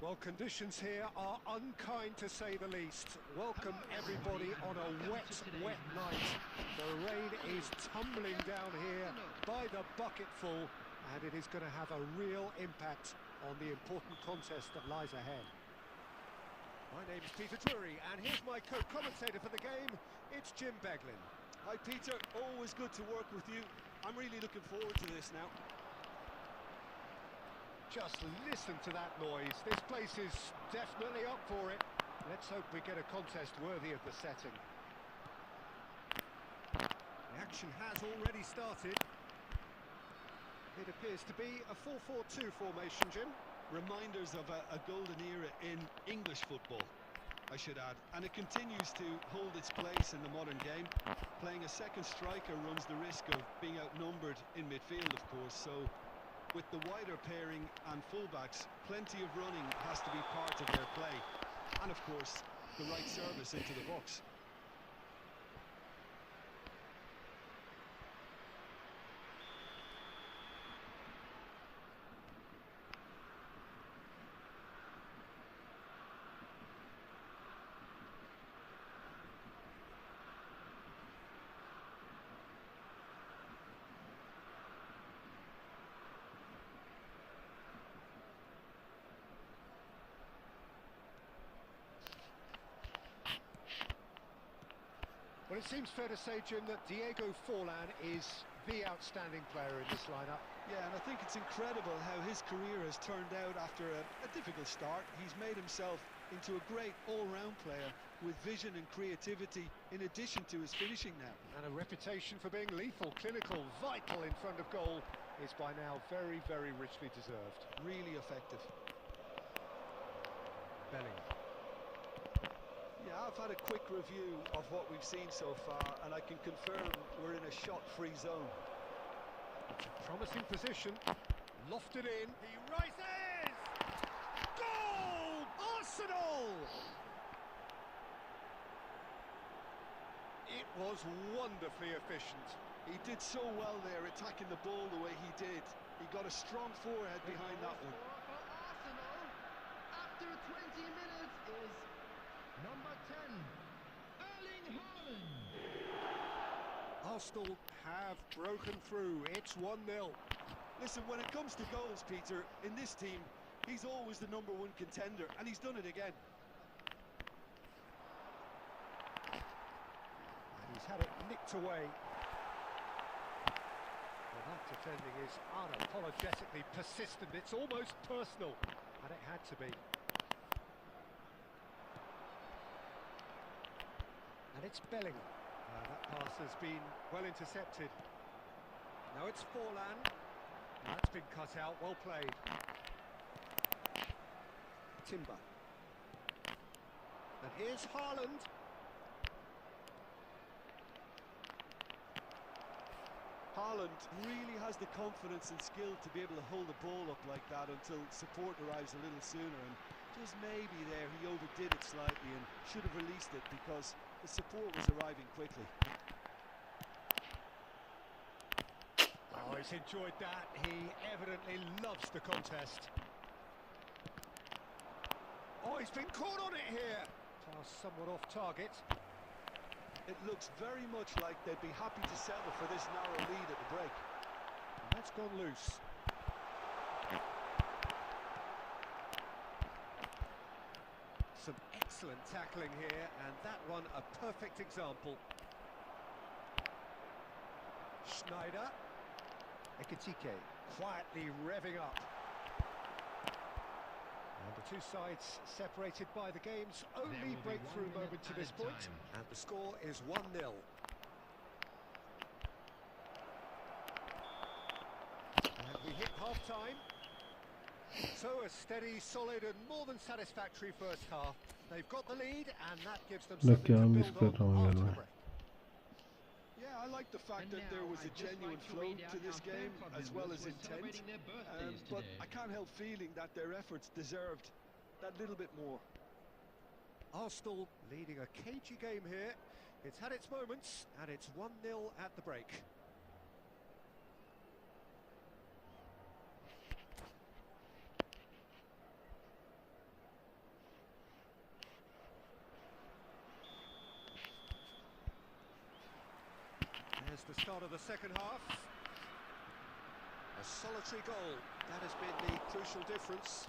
Well, conditions here are unkind to say the least. Welcome everybody on a wet night. The rain is tumbling down here by the bucketful, and it is going to have a real impact on the important contest that lies ahead. My name's Peter Drury, and here's my co-commentator for the game. It's Jim Beglin. Hi Peter, always good to work with you. I'm really looking forward to this now. Just listen to that noise. This place is definitely up for it. Let's hope we get a contest worthy of the setting. The action has already started. It appears to be a 4-4-2 formation, Jim. Reminders of a golden era in English football, I should add. And it continues to hold its place in the modern game. Playing a second striker runs the risk of being outnumbered in midfield, of course, so with the wider pairing and fullbacks, plenty of running has to be part of their play. And of course, the right service into the box. Well, it seems fair to say, Jim, that Diego Forlan is the outstanding player in this lineup. Yeah, and I think it's incredible how his career has turned out after a difficult start. He's made himself into a great all-round player with vision and creativity in addition to his finishing now. And a reputation for being lethal, clinical, vital in front of goal is by now very, very richly deserved. Really effective. Bellingham. Yeah, I've had a quick review of what we've seen so far, and I can confirm we're in a shot-free zone. Promising position. Lofted in. He rises! Goal! Arsenal! It was wonderfully efficient. He did so well there, attacking the ball the way he did. He got a strong forehead behind that one. For Arsenal, after 20 minutes, is number 10, Erling Haaland. Arsenal have broken through. It's 1-0. Listen, when it comes to goals, Peter, in this team, he's always the #1 contender, and he's done it again. And he's had it nicked away. Well, that defending is unapologetically persistent. It's almost personal, and it had to be. And it's Bellingham. That pass has been well intercepted. Now it's Forlan. That's been cut out. Well played. Timber. And here's Haaland. Haaland really has the confidence and skill to be able to hold the ball up like that until support arrives a little sooner, and just maybe there he overdid it slightly and should have released it because the support was arriving quickly. Oh, he's enjoyed that. He evidently loves the contest. Oh, he's been caught on it here. Pass somewhat off target. It looks very much like they'd be happy to settle for this narrow lead at the break. And that's gone loose. Some excellent tackling here, and that one a perfect example. Schneider. Ekitike quietly revving up. And the two sides separated by the game's only breakthrough moment to this point. And the score is 1-0. And we hit half-time. So a steady, solid and more than satisfactory first half. They've got the lead and that gives them something to build on after the break. Yeah, I like the fact that there was a genuine flow to this game as well as intent, but I can't help feeling that their efforts deserved that little bit more. Arsenal leading a cagey game here. It's had its moments and it's 1-0 at the break. the start of the second half. A solitary goal, that has been the crucial difference.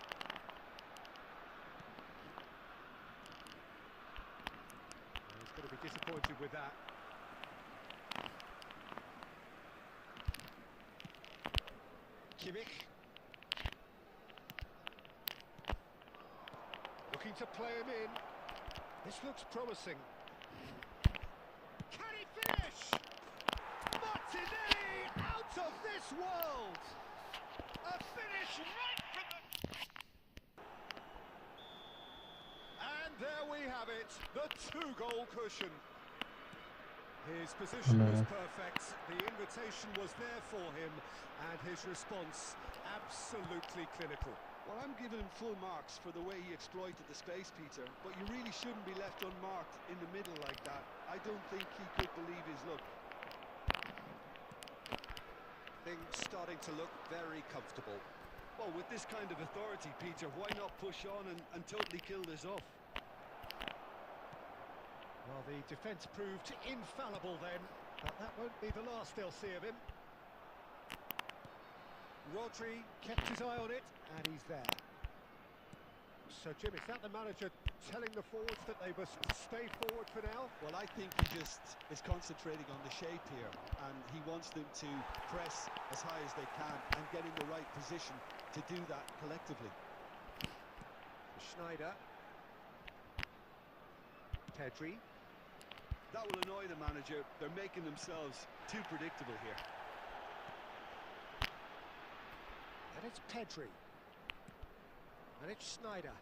He's going to be disappointed with that. Kimmich. Looking to play him in. This looks promising. Can he finish? Martinelli out of this world! A finish right from the... And there we have it, the 2-goal cushion. His position was perfect, the invitation was there for him, and his response absolutely clinical. Well, I'm giving him full marks for the way he exploited the space, Peter, but you really shouldn't be left unmarked in the middle like that. I don't think he could believe his luck. Things starting to look very comfortable. Well, with this kind of authority, Peter, why not push on and totally kill this off? Well, the defence proved infallible then, but that won't be the last they'll see of him. Rodri kept his eye on it, and he's there. So, Jim, is that the manager telling the forwards that they must stay forward for now? Well, I think he just is concentrating on the shape here, and he wants them to press as high as they can and get in the right position to do that collectively. Schneider. Pedri. That will annoy the manager. They're making themselves too predictable here. And it's Pedri. And it's Schneider.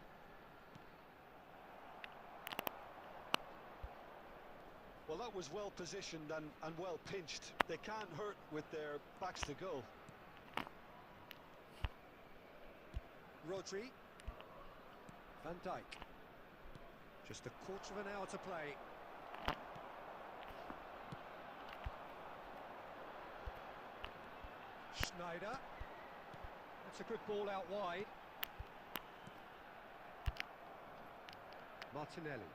Well, that was well positioned and well pinched. They can't hurt with their backs to goal. Rodri. Van Dijk. Just a quarter of an hour to play. Schneider. That's a good ball out wide. Martinelli.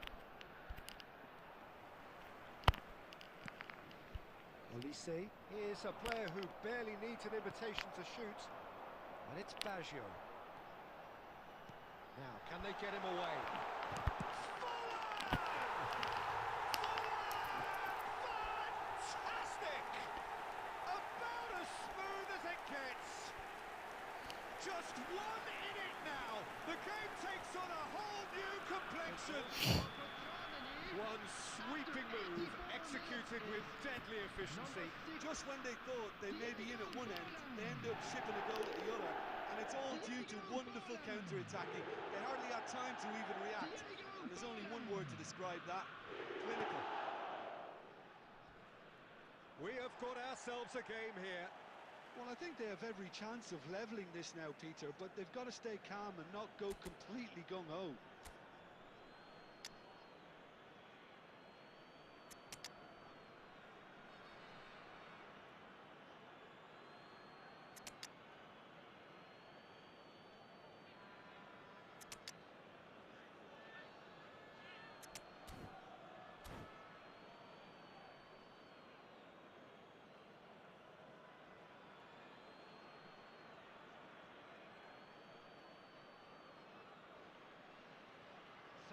Olise. Here's a player who barely needs an invitation to shoot. And it's Baggio. Now, can they get him away? Fantastic! About as smooth as it gets. Just one in it now. The game takes on a whole new complexion. One sweeping move, executed with deadly efficiency. Just when they thought they may be in at one end, they end up shipping a goal at the other. And it's all due to wonderful counter-attacking. They hardly had time to even react. And there's only one word to describe that: clinical. We have got ourselves a game here. Well, I think they have every chance of levelling this now, Peter, but they've got to stay calm and not go completely gung-ho.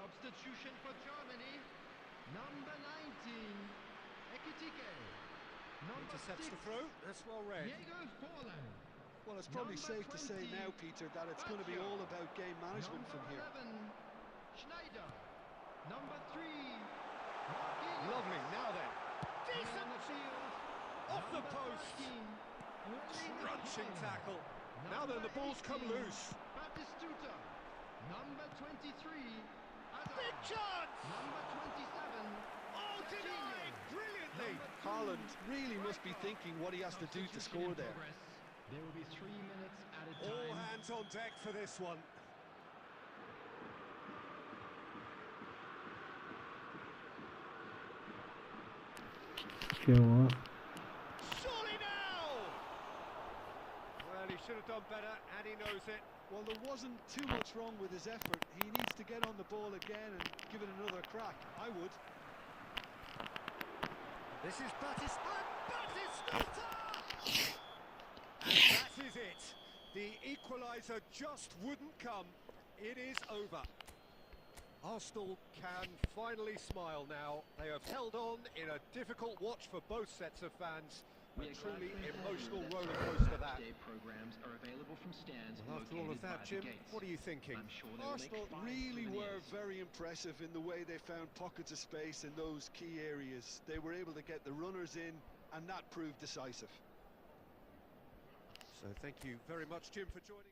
Substitution for Germany, number 19, Ekitike. Number Intercepts 6, the throw. That's well read. Diego Forlan. Well, it's probably Number safe to say 20, now, Peter, that it's going to be all about game management Number from here. 11, Schneider. Number 3, Marquinhos. Lovely. Now then. On Decent. the field, Off the number post. 13, Willie Crunching McKinnon. tackle. Now then, the ball's come 18, loose. Batistuta. Number 23, Hazard. Big chance. Number 27, Oh, denied. Brilliantly. Haaland really must be thinking what he has to do to score there. There will be 3 minutes at a All time. hands on deck for this one. क्या हुआ? Surely now! Well, he should have done better, and he knows it. Well, there wasn't too much wrong with his effort. He needs to get on the ball again and give it another crack. I would. This is Batista. Batistuta! And that is it. The equaliser just wouldn't come. It is over. Arsenal can finally smile now. They have held on in a difficult watch for both sets of fans. A truly emotional roller coaster that. Programs are available from stands Well, after all of that, Jim, what are you thinking? Arsenal really were very impressive in the way they found pockets of space in those key areas. They were able to get the runners in, and that proved decisive. So thank you very much, Jim, for joining.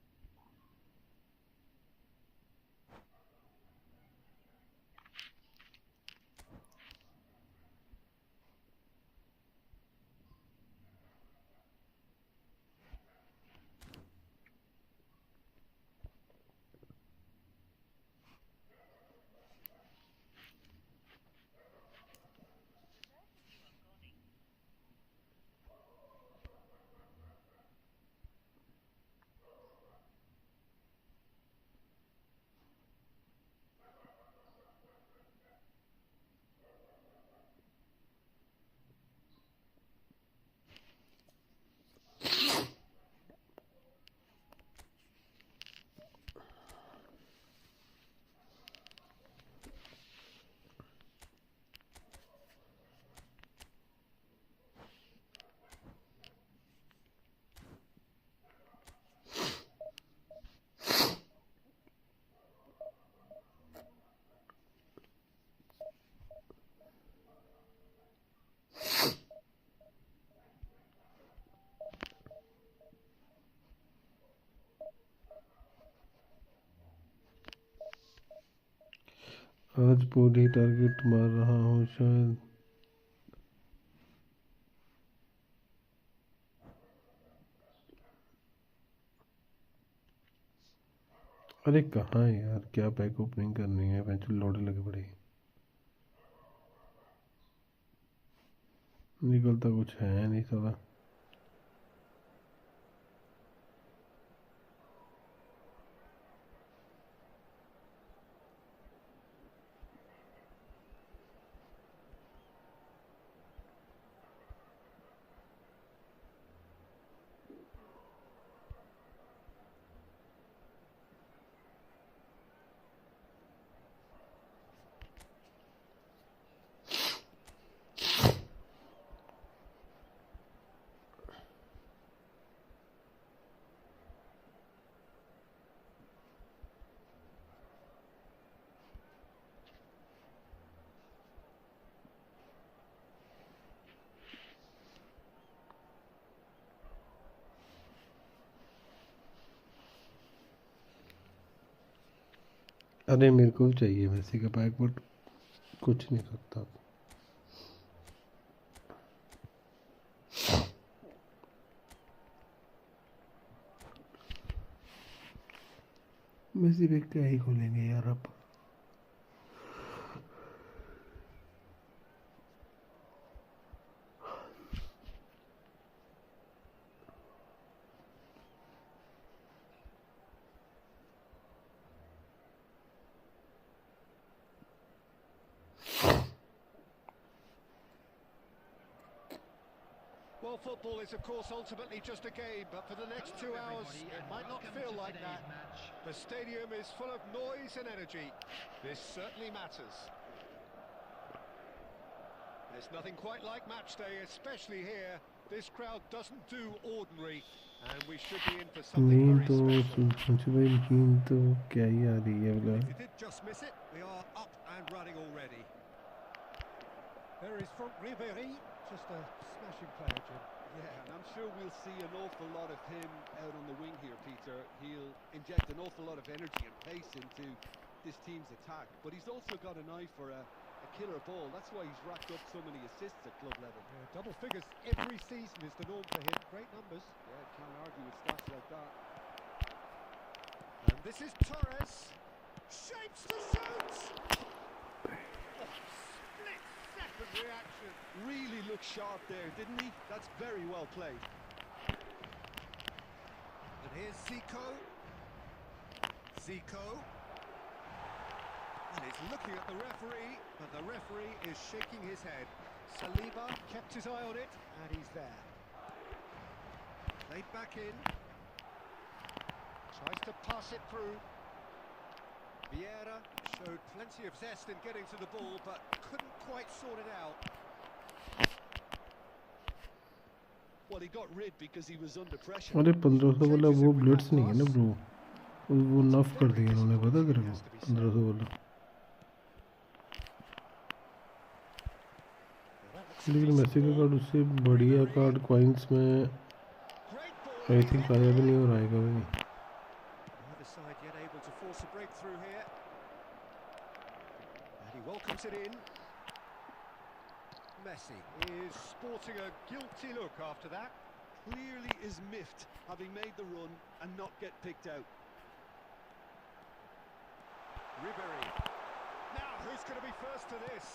आज पूरी target मार रहा हूँ शायद। अरे कहाँ है यार, क्या पैक ओपनिंग करनी है, बेंच लौड़े लगे पड़े, निकलता कुछ है नहीं साला। अरे मेरे को चाहिए मेसी का पैक, बट कुछ नहीं सकता। मेसी पे क्या ही खोलेंगे यार अब। Well, football is, of course, ultimately just a game, but for the next 2 hours, it might not feel like that. The stadium is full of noise and energy. This certainly matters. There's nothing quite like match day, especially here. This crowd doesn't do ordinary, and we should be in for something very special. If you did just miss it, we are up and running already. There is Franck Ribéry, just a smashing player, Jim. Yeah, and I'm sure we'll see an awful lot of him out on the wing here, Peter. He'll inject an awful lot of energy and pace into this team's attack, but he's also got an eye for a killer ball. That's why he's racked up so many assists at club level. Yeah, double figures every season is the norm for him. Great numbers. Yeah, can't argue with stats like that. And this is Torres. Shapes to shoot! Split-second reaction. Really looked sharp there, didn't he? That's very well played. And here's Zico. Zico. And he's looking at the referee, but the referee is shaking his head. Saliba kept his eye on it, and he's there. Laid back in. Tries to pass it through. Vieira showed plenty of zest in getting to the ball, but couldn't quite sort it out. Well, he got rid because he was under pressure. अरे 1500 वाला वो Blitz नहीं है ना bro, वो enough कर दिया उन्होंने, पता तेरे को 1500 वाला। लेकिन मेसी का कार्ड उससे बढ़िया कार्ड क्वाइंस में आई थिंक आया भी नहीं और आएगा भी नहीं। Neither side yet able to force a breakthrough here. And he welcomes it in. Messi is sporting a guilty look after that. Clearly is miffed, having made the run and not get picked out. Ribery. Now, who's going to be first to this?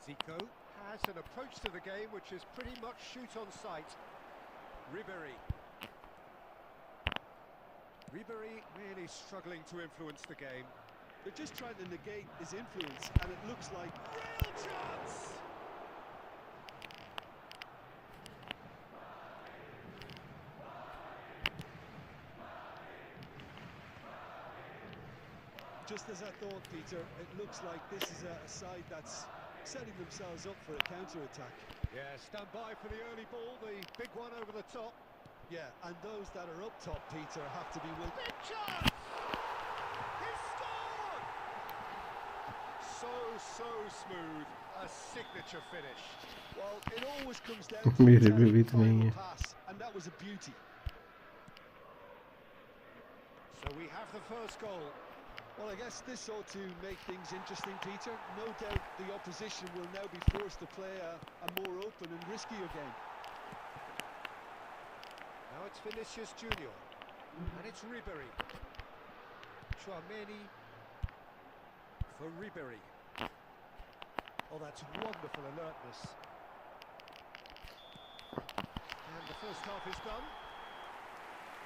Zico has an approach to the game which is pretty much shoot on sight. Ribery. Ribery really struggling to influence the game. They're just trying to negate his influence, and it looks like Real chance! just as I thought, Peter. It looks like this is a side that's setting themselves up for a counter-attack. Yeah, stand by for the early ball, the big one over the top. Yeah, and those that are up top, Peter, have to be with. Big chance! He scored! So smooth, a signature finish. Well, it always comes down to मेरे the पे भी इतना ही है। pass, and that was a beauty. So we have the first goal. Well, I guess this ought to make things interesting, Peter. No doubt the opposition will now be forced to play a more open and riskier game. Now it's Vinicius Junior, and it's Ribery. Chouameni for Ribery. Oh, that's wonderful alertness. And the first half is done.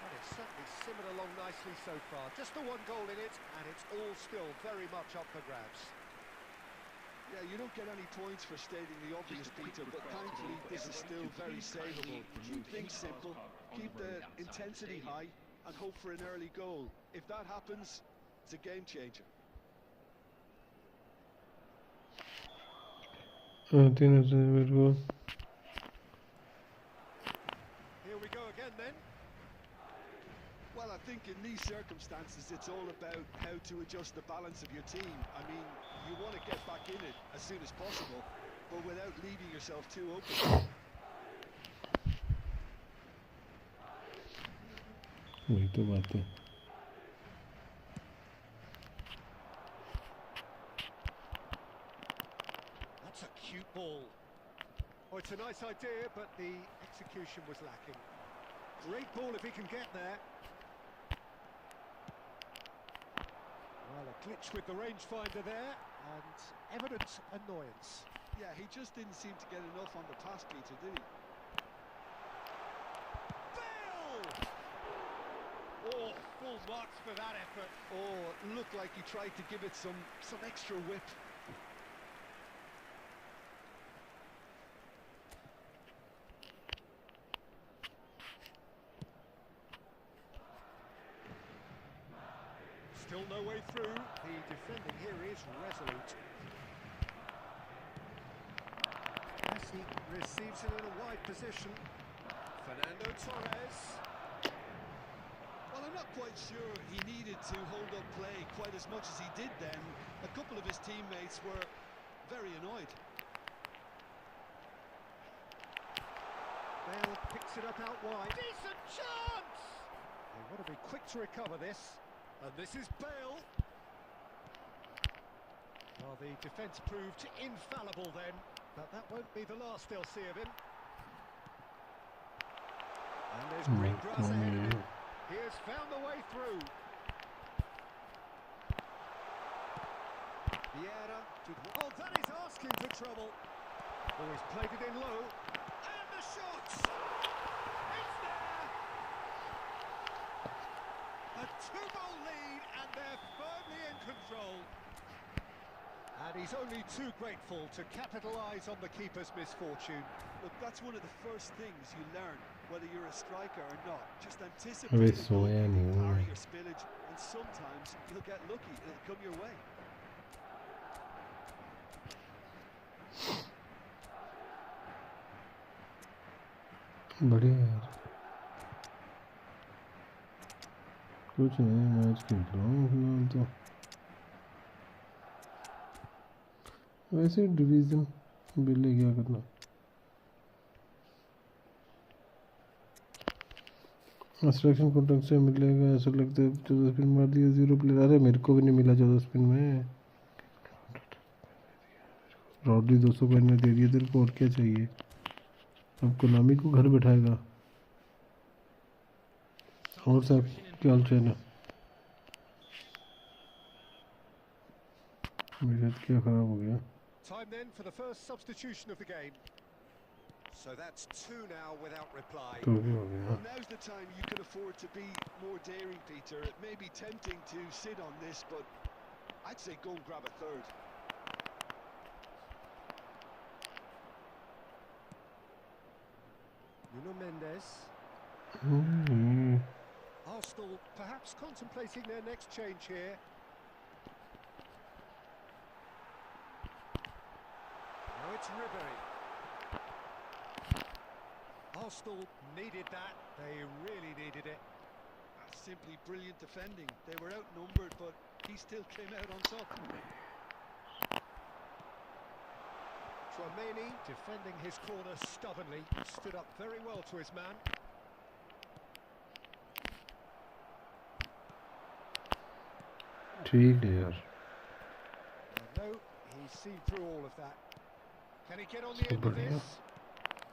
And it's certainly simmered along nicely so far. Just the one goal in it, and it's all still very much up for grabs. Yeah, you don't get any points for stating the obvious, Peter, but thankfully this is still very savable. Keep things simple, keep the intensity high, and hope for an early goal. If that happens, it's a game changer. Here we go again then. Well, I think in these circumstances, it's all about how to adjust the balance of your team. I mean, you want to get back in it as soon as possible, but without leaving yourself too open. वही तो बात है। That's a cute ball. Oh, it's a nice idea, but the execution was lacking. Great ball if he can get there. Well, a glitch with the rangefinder there, and evident annoyance. Yeah, he just didn't seem to get enough on the pass, Peter, did he? Bale! Oh, full marks for that effort. Oh, it looked like he tried to give it some extra whip. Still no way through. The defending here is resolute. Messi receives it in a wide position. Fernando Torres. Well, I'm not quite sure he needed to hold up play quite as much as he did then. A couple of his teammates were very annoyed. Bale picks it up out wide. Decent chance! They want to be quick to recover this. And this is Bale. Well, the defence proved infallible then, but that won't be the last they'll see of him. And there's green grass ahead of him. He has found the way through. Vieira. Oh, that is asking for trouble. Oh, he's played it in low. And the shot! It's there! A 2-goal lead, and they're firmly in control. And he's only too grateful to capitalise on the keeper's misfortune. Look, that's one of the first things you learn, whether you're a striker or not. Just अबे anticipate सोया नहीं हूँ parry मैं। or spillage, and sometimes you'll get lucky. It'll come your way. बढ़िया यार, कुछ नहीं, match खेल रहा हूँ फिलहाल तो। वैसे डिवीज़न बिल्ले क्या करना। इंस्ट्रक्शन कॉन्ट्रैक्ट से मिलेगा ऐसा लगता है। 14 स्पिन मार दिया, 0 प्लेयर। अरे मेरे को भी नहीं मिला 14 स्पिन में। रॉड्री 200 को इन्हें दे दिया तेरे को, और क्या चाहिए। अब कोनामी को घर बैठाएगा। और साहब क्या हाल चाल है। मेरा क्या खराब हो गया। Time then for the first substitution of the game. So that's 2 now without reply. तो भी हो गया। Well, now's the time you can afford to be more daring, Peter. It may be tempting to sit on this, but I'd say go and grab a third. Nuno Mendes. Arsenal perhaps contemplating their next change here. Now it's Ribery. Arsenal needed that. They really needed it. Simply brilliant defending. They were outnumbered, but he still came out on top. Tchouaméni defending his corner stubbornly, stood up very well to his man. ठीक है यार। No, he's seen through all of that. Can he get on the end of this?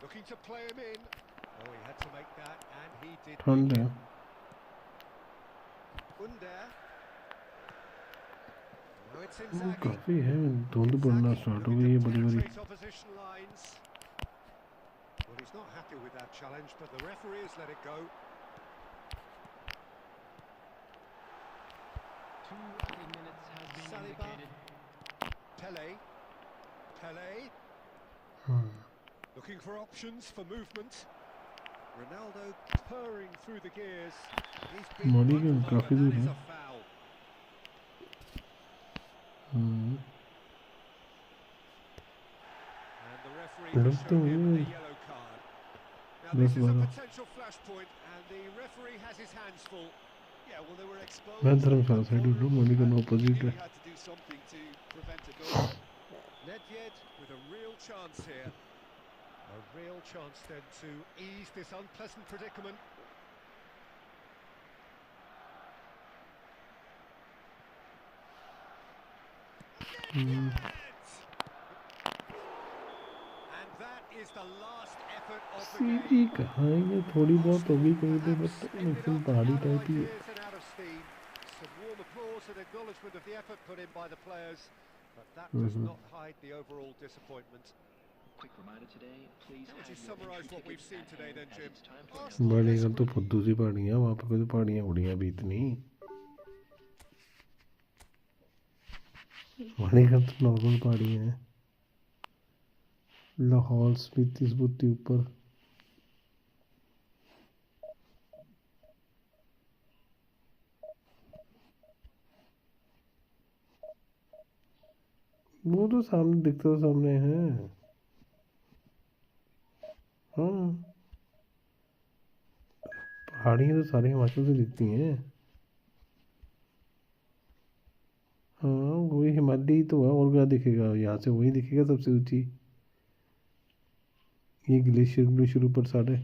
Looking to play him in. Oh, he had to make that, and he did. ठंड है। Under. No, it's वो Inzaghi. काफ़ी है, धुंध पड़ना start हो गई है बड़ी बड़ी। Penetrate opposition lines. Well, he's not happy with that challenge, but the referee has let it go. 2 minutes has been Saliba. indicated. Pele. Looking for options for movement. Ronaldo purring through the gears. He's been Money run का over, काफ़ी that दूर is है। a foul. And the referee has लगता shown him है a yellow card. Now 10 this is a 12। potential flashpoint, and the referee has his hands full. Yeah, well, they were exposed. मैं धर्मशाला side हूँ, money का and opposite he है। had to do something to prevent a goal. Nedved with a real chance here. A real chance then to ease this unpleasant predicament. Nedved! And that is the last effort of the Sidhi game. कहाँ है ये, थोड़ी बहुत होगी कहीं पे, Perhaps but ended लेकिन up पहाड़ी out of टाइप ही है। ideas and out of steam. Some warm applause and acknowledgement of the effort put in by the players, but that does not hide the overall disappointment. Quick reminder today, please How would you have your summarise entry what we've tickets seen at today hand then, as Jim? it's time for Arsenal बड़ी गल तो desperately फुद्दू सी पहाड़ियाँ, वहाँ पे कोई पहाड़ियाँ उड़ियाँ भी इतनी। बड़ी गल तो नॉर्मल पहाड़ियाँ हैं। लाहौल स्पीति सबूती ऊपर। वो तो सामने दिखता, तो सामने है। हाँ, पहाड़ियाँ तो सारी हिमाचल से दिखती हैं। हाँ, वही हिमालय तो है, और क्या दिखेगा यहाँ से, वही दिखेगा सबसे ऊंची। ये ग्लेशियर ऊपर सारे।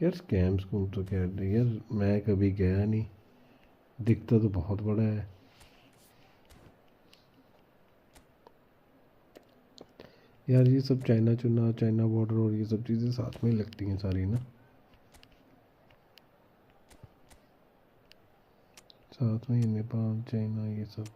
यार स्कैम्स को तो क्या यार, मैं कभी गया नहीं, दिखता तो बहुत बड़ा है। यार ये सब चाइना चुना, चाइना बॉर्डर और ये सब चीज़ें साथ में ही लगती हैं सारी ना, साथ में ही नेपाल चाइना ये सब।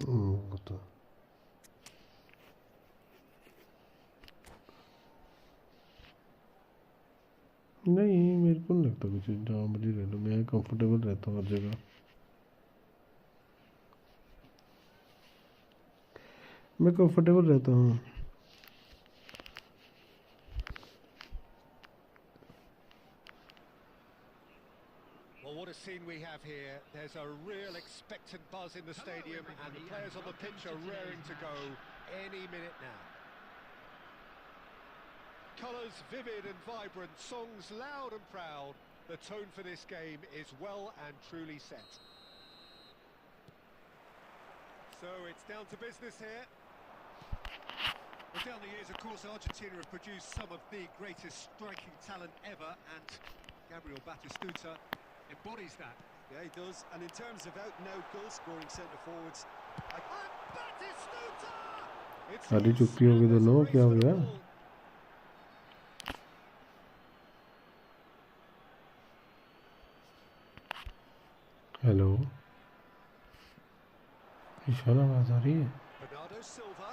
वो तो नहीं, मेरे को नहीं लगता कुछ, जहाँ मर्जी रह लो, मैं कंफर्टेबल रहता हूँ हर जगह। मैं कंफर्टेबल रहता हूँ। Well, what a scene we have here. There's a real expectant buzz in the stadium, and the players on the pitch are raring to go any minute now. Colours vivid and vibrant, songs loud and proud. The tone for this game is well and truly set. So it's down to business here. Well, down the years, of course, Argentina have produced some of the greatest striking talent ever, and Gabriel Batistuta embodies that. Yeah, he does. And in terms of out-and-out goal-scoring centre-forwards, And Batistuta! It's सारी loose, चुप्पी हो गई and there's a दोनों, race क्या हो for the गया? ball. Hello, इशारा आवाज आ रही है? Bernardo Silva.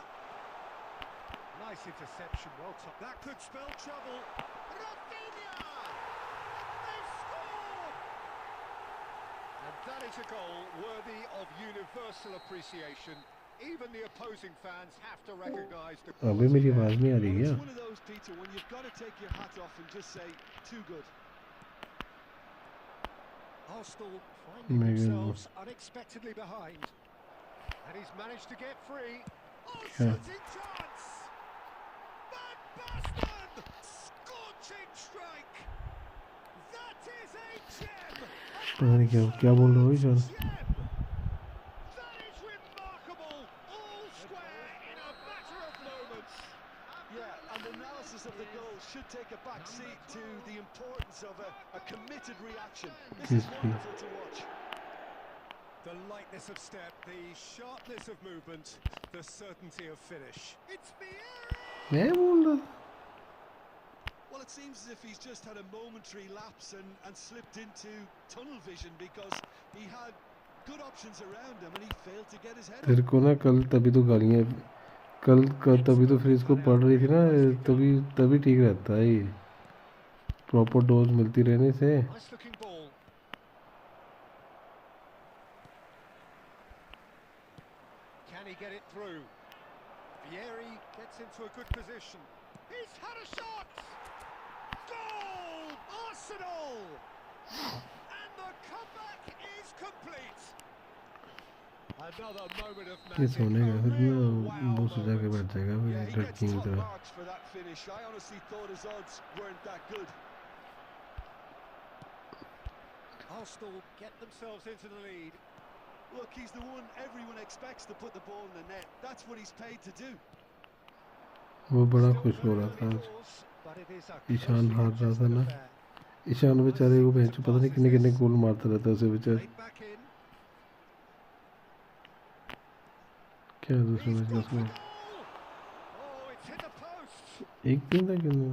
Nice interception, well topped. That could spell trouble. Rafinha! They've scored! And that is a goal worthy of universal appreciation. Even the opposing fans have to recognise the अभी quality मेरी there. आवाज नहीं आ रही well, क्या? it's one of those, Peter, when you've got to take your hat off and just say, too good. Arsenal finding Maybe themselves unexpectedly behind. And he's managed to get free. Oh, Yeah. shooting chance! Van Basten! Scorching strike! That is a gem! पता नहीं क्या बोल रहे हो Ishan? Gem! That is remarkable! All square in a matter of moments. Yeah, and the analysis of the goal should take a back seat to the importance of a committed reaction. This is Yes, please. wonderful to watch. The lightness of step, the sharpness of movement, the certainty of finish. It's Vieri! मैं बोल रहा? Well, it seems as if he's just had a momentary lapse and slipped into tunnel vision because he had good options around him and he failed to get his head तेरे up. को ना कल तभी तो गालियाँ, कल तभी तो फिर इसको पढ़ रही थी ना, तभी ठीक रहता है ये, प्रॉपर डोज मिलती रहने से। Nice looking ball. Can he get it through? Vieri gets into a good position. He's had a shot! Goal! Arsenal! And the comeback is complete. Another moment of ये magic. सोने का A फिर real ना wow वो सजा के moment. बैठ जाएगा Yeah, फिर he gets लड़कियों की top तरह। marks for that finish. I honestly thought his odds weren't that good. Arsenal get themselves into the lead. Look, he's the one everyone expects to put the ball in the net. That's what he's paid to do. वो बड़ा Still खुश हो very रहा था early आज। doors, but it is a Ishan closely हार रहा था contested ना, affair. ईशान बेचारे को बहन पता नहीं कितने कितने गोल मारता रहता है उसे बेचारे। Played back in. क्या है दूसरे He's मैच का gone for score? goal. Oh, it's hit the post. एक दिन था कितना?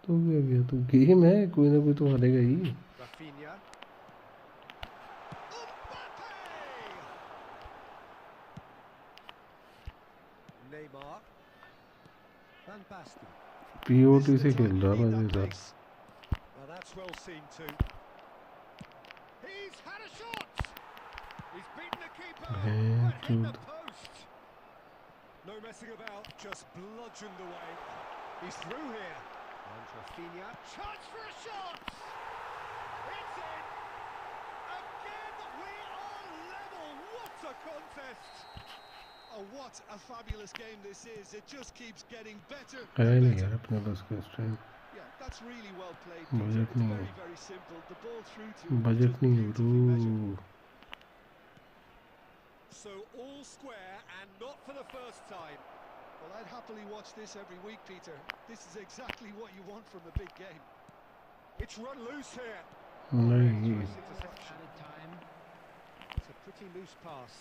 तो क्या गया, तो गेम है, कोई ना कोई तो हारेगा ही। Rafinha. Mbappe! Neymar. Van Basten. POT This से is the खेल time रहा you था need मेरे that साथ। pace. Well, that's well seen too. He's had a shot. He's beaten the keeper, Man, but hit the dude. post. No messing about, just bludgeoned away. He's through here. And Rafinha, chance for a shot. It's in. Again, we are level. What a contest. Oh, what a fabulous game this is. It just keeps getting better है and नहीं better. यार अपने पास का इस time, Yeah, that's really well played, Budget Peter. It's नहीं very, है। very simple. The ball through to him was budget just नहीं है beautifully measured. Bro. So all square and not for the first time. Well, I'd happily watch this every week, Peter. This is exactly what you want from a big game. It's run loose here. नहीं, Nice interception. Added time. It's a pretty loose pass.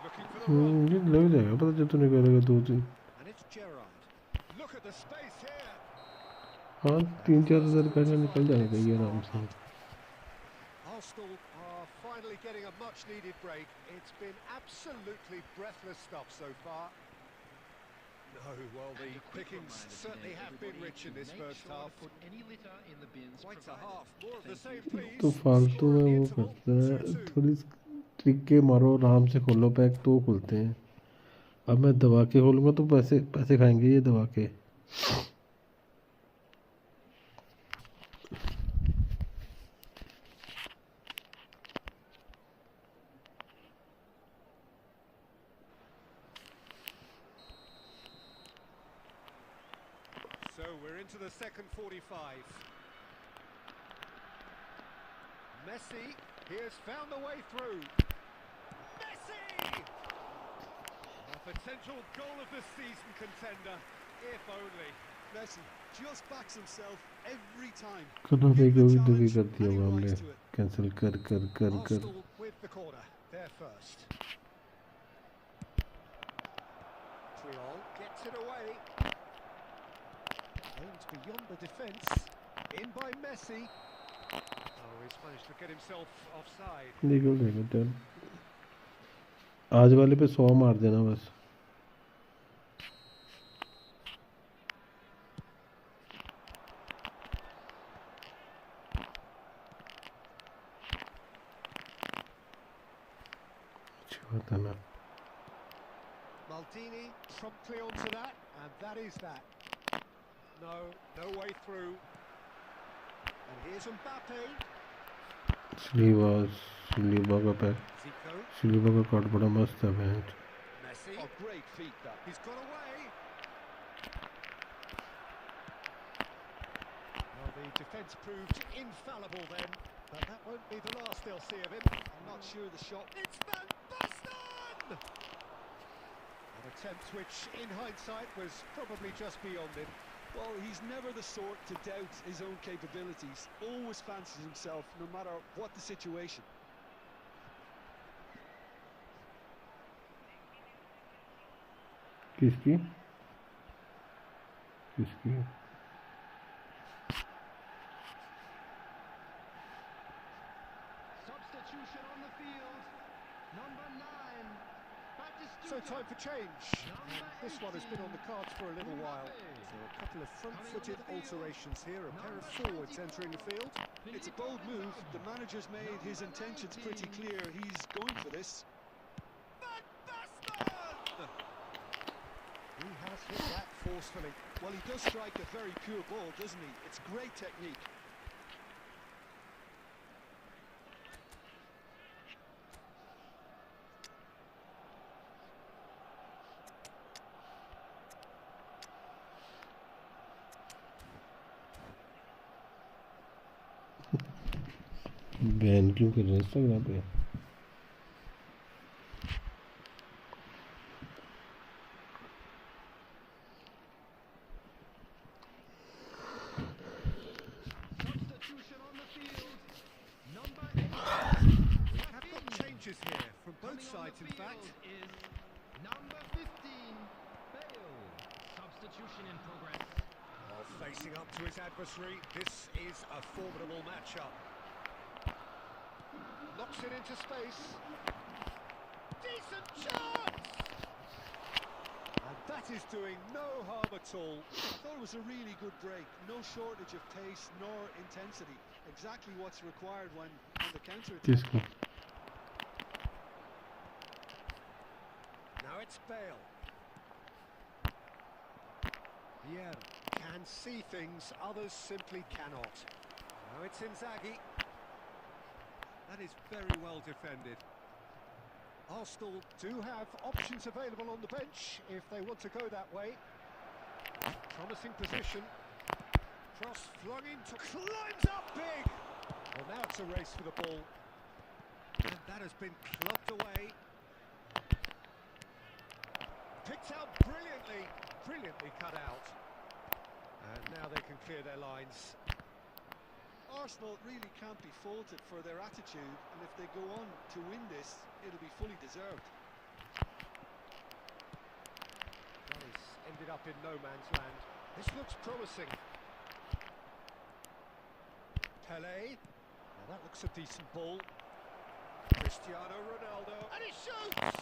Looking for the run. ये लग जाएगा पता जब तूने करेगा दो तीन, And it's Gerrard. Look at the space here. हाँ 3-4 हज़ार का निकल जाएगा ये आराम से। Arsenal are finally getting a much-needed break. It's been absolutely breathless stuff so far. No, well, the pickings certainly have been rich in this first half. Quite a half. More of the same, please. तो फालतू में वो करते हैं, थोड़ी trick के मारो, आराम से खोलो पैक तो खुलते हैं। अब मैं दबा के खोलूँगा तो पैसे पैसे खाएंगे ये दबा के। So we're into the second 45. Messi, he has found the way through. Messi! A potential goal of the season contender, if only. Messi just backs himself every time. करना Given देगा the भी तो भी challenge, कर दिया and he होगा हमने, rises to it. Cancel कर कर कर कर। Arsenal with the corner, there first. Triol gets it away. Aimed beyond the defence. In by Messi. Oh, he's managed to get himself offside. निकल देगा चल, आज वाले पे 100 मार देना बस। अच्छी बात है ना। Maldini promptly onto that, and that is that. No way through. And here's Mbappe. सिलीबा का पैक, Zico. सिलीबा का कार्ड बड़ा मस्त है match. Messi. Oh, great feat that. He's got away. Well, the defence proved infallible then, but that won't be the last they'll see of him. I'm not sure the shot. It's Van Basten! An attempt which, in hindsight, was probably just beyond him. Well, he's never the sort to doubt his own capabilities. Always fancies himself, no matter what the situation. किसकी किसकी Substitution on the field. Number 9. So time for change. This one has been on the cards for a little while. So a couple of front-footed alterations here, a pair of forwards entering the field. It's a bold move. The manager's made his intentions pretty clear. He's going for this. Van Basten! He has hit that forcefully. Well, he does strike a very pure ball, doesn't he? It's great technique. Ban क्यों कर रहे हैं Instagram पे? Substitution on the field. Number 8. We have got changes here from both sides, in fact. Is number 15. Bale. Substitution in progress. While facing up to his adversary, this is a formidable matchup. Knocks it into space. Decent chance! And that is doing no harm at all. I thought it was a really good break. No shortage of pace nor intensity. Exactly what's required when on the counter-attack. किसको? Now it's Bale. Vieira can see things others simply cannot. Now it's Inzaghi. That is very well defended. Arsenal do have options available on the bench if they want to go that way. Promising position. Cross flung into, climbs up big! Well, now it's a race for the ball. And that has been clubbed away. Picked out brilliantly, brilliantly cut out. And now they can clear their lines. Arsenal really can't be faulted for their attitude, and if they go on to win this, it'll be fully deserved. That has ended up in no man's land. This looks promising. Pele, Well, that looks a decent ball. Cristiano Ronaldo, and he shoots!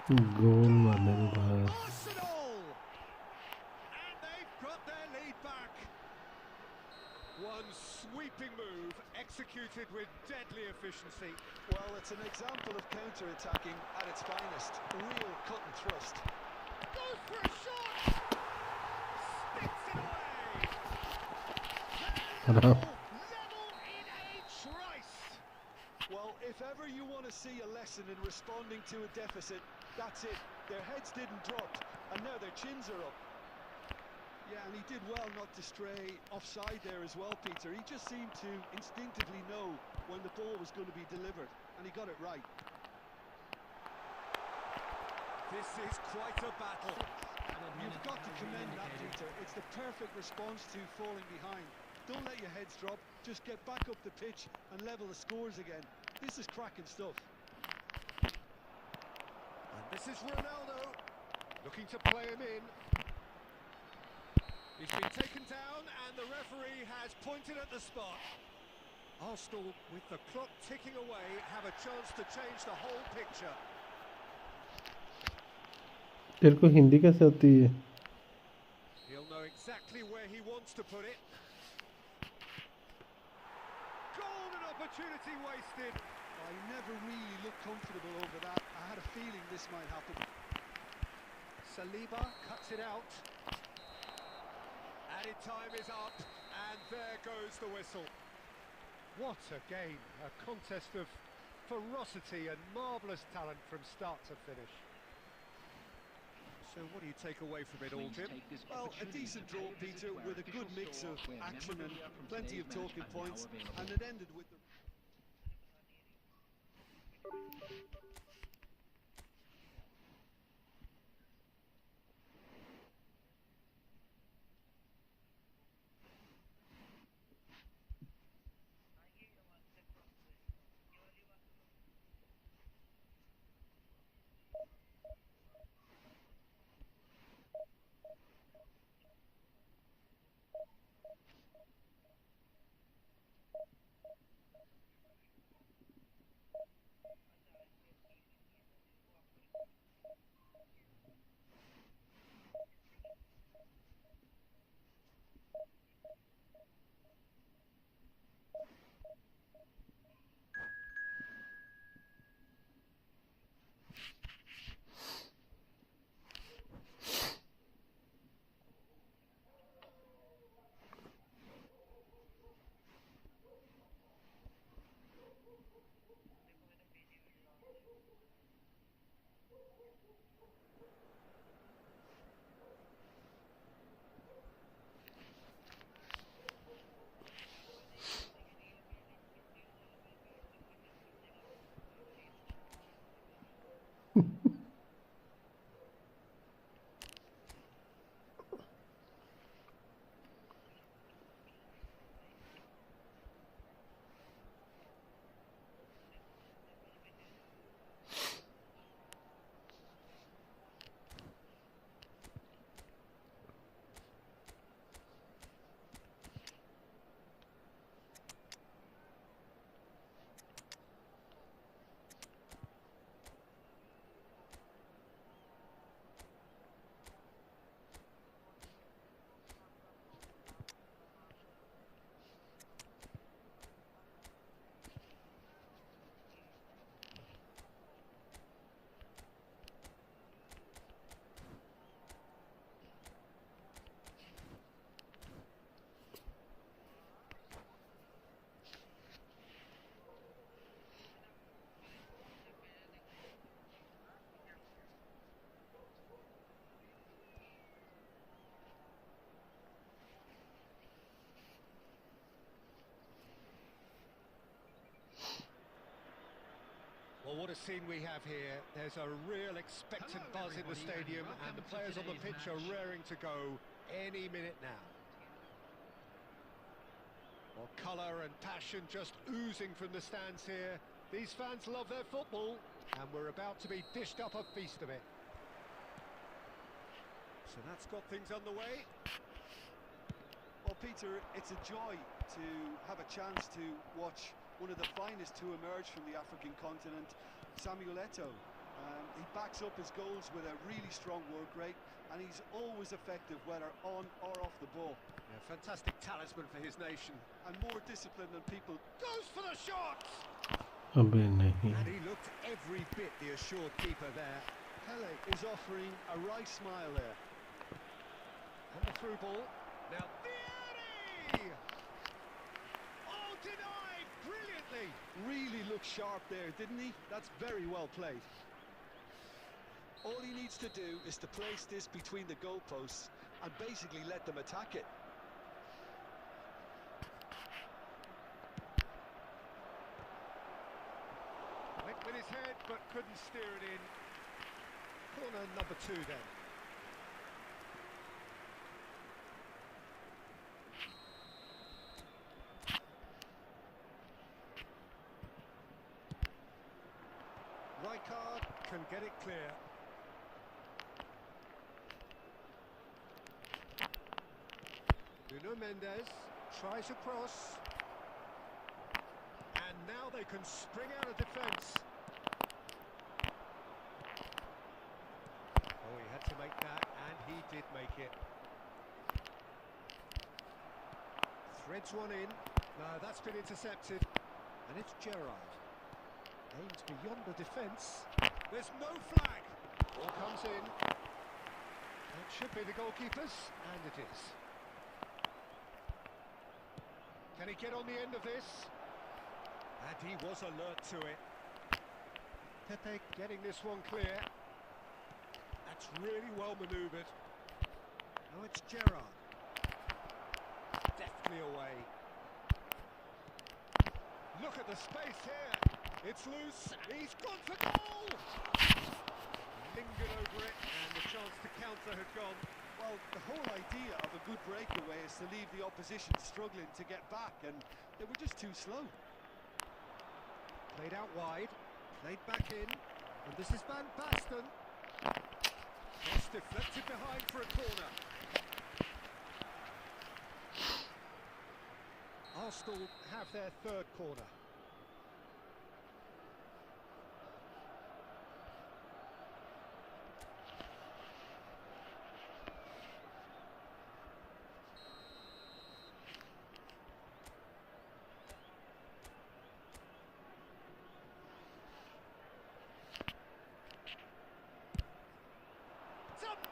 गोल मारने को कहा. Arsenal! And they've got their lead back. One sweeping move, executed with deadly efficiency. Well, it's an example of counter-attacking at its finest. Real cut and thrust. Goes for a shot! Sticks it away! Level in a trice! Well, if ever you want to see a lesson in responding to a deficit, that's it. Their heads didn't drop, and now their chins are up. Yeah, and he did well not to stray offside there as well, Peter. He just seemed to instinctively know when the ball was going to be delivered, and he got it right. This is quite a battle. You've got to commend that, Peter. It's the perfect response to falling behind. Don't let your heads drop. Just get back up the pitch and level the scores again. This is cracking stuff. And this is Ronaldo, looking to play him in. He's been taken down and the referee has pointed at the spot. Arsenal, with the clock ticking away, have a chance to change the whole picture. तेरे को हिंदी कैसे आती है? He'll know exactly where he wants to put it. Golden opportunity wasted. I never really looked comfortable over that. I had a feeling this might happen. Saliba cuts it out. Added time is up, and there goes the whistle. What a game, a contest of ferocity and marvellous talent from start to finish. So what do you take away from it all, Jim? Well, a decent draw, Peter, with a good mix of action and plenty of talking points, and it ended with the... Well, what a scene we have here. There's a real expectant buzz in the stadium, and the players on the pitch are raring to go any minute now. Well, colour and passion just oozing from the stands here. These fans love their football, and we're about to be dished up a feast of it. So that's got things underway. Well, Peter, it's a joy to have a chance to watch one of the finest to emerge from the African continent, Samuel Eto'o. He backs up his goals with a really strong work rate, and he's always effective, whether on or off the ball. Yeah, fantastic talisman for his nation. And more disciplined than people. Goes for the shot! अबे नहीं And he looked every bit the assured keeper there. Pele is offering a right smile there. And the through ball. Now Vieri! Oh, denied brilliantly! Really looked sharp there, didn't he? That's very well played. All he needs to do is to place this between the goalposts and basically let them attack it. Went with his head but couldn't steer it in. Corner number 2 then. Rijkaard can get it clear. Nuno Mendes tries a cross. And now they can spring out of defence. Oh, he had to make that, and he did make it. Threads one in. No, that's been intercepted. And it's Gerrard. Aims beyond the defence. There's no flag. Ball comes in. That should be the goalkeeper's, and it is. Can he get on the end of this? And he was alert to it. Pepe getting this one clear. That's really well manoeuvred. Now it's Gerrard. Deftly away. Look at the space here. It's loose. He's gone for goal. Lingered over it, and the chance to counter had gone. Well, the whole idea of a good breakaway is to leave the opposition struggling to get back, and they were just too slow. Played out wide, played back in, and this is Van Basten. It's deflected behind for a corner. Arsenal have their 3rd corner.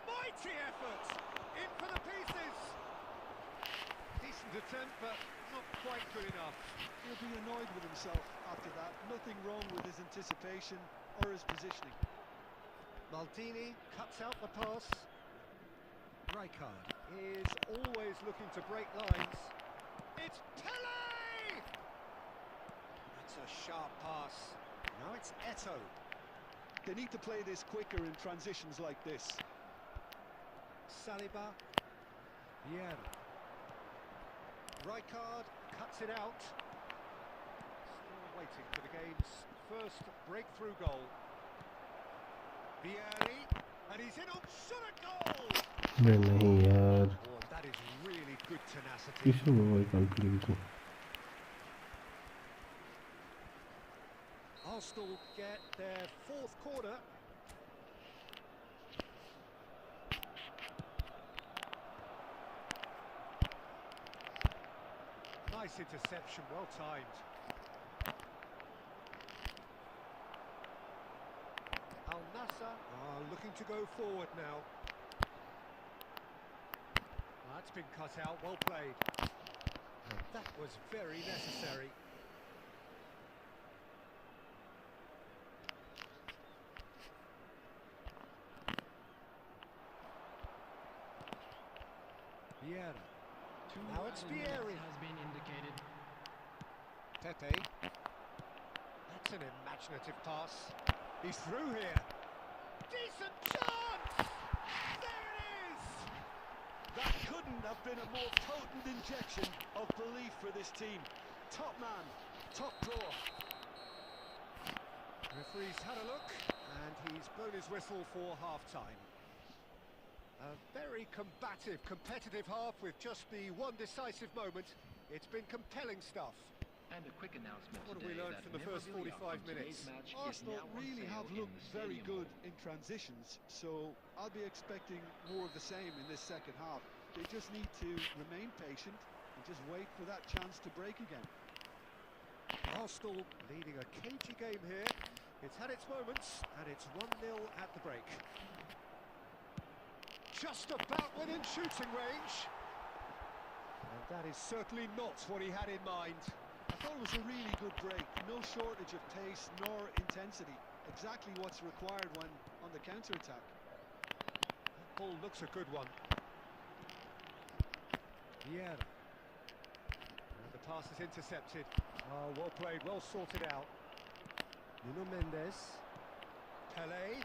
Mighty effort! In for the pieces! Decent attempt, but not quite good enough. He'll be annoyed with himself after that. Nothing wrong with his anticipation or his positioning. Maldini cuts out the pass. Rijkaard is always looking to break lines. It's Pele! That's a sharp pass. Now it's Eto'o. They need to play this quicker in transitions like this. Saliba. Vieri. Rijkaard cuts it out. Still waiting for the game's first breakthrough goal. Vieri. And he's in on shot at goal! अरे नहीं यार Oh, that is really good tenacity. किसने mobile complete की Arsenal get their 4th corner. Nice interception, well timed. Al Nassr are looking to go forward now. That's been cut out, well played. And that was very necessary. Vieira. Now it's Vieri. Has been indicated. Pepe. That's an imaginative pass. He's through here. Decent chance! There it is! That couldn't have been a more potent injection of belief for this team. Top man, top draw. Referee's had a look, and he's blown his whistle for half-time. A very combative, competitive half with just the one decisive moment. It's been compelling stuff. And a quick announcement What have we today learned that from the first memorabilia 45 from today's minutes? match is Arsenal now on really sale have in looked the very Stadium good Hall. in transitions, so I'll be expecting more of the same in this second half. They just need to remain patient and just wait for that chance to break again. Arsenal leading a cagey game here. It's had its moments, and it's 1-0 at the break. Just about within shooting range. And that is certainly not what he had in mind. I thought it was a really good break, no shortage of pace nor intensity. Exactly what's required when on the counter-attack. That ball looks a good one. Vieira. And the pass is intercepted. Oh, well played, well sorted out. Nuno Mendes. Pelé.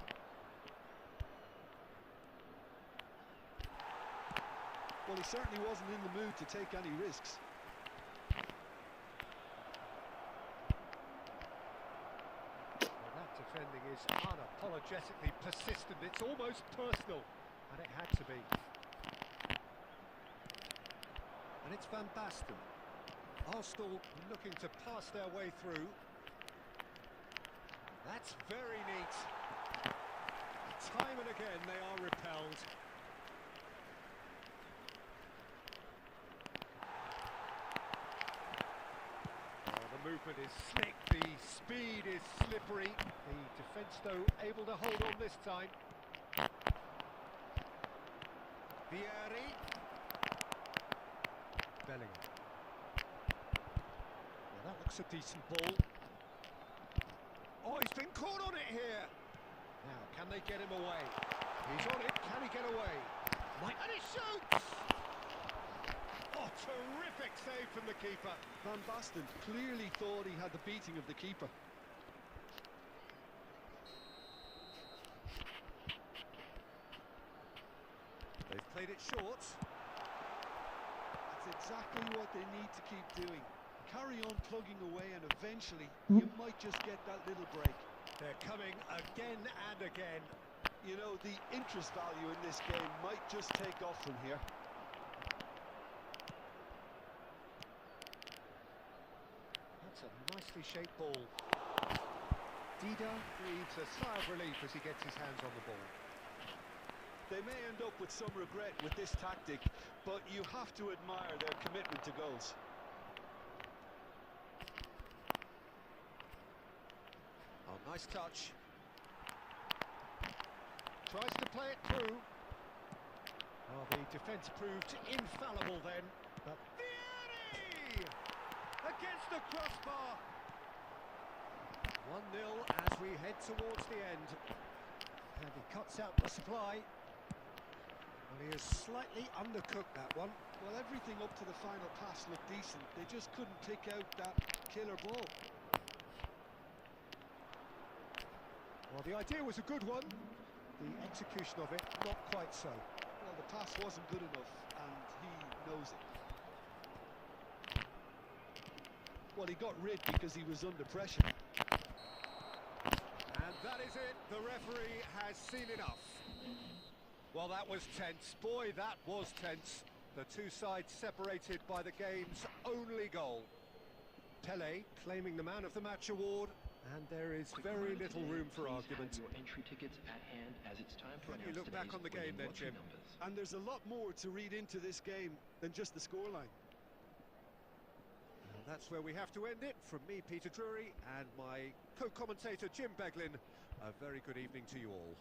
Well, he certainly wasn't in the mood to take any risks. Well, that defending is unapologetically persistent. It's almost personal, and it had to be. And it's Van Basten. Arsenal looking to pass their way through. That's very neat. Time and again they are repelled. Oh, the movement is slick, the speed is slippery. The defence, though, able to hold on this time. Vieri. Bellingham. Well, that looks a decent ball. Oh, he's been caught on it here. Now, can they get him away? He's on it. Can he get away? And he shoots! Oh, terrific save from the keeper. Van Basten clearly thought he had the beating of the keeper. They've played it short. That's exactly what they need to keep doing. Carry on plugging away and eventually you might just get that little break. They're coming again and again. You know, the interest value in this game might just take off from here. That's a nicely shaped ball. Dida breathes a sigh of relief as he gets his hands on the ball. They may end up with some regret with this tactic, but you have to admire their commitment to goals. Oh, nice touch. Tries to play it through. Oh, the defence proved infallible then. But Vieri! Against the crossbar. 1-0 as we head towards the end. And he cuts out the supply. Well, he has slightly undercooked that one. Well, everything up to the final pass looked decent. They just couldn't pick out that killer ball. Well, the idea was a good one. The execution of it, not quite so. Well, the pass wasn't good enough, and he knows it. Well, he got rid because he was under pressure. And that is it. The referee has seen enough. Well, that was tense. Boy, that was tense. The two sides separated by the game's only goal. Pelé claiming the Man of the Match award. And there is very little room for argument. Your entry tickets at hand as it's time to When you announce look back on the game then, Jim. And there's a lot more to read into this game than just the scoreline. And that's where we have to end it. From me, Peter Drury, and my co-commentator, Jim Beglin. A very good evening to you all.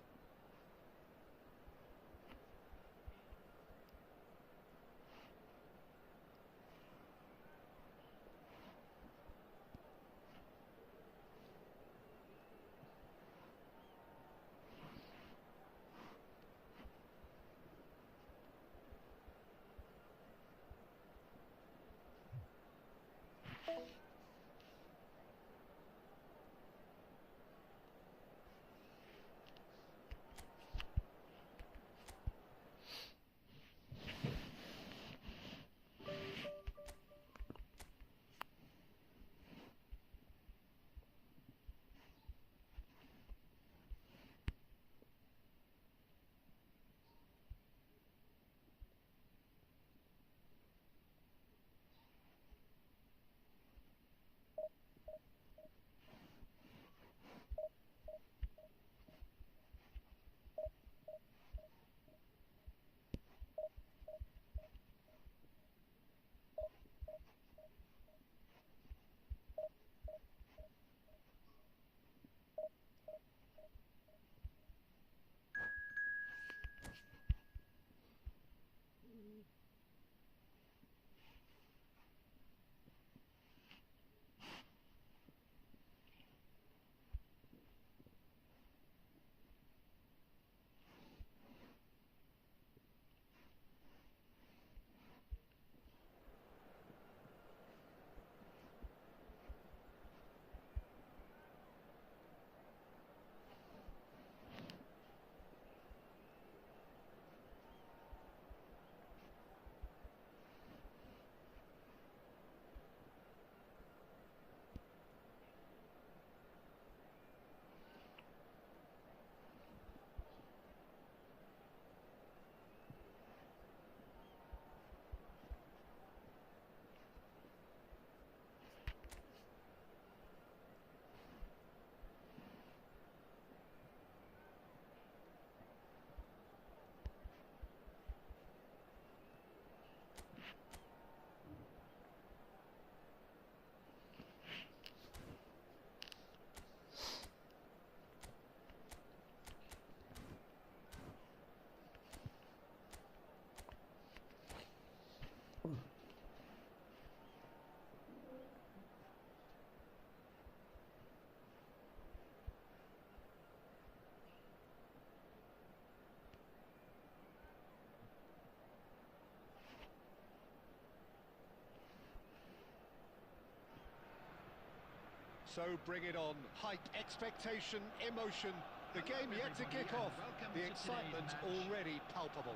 So bring it on. Hype, expectation, emotion. The game yet to kick off. The excitement already palpable.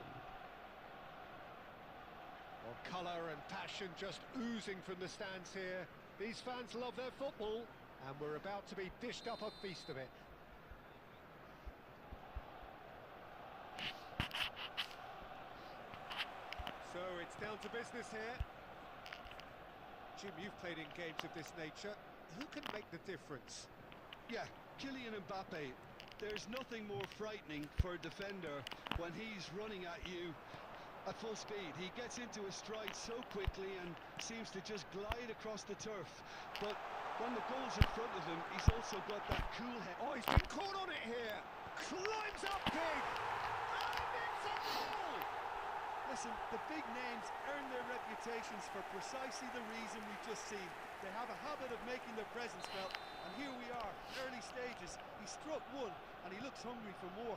Well, colour and passion just oozing from the stands here. These fans love their football, and we're about to be dished up a feast of it. So it's down to business here. Jim, you've played in games of this nature. Who can make the difference? Yeah, Kylian Mbappe. There's nothing more frightening for a defender when he's running at you at full speed. He gets into a stride so quickly and seems to just glide across the turf. But when the goal's in front of him, he's also got that cool head. Oh, he's been caught on it here. Climbs up big. And it's a goal! Listen, the big names earn their reputations for precisely the reason we've just seen. They have a habit of making their presence felt, and here we are, early stages. He struck one, and he looks hungry for more.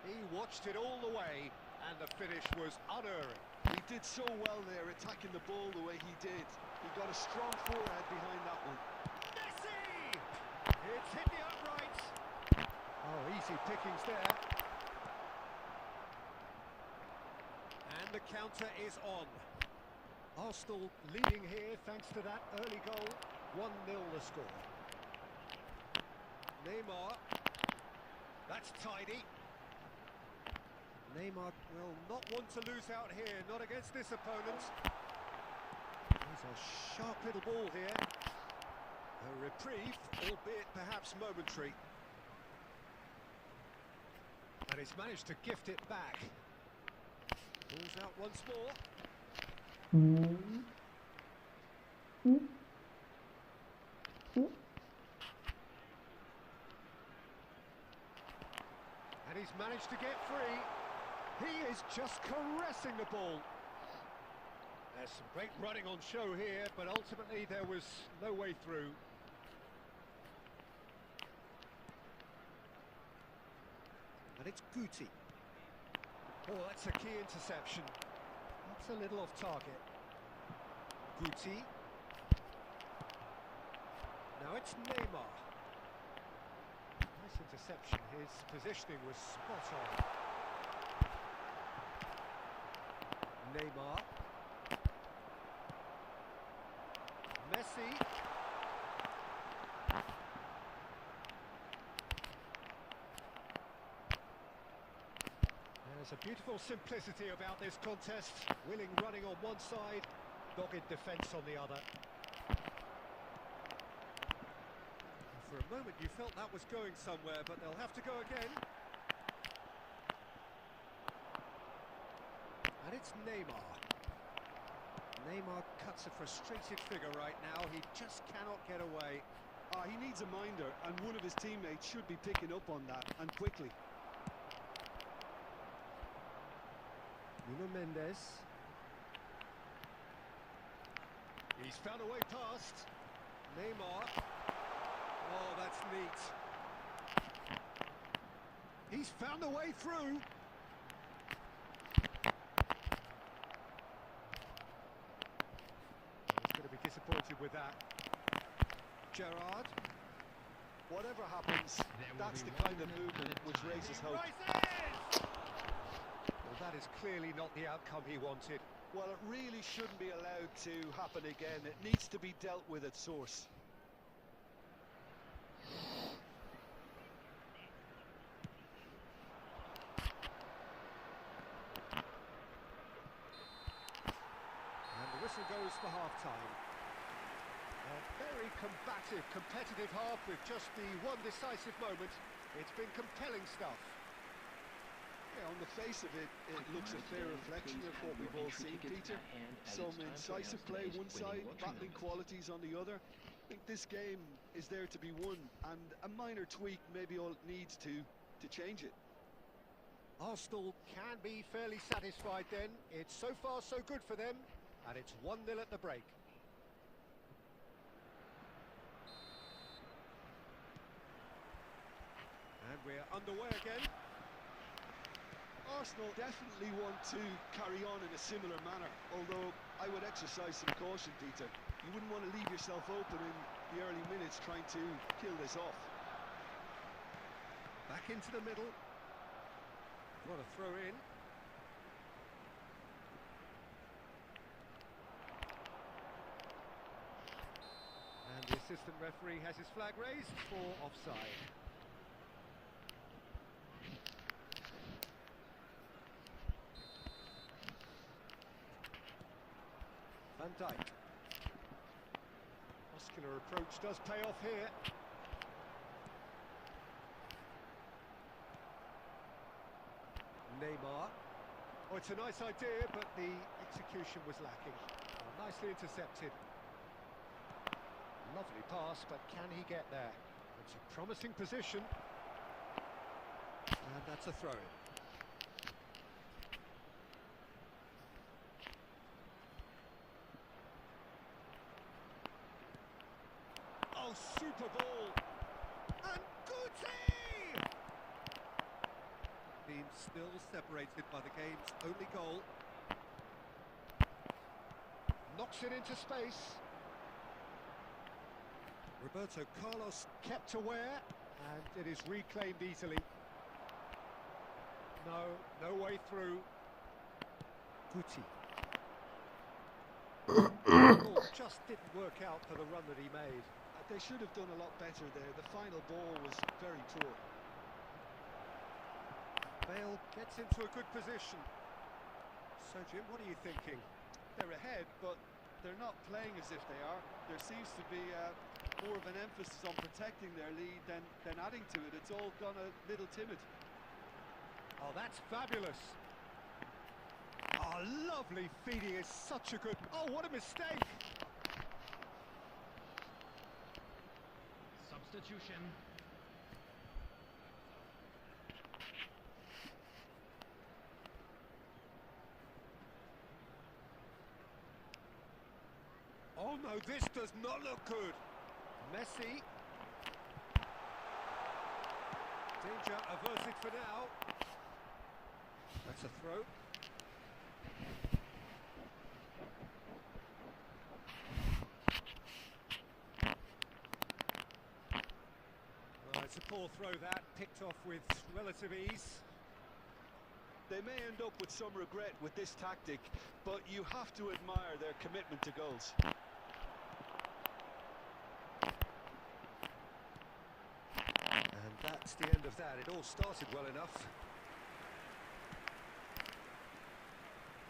He watched it all the way, and the finish was unerring. He did so well there, attacking the ball the way he did. He got a strong forehead behind that one. Messi! It's hit the uprights. Oh, easy pickings there. And the counter is on. Arsenal leading here thanks to that early goal. 1-0 the score. Neymar. That's tidy. Neymar will not want to lose out here, not against this opponent. There's a sharp little ball here. A reprieve, albeit perhaps momentary. And he's managed to gift it back. Pulls out once more. And he's managed to get free. He is just caressing the ball. There's some great running on show here, but ultimately there was no way through. And it's Guti. Oh, that's a key interception. That's a little off target. Guti. Now it's Neymar. Nice interception. His positioning was spot on. Neymar. Messi. There's a beautiful simplicity about this contest. Willing running on one side, dogged defence on the other. For a moment you felt that was going somewhere, but they'll have to go again. And it's Neymar. Neymar cuts a frustrated figure right now. He just cannot get away. He needs a minder, and one of his teammates should be picking up on that, and quickly. Nuno Mendes. He's found a way past. Neymar. Oh, that's neat. He's found a way through. He's going to be disappointed with that. Gerrard. Whatever happens, that's the kind of movement which raises hope. Well, that is clearly not the outcome he wanted. Well, it really shouldn't be allowed to happen again. It needs to be dealt with at source. And the whistle goes for half-time. A very combative, competitive half with just the one decisive moment. It's been compelling stuff. Yeah, on the face of it, it looks a fair reflection of what we've all seen, Peter. Some incisive play one side, battling qualities on the other. I think this game is there to be won, and a minor tweak maybe all it needs to change it. Arsenal can be fairly satisfied then. It's so far so good for them, and it's 1-0 at the break. And we're underway again. Arsenal definitely want to carry on in a similar manner, although I would exercise some caution, Peter. You wouldn't want to leave yourself open in the early minutes trying to kill this off. Back into the middle. What a throw in. And the assistant referee has his flag raised for offside. Van Dijk. Muscular approach does pay off here. Neymar. Oh, it's a nice idea, but the execution was lacking. Oh, nicely intercepted. Lovely pass, but can he get there? It's a promising position. And that's a throw-in. Oh, super ball! And Guti! Team still separated by the game's only goal. Knocks it into space. Roberto Carlos kept aware, and it is reclaimed easily. No way through. Guti. Oh, just didn't work out for the run that he made. They should have done a lot better there. The final ball was very poor. Bale gets into a good position. So, Jim, what are you thinking? They're ahead, but they're not playing as if they are. There seems to be more of an emphasis on protecting their lead than adding to it. It's all gone a little timid. Oh, that's fabulous. Oh, lovely feeding is such a good... Oh, what a mistake! Substitution. Oh no, this does not look good. Messi. Danger averted for now. That's a throw. Well, it's a poor throw that, picked off with relative ease. They may end up with some regret with this tactic, but you have to admire their commitment to goals. And that's the end of that. It all started well enough.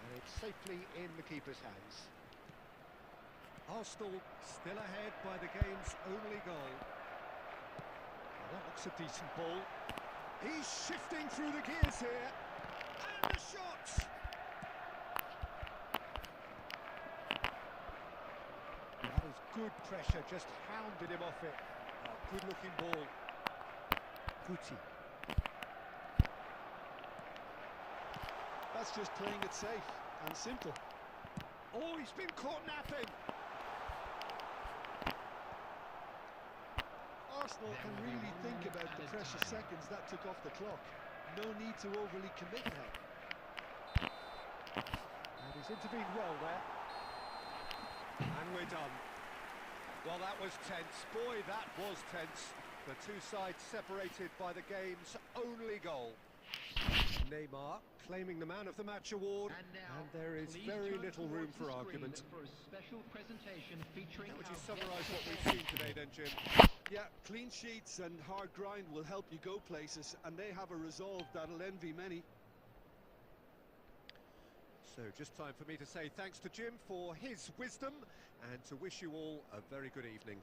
And it's safely in the keeper's hands. Arsenal still ahead by the game's only goal. Well, that looks a decent ball. He's shifting through the gears here. And the shot! That was good pressure, just hounded him off it. Oh, good looking ball. Guti. That's just playing it safe and simple. Oh, he's been caught napping. Arsenal can really think about the precious seconds that took off the clock. No need to overly commit now. And he's intervened well there. And we're done. Well, that was tense. Boy, that was tense. The two sides separated by the game's only goal. Neymar claiming the Man of the Match award. And there is very little room for argument. For a special presentation featuring How would you summarise what we've seen today then, Jim? Yeah, clean sheets and hard grind will help you go places, and they have a resolve that'll envy many. So just time for me to say thanks to Jim for his wisdom and to wish you all a very good evening.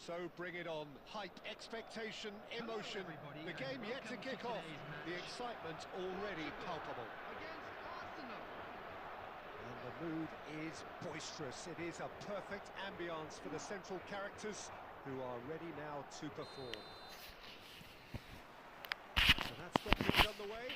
So bring it on. Hype, expectation, emotion. The game yet to kick off. The excitement already palpable. Against Arsenal. And the mood is boisterous. It is a perfect ambience for the central characters who are ready now to perform. So that's got things underway.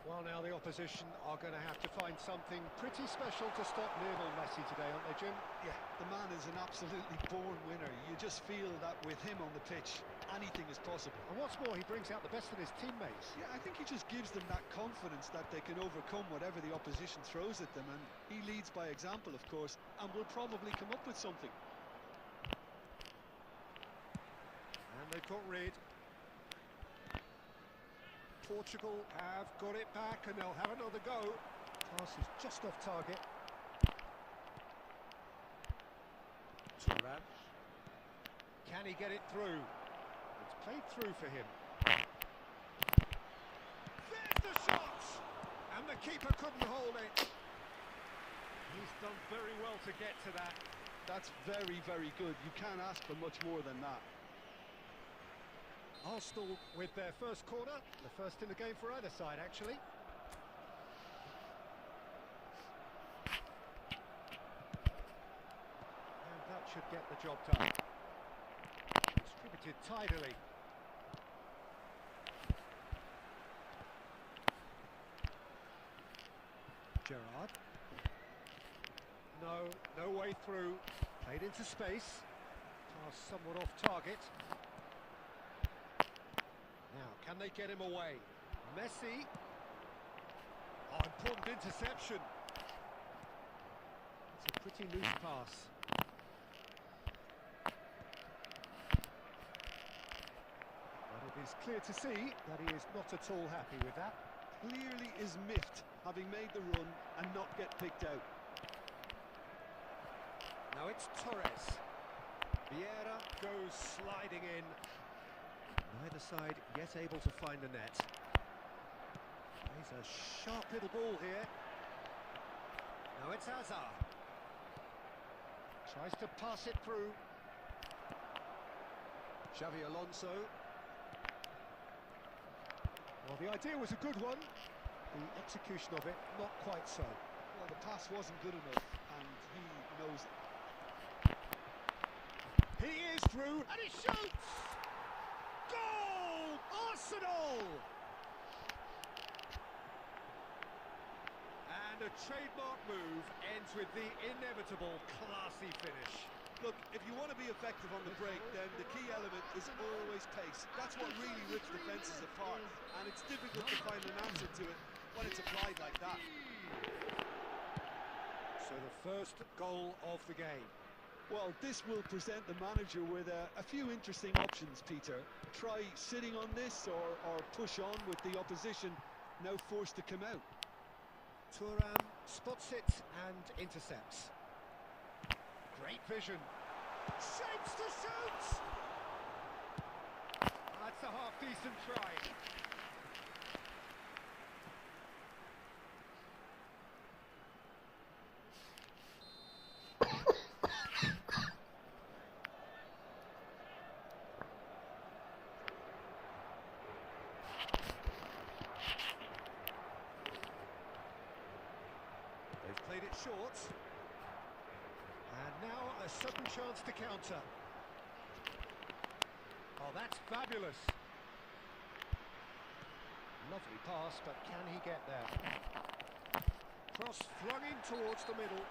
Well, now the opposition are going to have to find something pretty special to stop Lionel Messi today, aren't they, Jim? Yeah, the man is an absolutely born winner. You just feel that with him on the pitch, anything is possible. And what's more, he brings out the best in his teammates. Yeah, I think he just gives them that confidence that they can overcome whatever the opposition throws at them, and he leads by example, of course, and will probably come up with something. And they caught Reed. Portugal have got it back and they'll have another go. Pass is just off target. Turan. Can he get it through? It's played through for him. There's the shot! And the keeper couldn't hold it. He's done very well to get to that. That's very, very good. You can't ask for much more than that. Arsenal with their first corner, the first in the game for either side, actually. And that should get the job done. Distributed tidily. Gerrard. No way through. Played into space. Pass somewhat off target. Now, can they get him away? Messi. Oh, important interception. It's a pretty loose pass. But it is clear to see that he is not at all happy with that. Clearly is miffed, having made the run and not get picked out. Now it's Torres. Vieira goes sliding in. Neither side yet able to find the net. Plays a sharp little ball here. Now it's Hazard. Tries to pass it through. Xavi Alonso. Well, the idea was a good one. The execution of it, not quite so. Well, the pass wasn't good enough, and he knows it. He is through, and he shoots! Goal! Arsenal! And a trademark move ends with the inevitable classy finish. Look, if you want to be effective on the break, then the key element is always pace. That's what really rips defences apart, and it's difficult to find an answer to it when it's applied like that. So the first goal of the game. Well, this will present the manager with a few interesting options, Peter. Try sitting on this or push on with the opposition now forced to come out. Thuram spots it and intercepts. Great vision. Shapes to shoot! That's a half-decent try. They've played it short. And now a sudden chance to counter. Oh, that's fabulous. Lovely pass, but can he get there? Cross flung in towards the middle.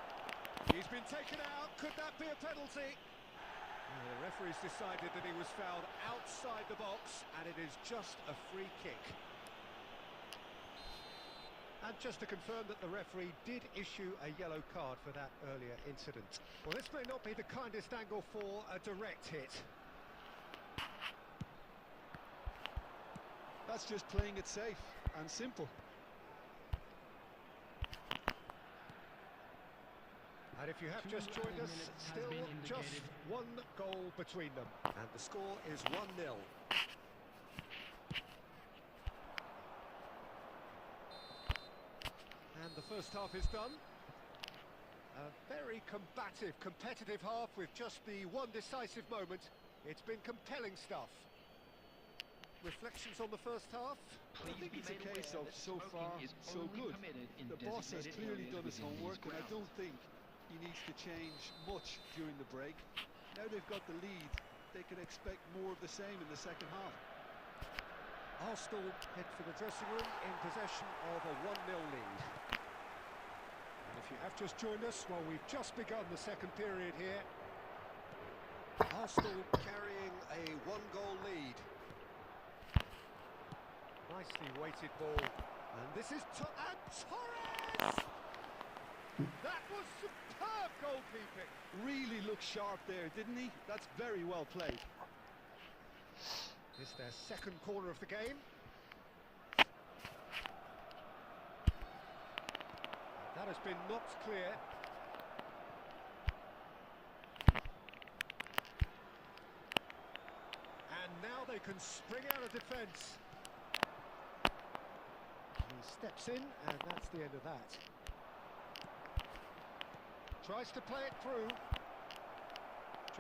He's been taken out. Could that be a penalty? The referee's decided that he was fouled outside the box, and it is just a free kick. And just to confirm that the referee did issue a yellow card for that earlier incident. Well, this may not be the kindest angle for a direct hit. That's just playing it safe and simple. And if you have just joined us, still just one goal between them. And the score is 1-0. And the first half is done. very combative, competitive half with just the one decisive moment. It's been compelling stuff. Reflections on the first half? I think it's a case of so far, so good. The boss has clearly done his homework, and I don't think he needs to change much during the break. Now they've got the lead, they can expect more of the same in the second half. Arsenal head for the dressing room in possession of a 1-0 lead. And if you have just joined us, well, we've just begun the second period here. Arsenal carrying a 1-goal lead. Nicely weighted ball. And this is and Torres! That was superb goalkeeping. Really looked sharp there, didn't he? That's very well played. This is their second corner of the game. That has been knocked clear. And now they can spring out of defence. He steps in, and that's the end of that. Tries to play it through.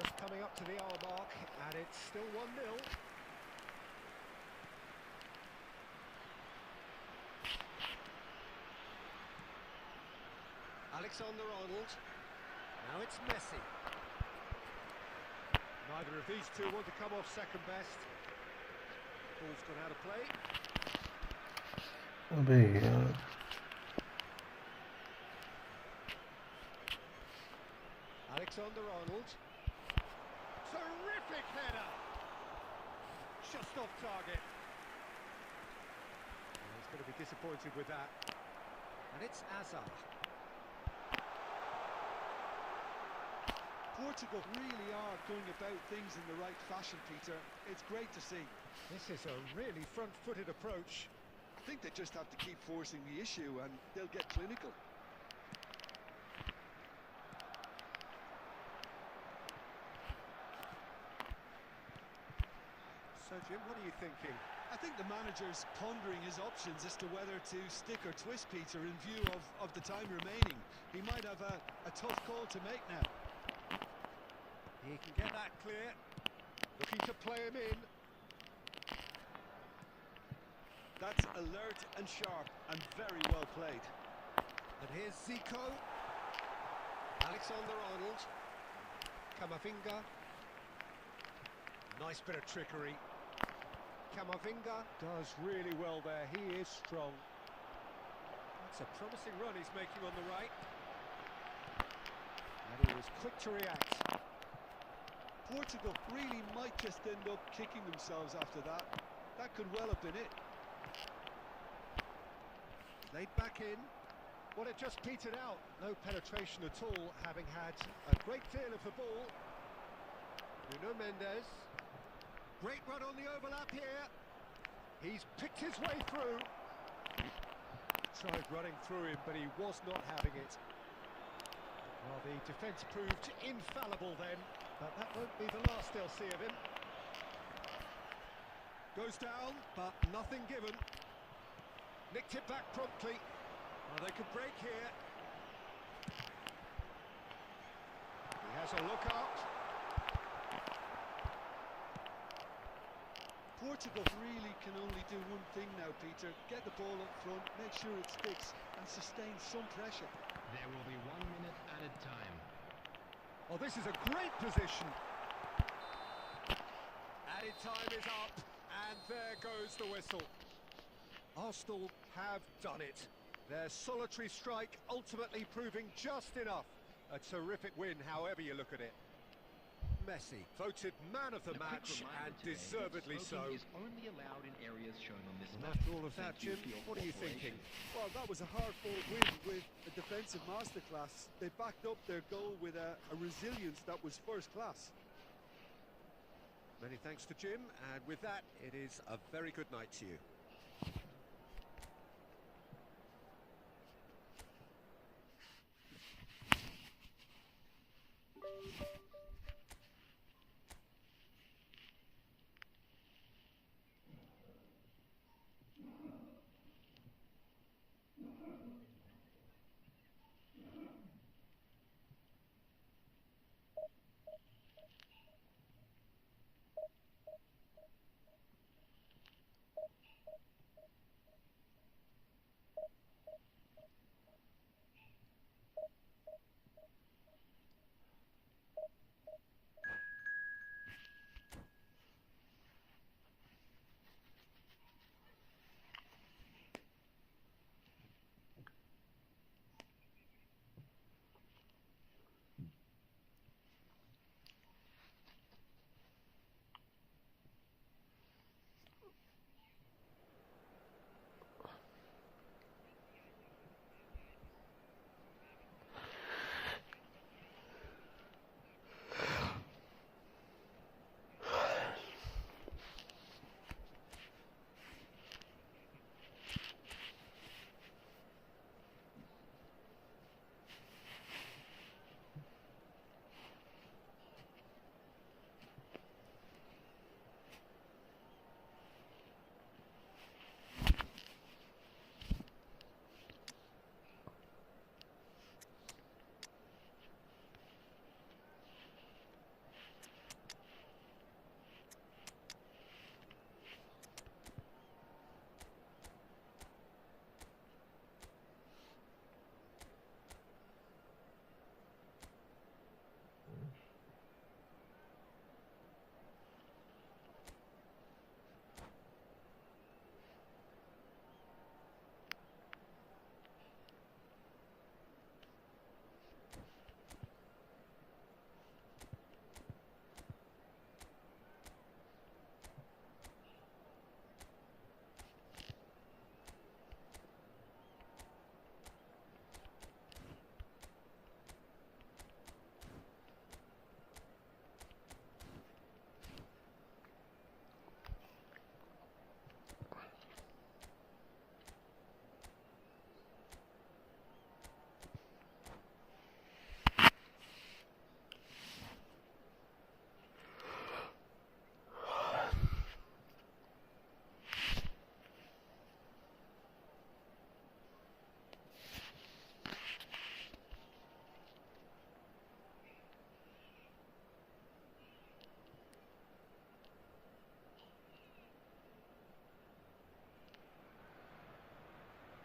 Just coming up to the hour mark, and it's still 1-0. Alexander-Arnold. Now it's Messi. Neither of these two want to come off second best. Ball's gone out of play. अबे यार Alexander-Arnold. Terrific header! Just off target. Well, he's going to be disappointed with that. And it's Azar. Portugal really are going about things in the right fashion, Peter. It's great to see. This is a really front-footed approach. I think they just have to keep forcing the issue and they'll get clinical. So, Jim, what are you thinking? I think the manager's pondering his options as to whether to stick or twist Peter in view of the time remaining. He might have a tough call to make now. He can get that clear. Looking to play him in. That's alert and sharp and very well played. And here's Zico. Alexander-Arnold. Camavinga. Nice bit of trickery. Camavinga does really well there. He is strong. That's a promising run he's making on the right. And he was quick to react. Portugal really might just end up kicking themselves after that. That could well have been it. Laid back in. Well, it just petered out. No penetration at all, having had a great deal of the ball. Nuno Mendes. Great run on the overlap here. He's picked his way through. Tried running through him, but he was not having it. Well, the defence proved infallible then, but that won't be the last they'll see of him. Goes down, but nothing given. Nicked it back promptly. Well, they could break here. He has a look out. Portugal really can only do one thing now, Peter. Get the ball up front, make sure it sticks, and sustain some pressure. There will be 1 minute added time. Oh, this is a great position. Added time is up, and there goes the whistle. Arsenal have done it. Their solitary strike ultimately proving just enough. A terrific win, however you look at it. Messi voted man of the match, and deservedly so. Is only allowed in areas shown on this And map. after all of that, Jim, what are you thinking? Well, that was a hard-fought win with a defensive masterclass. They backed up their goal with a resilience that was first class. Many thanks to Jim, and with that, it is a very good night to you.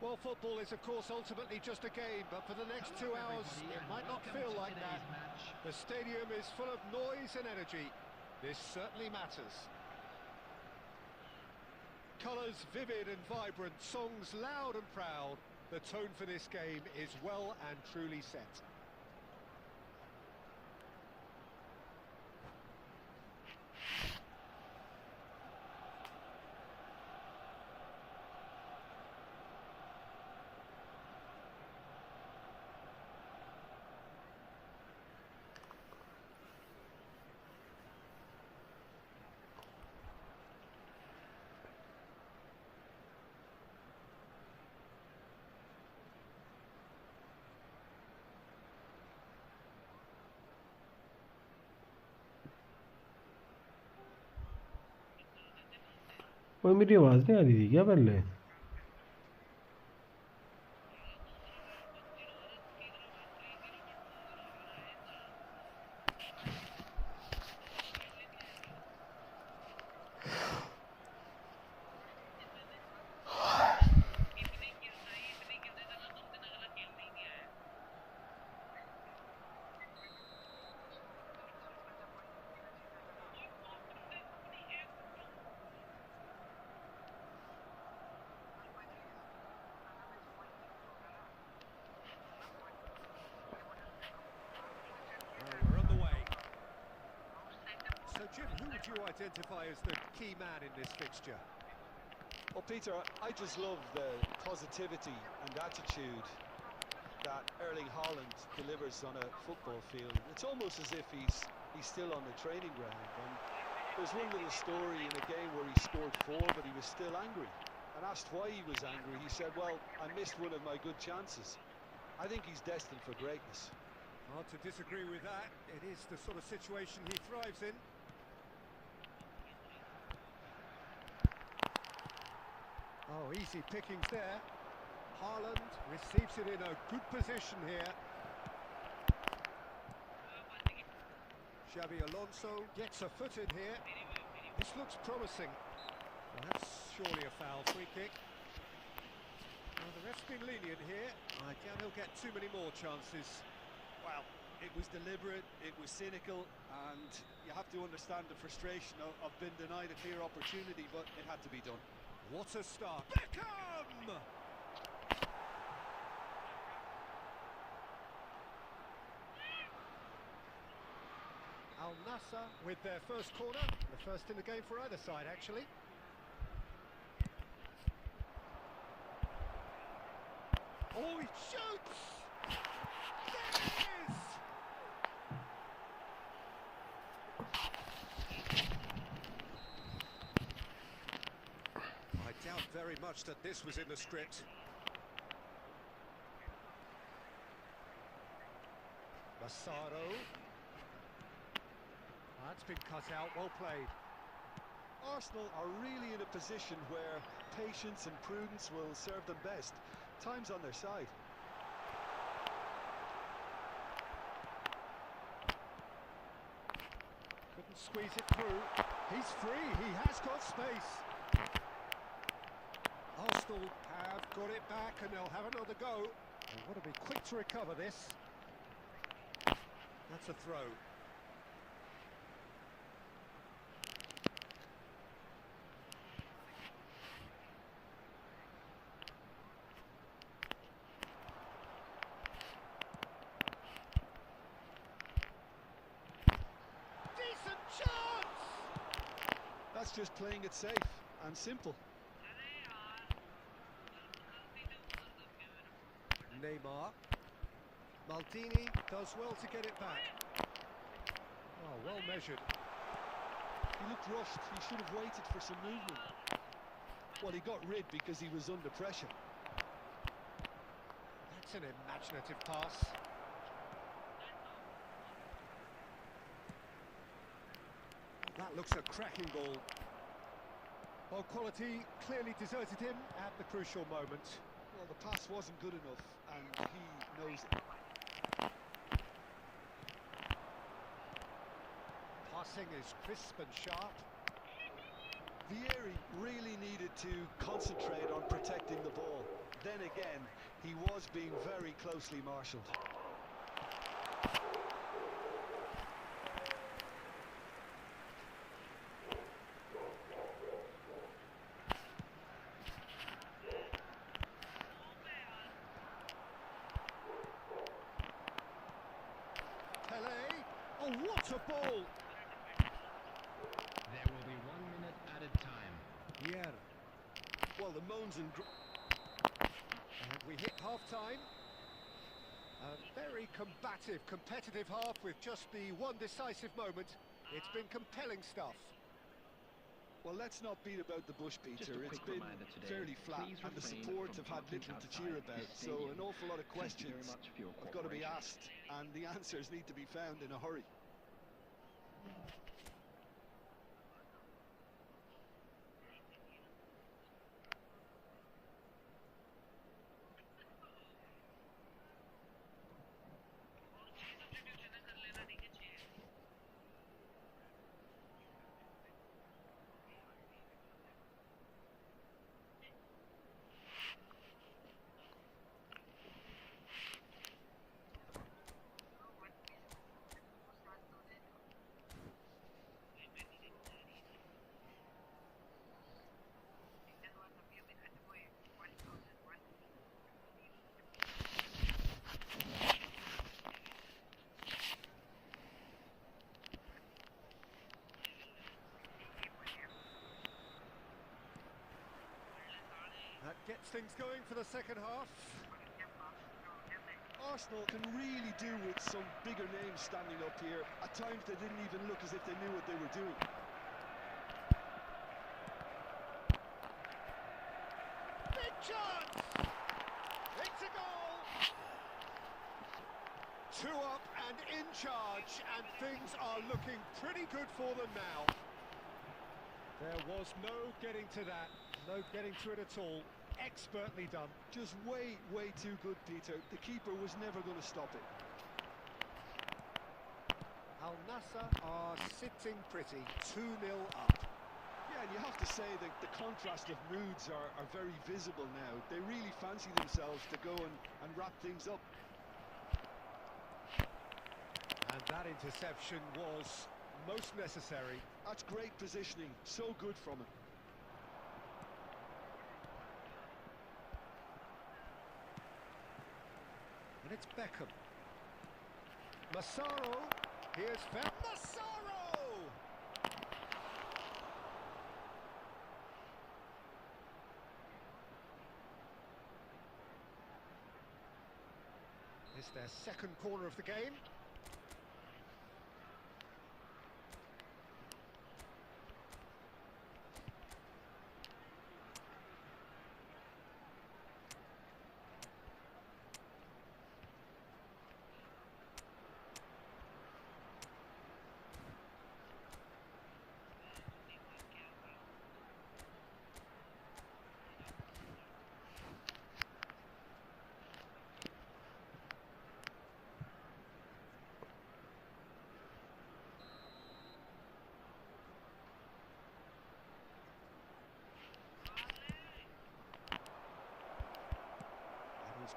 Well, football is, of course, ultimately just a game, but for the next 2 hours, it might not feel like that. The stadium is full of noise and energy. This certainly matters. Colours vivid and vibrant, songs loud and proud. The tone for this game is well and truly set. और मेरी आवाज़ नहीं आ रही थी क्या पहले? Jim, who would you identify as the key man in this fixture? Well, Peter, I just love the positivity and attitude that Erling Haaland delivers on a football field. It's almost as if he's still on the training ground. And there's one little story in a game where he scored 4, but he was still angry. And asked why he was angry, he said, well, I missed one of my good chances. I think he's destined for greatness. Hard to disagree with that. It is the sort of situation he thrives in. Oh, easy pickings there. Haaland receives it in a good position here. Xabi Alonso gets a foot in here. This looks promising. Well, that's surely a foul. Free kick. Well, the ref's been lenient here. I doubt he'll get too many more chances. Well, it was deliberate, it was cynical, and you have to understand the frustration of being denied a clear opportunity, but it had to be done. What a start. Beckham! Al Nassr with their first corner. The first in the game for either side, actually. Oh, he shoots! There it is! I doubt very much that this was in the script. Massaro. That's been cut out, well played. Arsenal are really in a position where patience and prudence will serve them best. Time's on their side. Couldn't squeeze it through. He's free, he has got space. Arsenal have got it back and they'll have another go. They want to be quick to recover this. That's a throw. Decent chance! That's just playing it safe and simple. Neymar. Maldini does well to get it back. Oh, well measured. He looked rushed, he should have waited for some movement. Well, he got rid because he was under pressure. That's an imaginative pass. That looks a cracking ball. Well, quality clearly deserted him at the crucial moment. Well, the pass wasn't good enough, and he knows it. Passing is crisp and sharp. Vieri really needed to concentrate on protecting the ball. Then again, he was being very closely marshalled. Oh, what a ball! There will be 1 minute added time. Yeah. Well, the moans and And we hit half-time. A very combative, competitive half with just the one decisive moment. It's been compelling stuff. well, let's not beat about the bush, Just Peter. a It's quick been reminder today, fairly flat, please and the refrain support from have had talking little to outside cheer this about. So stadium. an awful lot of Thank you questions very much for your have got to be cooperation. asked, and the answers need to be found in a hurry. That gets things going for the second half. Arsenal can really do with some bigger names standing up here. At times they didn't even look as if they knew what they were doing. Big chance! It's a goal! 2 up and in charge, and things are looking pretty good for them now. There was no getting to that, no getting to it at all. Expertly done. Just way too good, Peter. The keeper was never going to stop it. Al Nassr are sitting pretty, 2-0 up. Yeah, and you have to say that the contrast of moods are very visible now. They really fancy themselves to go and wrap things up. And that interception was most necessary. That's great positioning. So good from him. And it's Beckham. Massaro. Here's Massaro! It's their second corner of the game.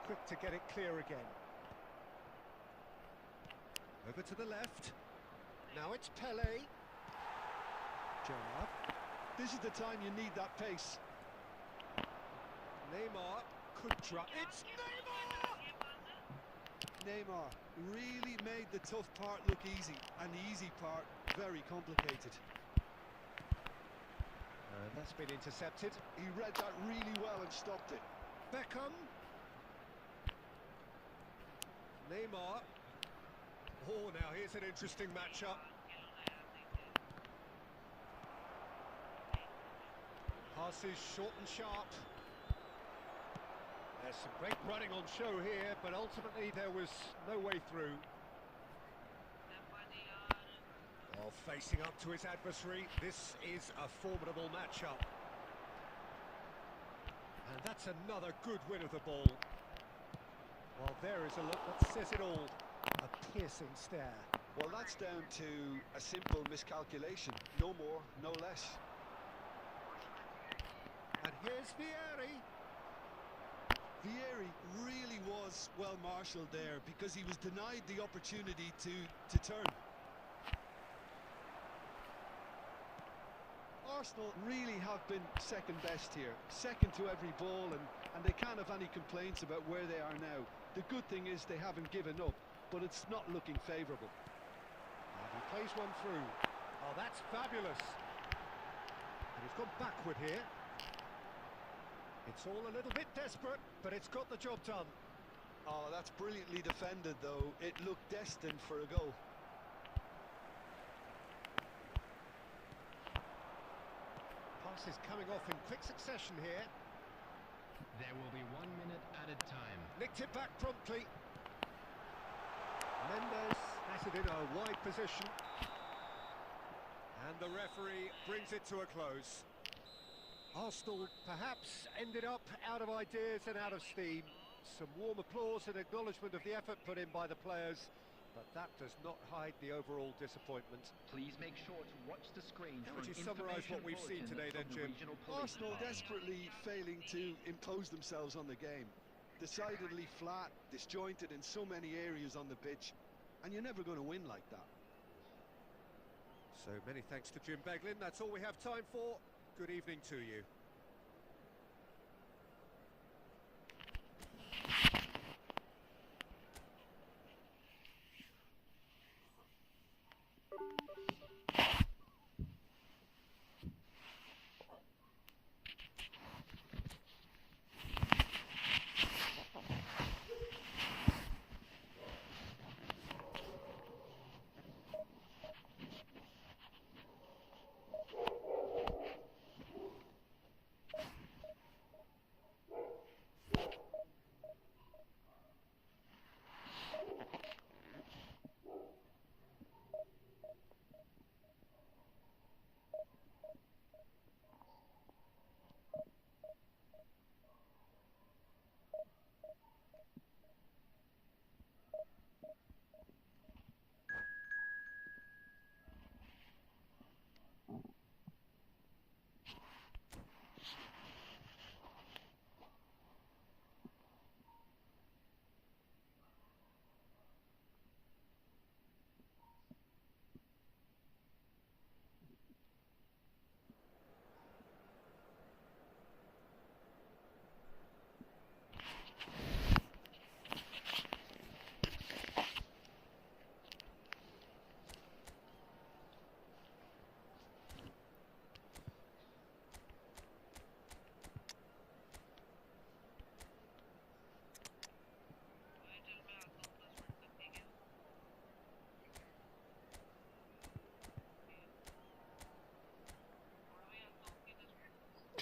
Quick to get it clear again. Over to the left. Now it's Pele. Gerrard. This is the time you need that pace. Neymar could try. It's Neymar! Neymar really made the tough part look easy, and the easy part very complicated. And that's been intercepted. He read that really well and stopped it. Beckham. Neymar. Oh, now here's an interesting matchup. Passes short and sharp. There's some great running on show here, but ultimately there was no way through. While facing up to his adversary, this is a formidable matchup. And that's another good win of the ball. Well, there is a look that says it all. A piercing stare. Well, that's down to a simple miscalculation. No more, no less. And here's Vieri. Vieri really was well marshalled there because he was denied the opportunity to turn. Arsenal really have been second best here, second to every ball, and they can't have any complaints about where they are now. The good thing is they haven't given up, but it's not looking favourable. And he plays one through. Oh, that's fabulous. And he's gone backward here. It's all a little bit desperate, but it's got the job done. Oh, that's brilliantly defended, though. It looked destined for a goal. Passes coming off in quick succession here. There will be 1 minute added time. Nicked it back promptly. Mendes has it in a wide position. And the referee brings it to a close. Arsenal perhaps ended up out of ideas and out of steam. Some warm applause and acknowledgement of the effort put in by the players, but that does not hide the overall disappointment. Please make sure to watch the screen. How would you summarise what we've seen today then, Jim? Arsenal desperately failing to impose themselves on the game. Decidedly flat, disjointed in so many areas on the pitch, and you're never going to win like that. So many thanks to Jim Beglin. That's all we have time for. Good evening to you.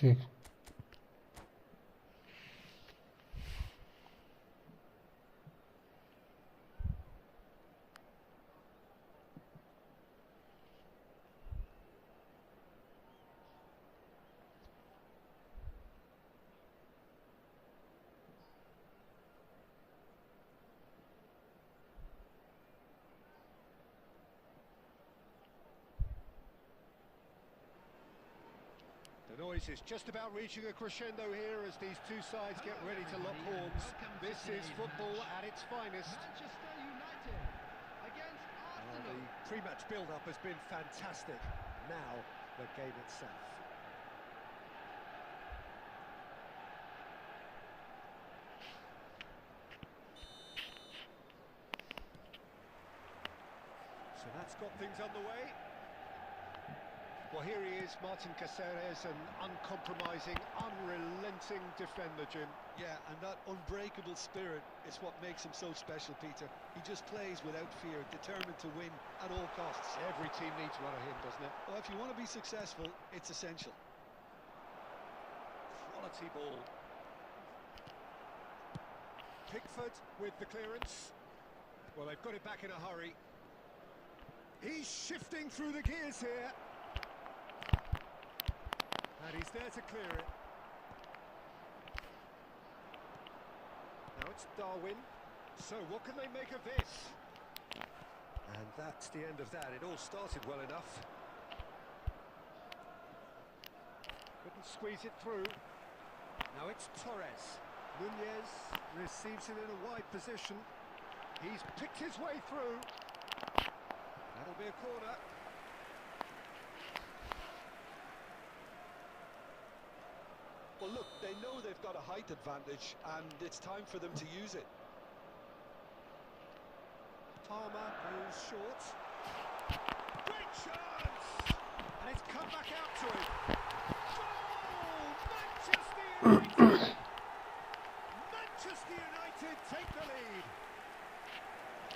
ठीक The noise is just about reaching a crescendo here as these two sides get ready to lock horns. This is football at its finest. Manchester United against Arsenal. The pre-match build-up has been fantastic. Now, the game itself. So that's got things underway. Well, here he is, Martin Caceres, an uncompromising, unrelenting defender, Jim. Yeah, and that unbreakable spirit is what makes him so special, Peter. He just plays without fear, determined to win at all costs. Every team needs one of him, doesn't it? Well, if you want to be successful, it's essential. Quality ball. Pickford with the clearance. Well, they've got it back in a hurry. He's shifting through the gears here. And he's there to clear it. Now it's Darwin. So what can they make of this? And that's the end of that. It all started well enough. Couldn't squeeze it through. Now it's Torres. Nunez receives it in a wide position. He's picked his way through. That'll be a corner. Well, look, they know they've got a height advantage, and it's time for them to use it. Palmer goes short. Great chance! And it's come back out to him. Goal! Manchester United! Manchester United take the lead.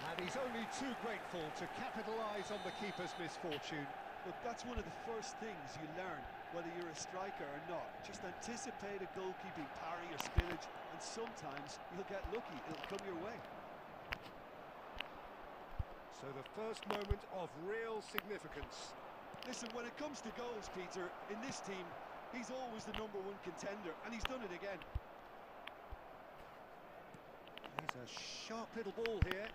And he's only too grateful to capitalise on the keeper's misfortune. Look, that's one of the first things you learn, whether you're a striker or not. Just anticipate a goalkeeping parry or spillage, and sometimes you'll get lucky. It'll come your way. So the first moment of real significance. Listen, when it comes to goals, Peter, in this team, he's always the #1 contender, and he's done it again. Here's a sharp little ball here.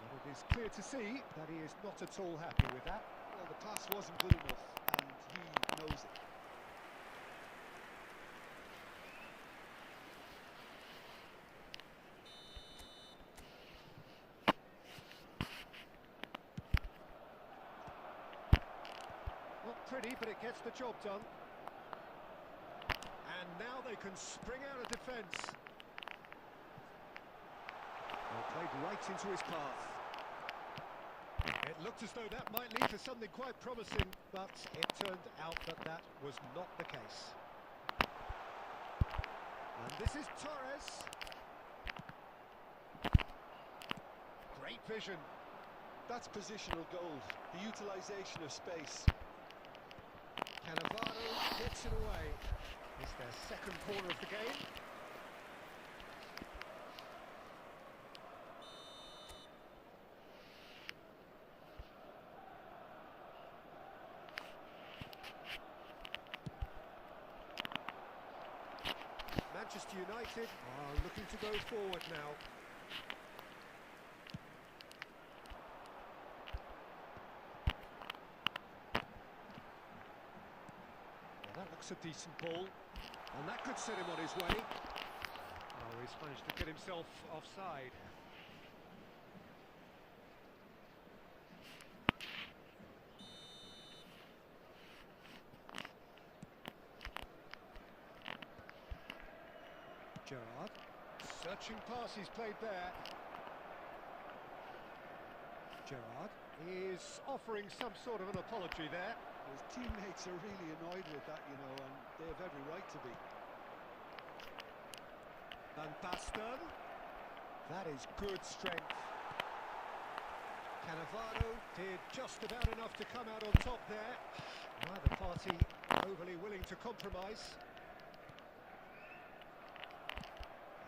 And it is clear to see that he is not at all happy with that. Well, the pass wasn't good enough, and he knows it. Not pretty, but it gets the job done. And now they can spring out of defence. Well, played right into his path. It looked as though that might lead to something quite promising, but it turned out that that was not the case. And this is Torres. Great vision. That's positional gold, the utilisation of space. Cannavaro gets it away. It's their second corner of the game. Manchester United are looking to go forward now. Well, that looks a decent ball, and that could set him on his way. Oh, he's managed to get himself offside. Gerrard, searching pass he's played there. Gerrard is offering some sort of an apology there. His teammates are really annoyed with that, you know, and they have every right to be. Van Basten. That is good strength. Cannavaro did just about enough to come out on top there. Neither party overly willing to compromise.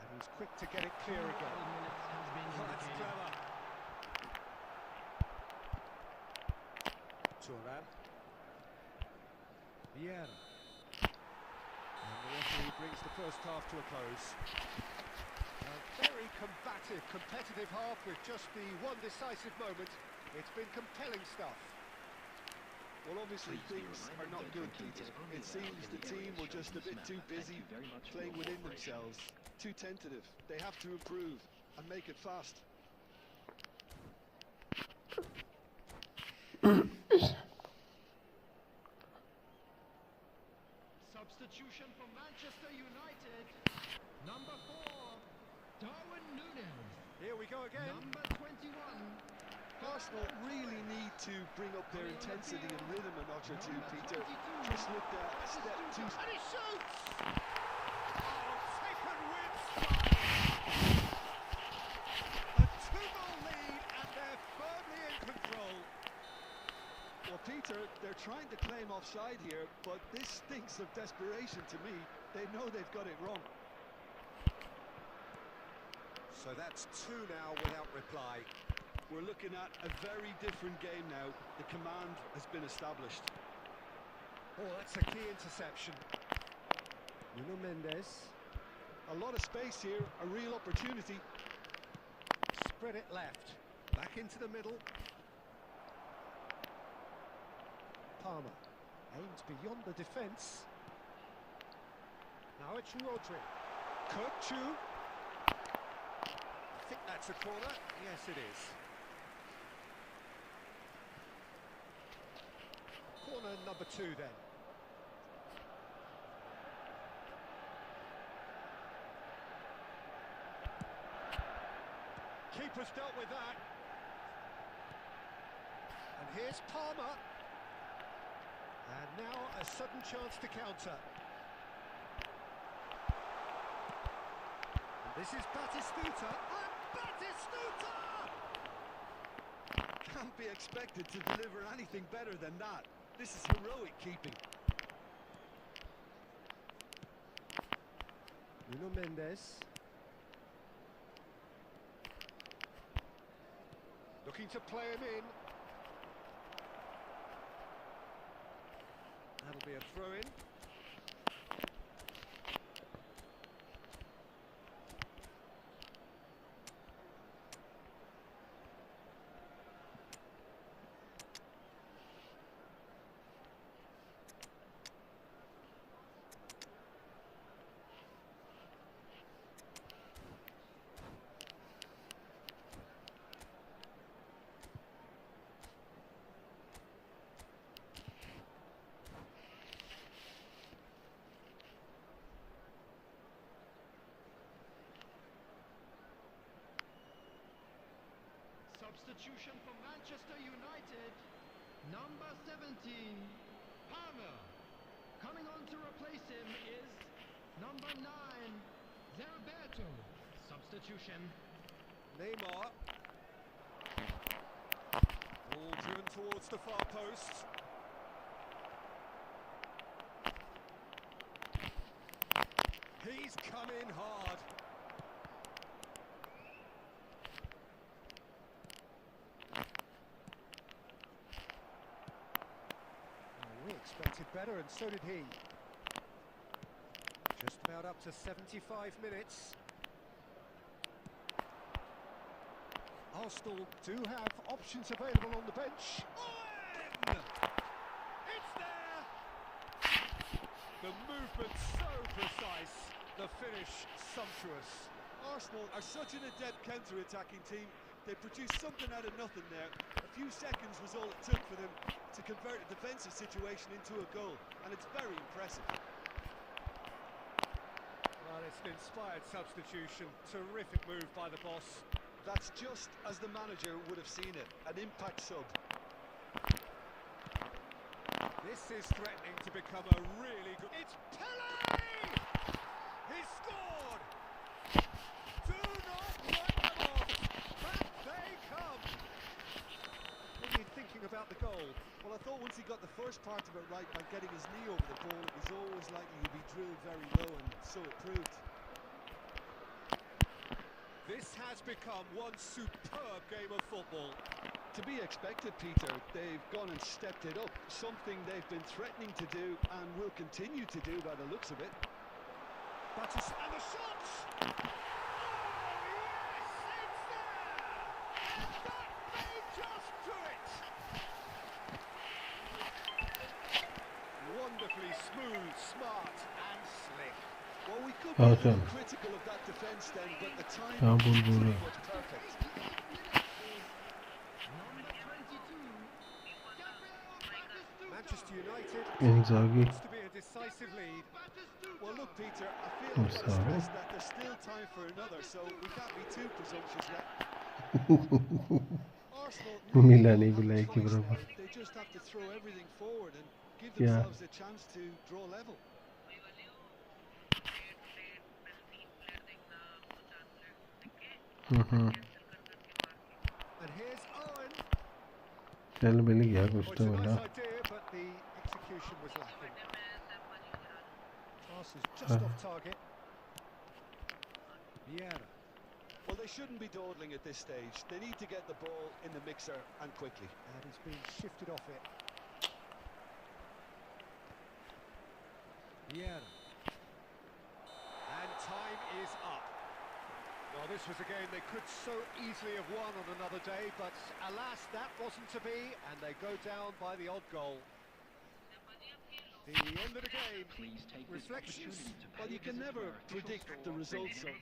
And he's quick to get it clear again. Oh, that's clever. Turan. Vieira. And the referee brings the first half to a close. A very combative, competitive half with just the one decisive moment. It's been compelling stuff. Well, obviously things are not good, Peter. It seems the team were just a bit too busy playing within themselves, too tentative. They have to improve and make it fast. Substitution for Manchester United. Number 4, Darwin Núñez. Here we go again. Number 21. Arsenal really need to bring up their intensity and rhythm a notch or two, Peter. Just looked at a step too... And he shoots! Oh, taken with style! A 2-goal lead, and they're firmly in control. Well, Peter, they're trying to claim offside here, but this stinks of desperation to me. They know they've got it wrong. So that's 2 now without reply. We're looking at a very different game now. The command has been established. Oh, that's a key interception. Nuno Mendes. A lot of space here, a real opportunity. Spread it left. Back into the middle. Palmer aims beyond the defence. Now it's Rodri. Kirkchu. I think that's a corner. Yes, it is. Corner number 2 then. Keeper's dealt with that. And here's Palmer. And now a sudden chance to counter. And this is Batistuta. And Batistuta! Can't be expected to deliver anything better than that. This is heroic keeping. Nuno Mendes. Looking to play him in. That'll be a throw-in. Substitution for Manchester United. Number 17, Palmer. Coming on to replace him is number 9, Zerberto. Substitution. Neymar. Ball driven towards the far post. He's come in hard. We expected better, and so did he. Just about up to 75 minutes. Arsenal do have options available on the bench. Owen! It's there! The movement so precise, the finish sumptuous. Arsenal are such an adept counter-attacking team. They produced something out of nothing there. A few seconds was all it took for them to convert a defensive situation into a goal, and it's very impressive. Well, it's an inspired substitution. Terrific move by the boss. That's just as the manager would have seen it, an impact sub. This is threatening to become a really good... It's Pele! He scored! Do not write them off! Back they come! What are you thinking about the goal? Well, I thought once he got the first part of it right by getting his knee over the ball, it was always likely to be drilled very low, and so it proved. This has become one superb game of football. To be expected, Peter. They've gone and stepped it up, something they've been threatening to do and will continue to do by the looks of it. And the shot! Oh, yes, it's there! That may just do it! Wonderfully smooth, smart and slick. Well, we could be a Awesome. little critical of that defence then, but the time हाँ, was बोल pretty रहा। much perfect. Number 22, Gabriel Batistuta. Manchester United Inzaghi. wants to be a decisive lead. Well, look, Peter, I feel I've got to Sorry. stress that there's still time for another, so we can't be too presumptuous yet. Arsenal मिला really नहीं don't मिला have एक a के choice बराबर now. They just have to throw everything forward and give Yeah. themselves a chance to draw level. And here's Owen. चल मिल गया कुछ Well, तो it's a मिला nice idea, but the execution was lacking. Pass is just off target. Vieira. Well, they shouldn't be dawdling at this stage. They need to get the ball in the mixer and quickly. And he's been shifted off it. Vieira. And time is up. Well, this was a game they could so easily have won on another day, but alas, that wasn't to be, and they go down by the odd goal. The end of the game. Please take this Reflections? opportunity to Well, pay you can a visit never to our official predict store the results for of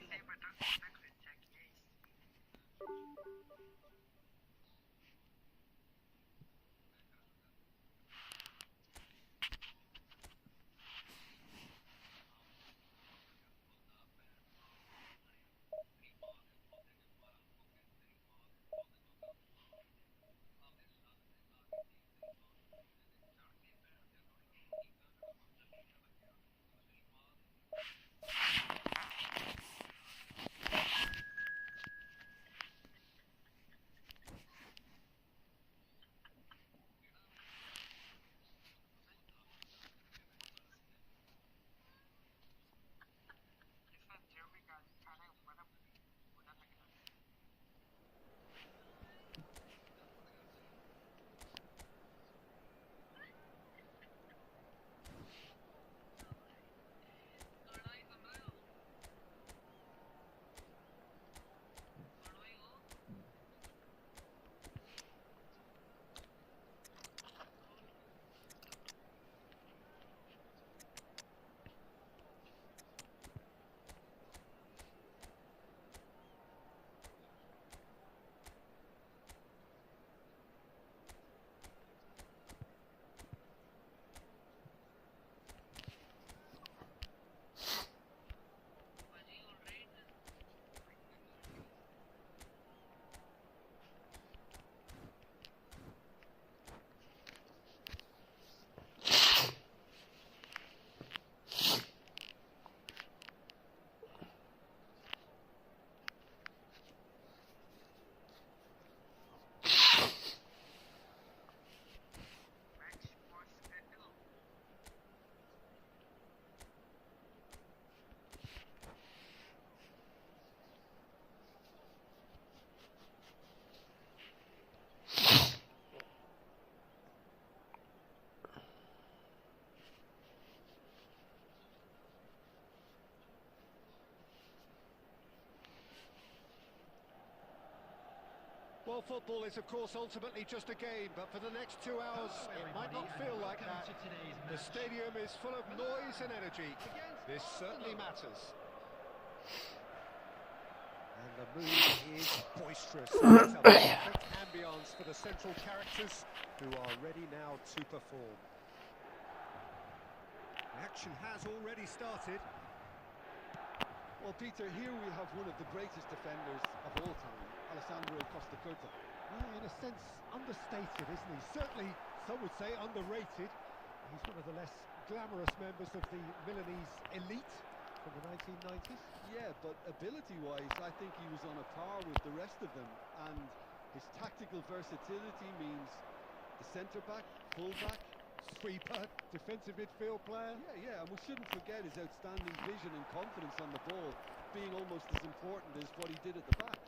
Well, football is, of course, ultimately just a game, but for the next 2 hours, it might not feel like that. The stadium is full of noise and energy. This certainly matters. And the mood is boisterous. It's a perfect ambience for the central characters, who are ready now to perform. The action has already started. Well, Peter, here we have one of the greatest defenders of all time, Alessandro Costa Curta. Well, in a sense, understated, isn't he? Certainly, some would say underrated. He's one of the less glamorous members of the Milanese elite from the 1990s. Yeah, but ability-wise, I think he was on a par with the rest of them, and his tactical versatility means the centre-back, full-back, Sweeper, defensive midfield player. yeah, and we shouldn't forget his outstanding vision and confidence on the ball, being almost as important as what he did at the back.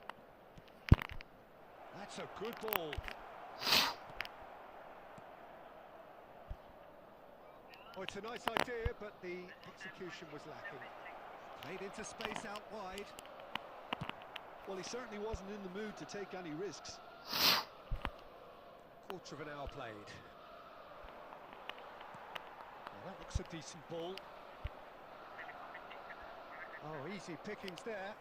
That's a good ball. Oh, it's a nice idea, but the execution was lacking. Played into space out wide. Well, he certainly wasn't in the mood to take any risks. Quarter of an hour played. Well, that looks a decent ball. Oh, easy pickings there.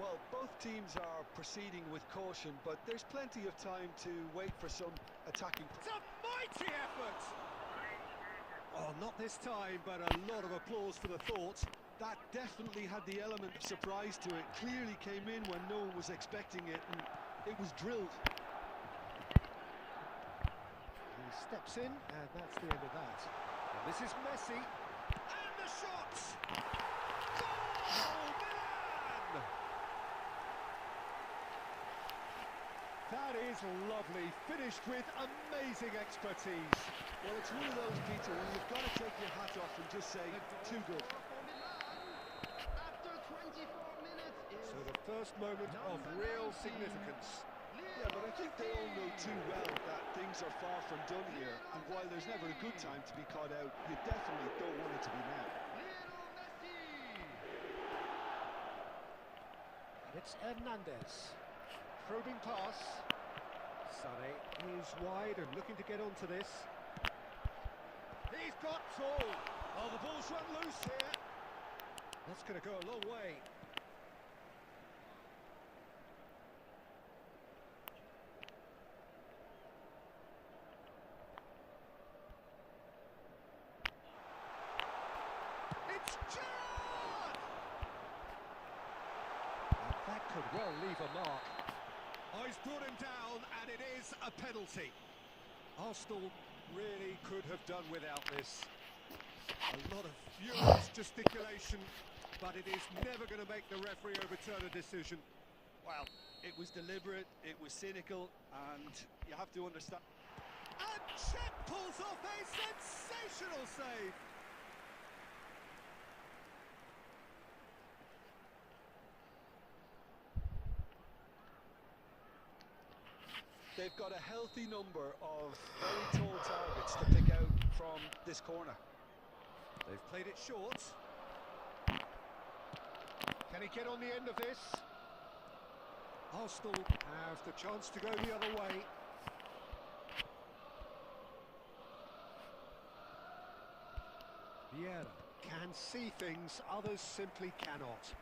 Well, both teams are proceeding with caution, but there's plenty of time to wait for some attacking. It's a mighty effort! Oh, not this time, but a lot of applause for the thought. That definitely had the element of surprise to it. Clearly came in when no one was expecting it, and it was drilled. He steps in, and that's the end of that. And this is Messi. And the shot! Goal, man! That is lovely, finished with amazing expertise. Well, it's one of those, Peter, when you've got to take your hat off and just say, too good. After 24 minutes So the first moment of real significance. Yeah, but I think they all know too well that things are far from done here, and while there's never a good time to be caught out, you definitely don't want it to be now. And it's Hernandez. Probing pass. Sané is wide and looking to get onto this. He's got tall. Oh, the ball's run loose here. That's going to go a long way. It's Gerrard! And that could well leave a mark. Oh, he's brought him down, and it is a penalty. Arsenal really could have done without this. A lot of furious gesticulation, but it is never going to make the referee overturn a decision. Well, it was deliberate, it was cynical, and you have to understand. And Cech pulls off a sensational save. They've got a healthy number of very tall targets to pick out from this corner. They've played it short. Can he get on the end of this? Arsenal have the chance to go the other way. Vieira can see things others simply cannot.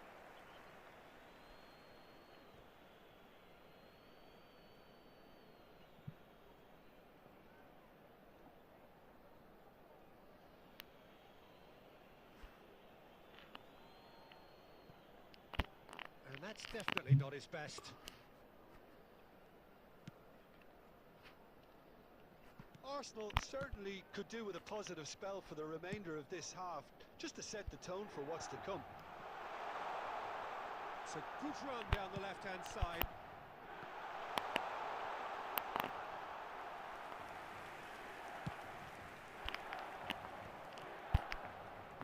And that's definitely not his best. Arsenal certainly could do with a positive spell for the remainder of this half, just to set the tone for what's to come. It's a good run down the left-hand side.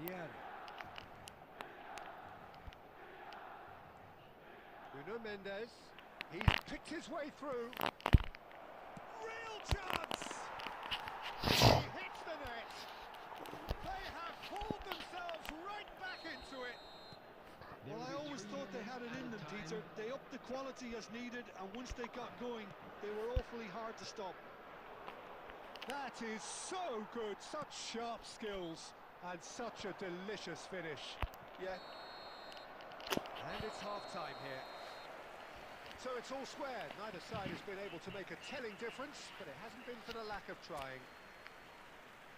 Vieira. Nuno Mendes. He's picked his way through. Real chance! He hits the net. They have hauled themselves right back into it. Well, I always thought they had it in them, Peter. They upped the quality as needed, and once they got going, they were awfully hard to stop. That is so good. Such sharp skills and such a delicious finish. Yeah. And it's half-time here. So it's all square. Neither side has been able to make a telling difference, but it hasn't been for the lack of trying.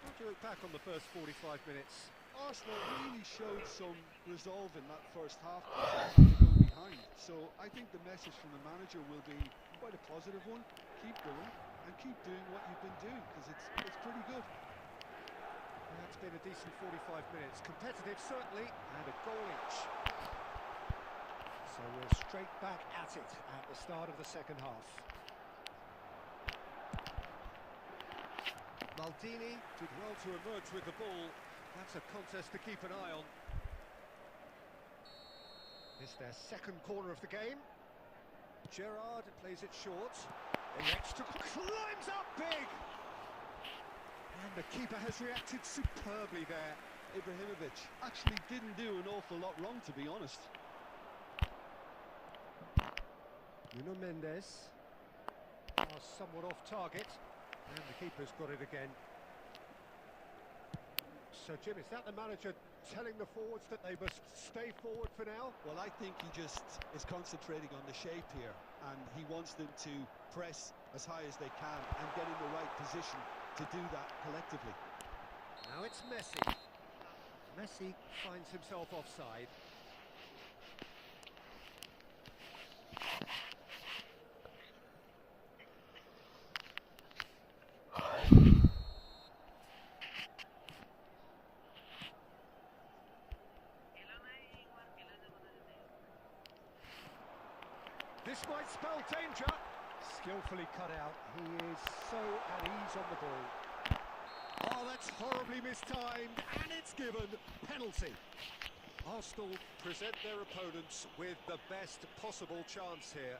What do you look back on the first 45 minutes? Arsenal really showed some resolve in that first half to go behind. So I think the message from the manager will be quite a positive one. Keep going and keep doing what you've been doing, because it's pretty good. That's been a decent 45 minutes. Competitive, certainly, and a goal each. So we're straight back at it at the start of the second half. Maldini did well to emerge with the ball. That's a contest to keep an eye on. It's their second corner of the game. Gerrard plays it short. Elects to climbs up big. And the keeper has reacted superbly there. Ibrahimovic actually didn't do an awful lot wrong, to be honest. Nuno Mendes are somewhat off target, and the keeper's got it again. So, Jim, is that the manager telling the forwards that they must stay forward for now? Well, I think he just is concentrating on the shape here, and he wants them to press as high as they can and get in the right position to do that collectively. Now it's Messi. Messi finds himself offside. This might spell danger. Skillfully cut out. He is so at ease on the ball. Oh, that's horribly mistimed, and it's given penalty. Arsenal present their opponents with the best possible chance here.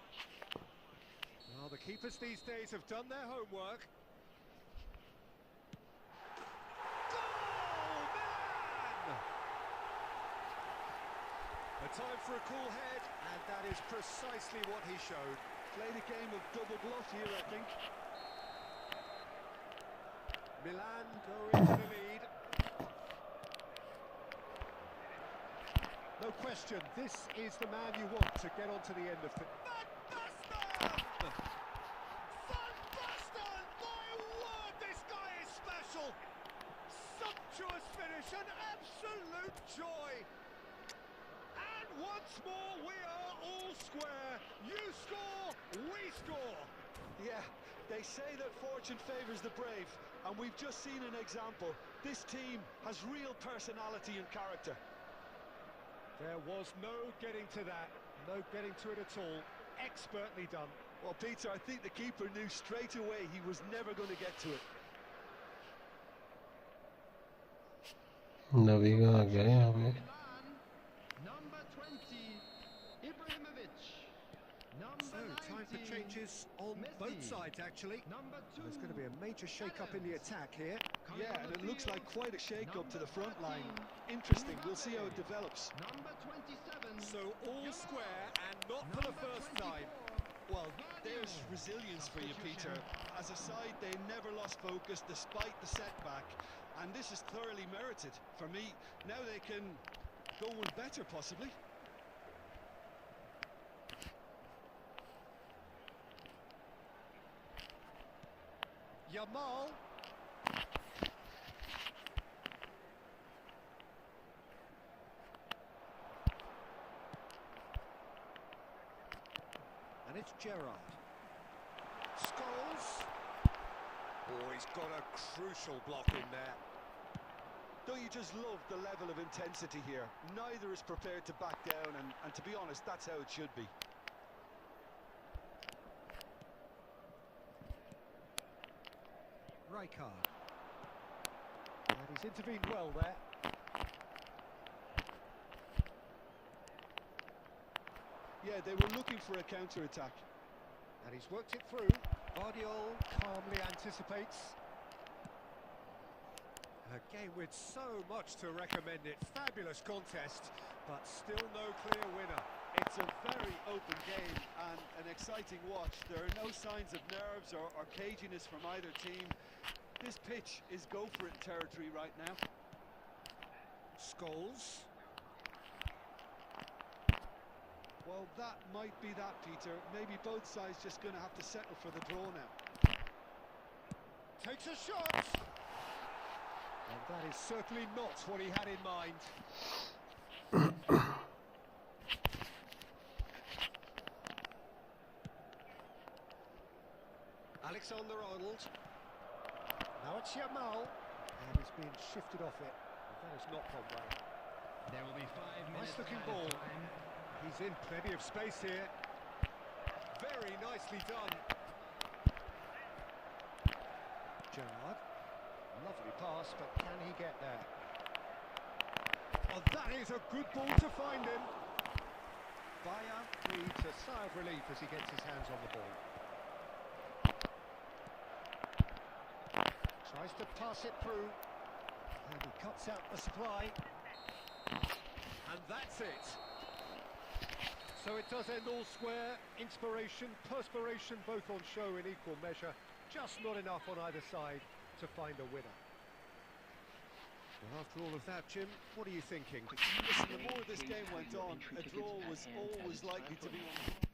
Well, the keepers these days have done their homework. Goal, Milan! A time for a cool head, and that is precisely what he showed. Played a game of double bluff here, I think. Milan go into the lead. No question, this is the man you want to get onto the end of things. Van Basten! My word, this guy is special! Sumptuous finish, an absolute joy! And once more, we are all square. You score, we score! Yeah, they say that fortune favours the brave, and we've just seen an example. This team has real personality and character. There was no getting to that, no getting to it at all. Expertly done. Well, Peter, I think the keeper knew straight away he was never going to get to it. नवीगा आ गया यहाँ पे. Number 20, Ibrahimovic. So, Number time for 19, changes on both Messi. sides, actually. Number 2, There's going to be a major shake-up in the attack here. Yeah, and it looks like quite a shake-up to the front line. Interesting, we'll see how it develops. Number 27. So, all square and not for the first time. Well, there's resilience for you, Peter. As a side, they never lost focus despite the setback, and this is thoroughly merited. For me, now they can go one better, possibly. Yamal. And it's Gerrard. Scholes. Oh, he's got a crucial block in there. Don't you just love the level of intensity here? Neither is prepared to back down, and to be honest, that's how it should be. Rijkaard. And he's intervened well there. Yeah, they were looking for a counter-attack. And he's worked it through. Guardiola calmly anticipates. A game with so much to recommend it. Fabulous contest, but still no clear winner. It's a very open game and an exciting watch. There are no signs of nerves or caginess from either team. This pitch is go-for-it territory right now. Scholes. Well, that might be that, Peter. Maybe both sides just going to have to settle for the draw now. Takes a shot! And that is certainly not what he had in mind. Alexander-Arnold. Now it's Yamal. And he's being shifted off it. And that has not gone well. There will be 5 minutes. Nice looking added ball. time. He's in plenty of space here. Very nicely done. Gerrard. Lovely pass, but can he get there? Oh, that is a good ball to find him. Bayern needs a sigh of relief as he gets his hands on the ball. Tries to pass it through. And he cuts out the supply. And that's it. So it does end all square. Inspiration, perspiration, both on show in equal measure. Just not enough on either side to find a winner. Well, after all of that, Jim, what are you thinking? Listen, the more this game went on, a draw was always likely to be on.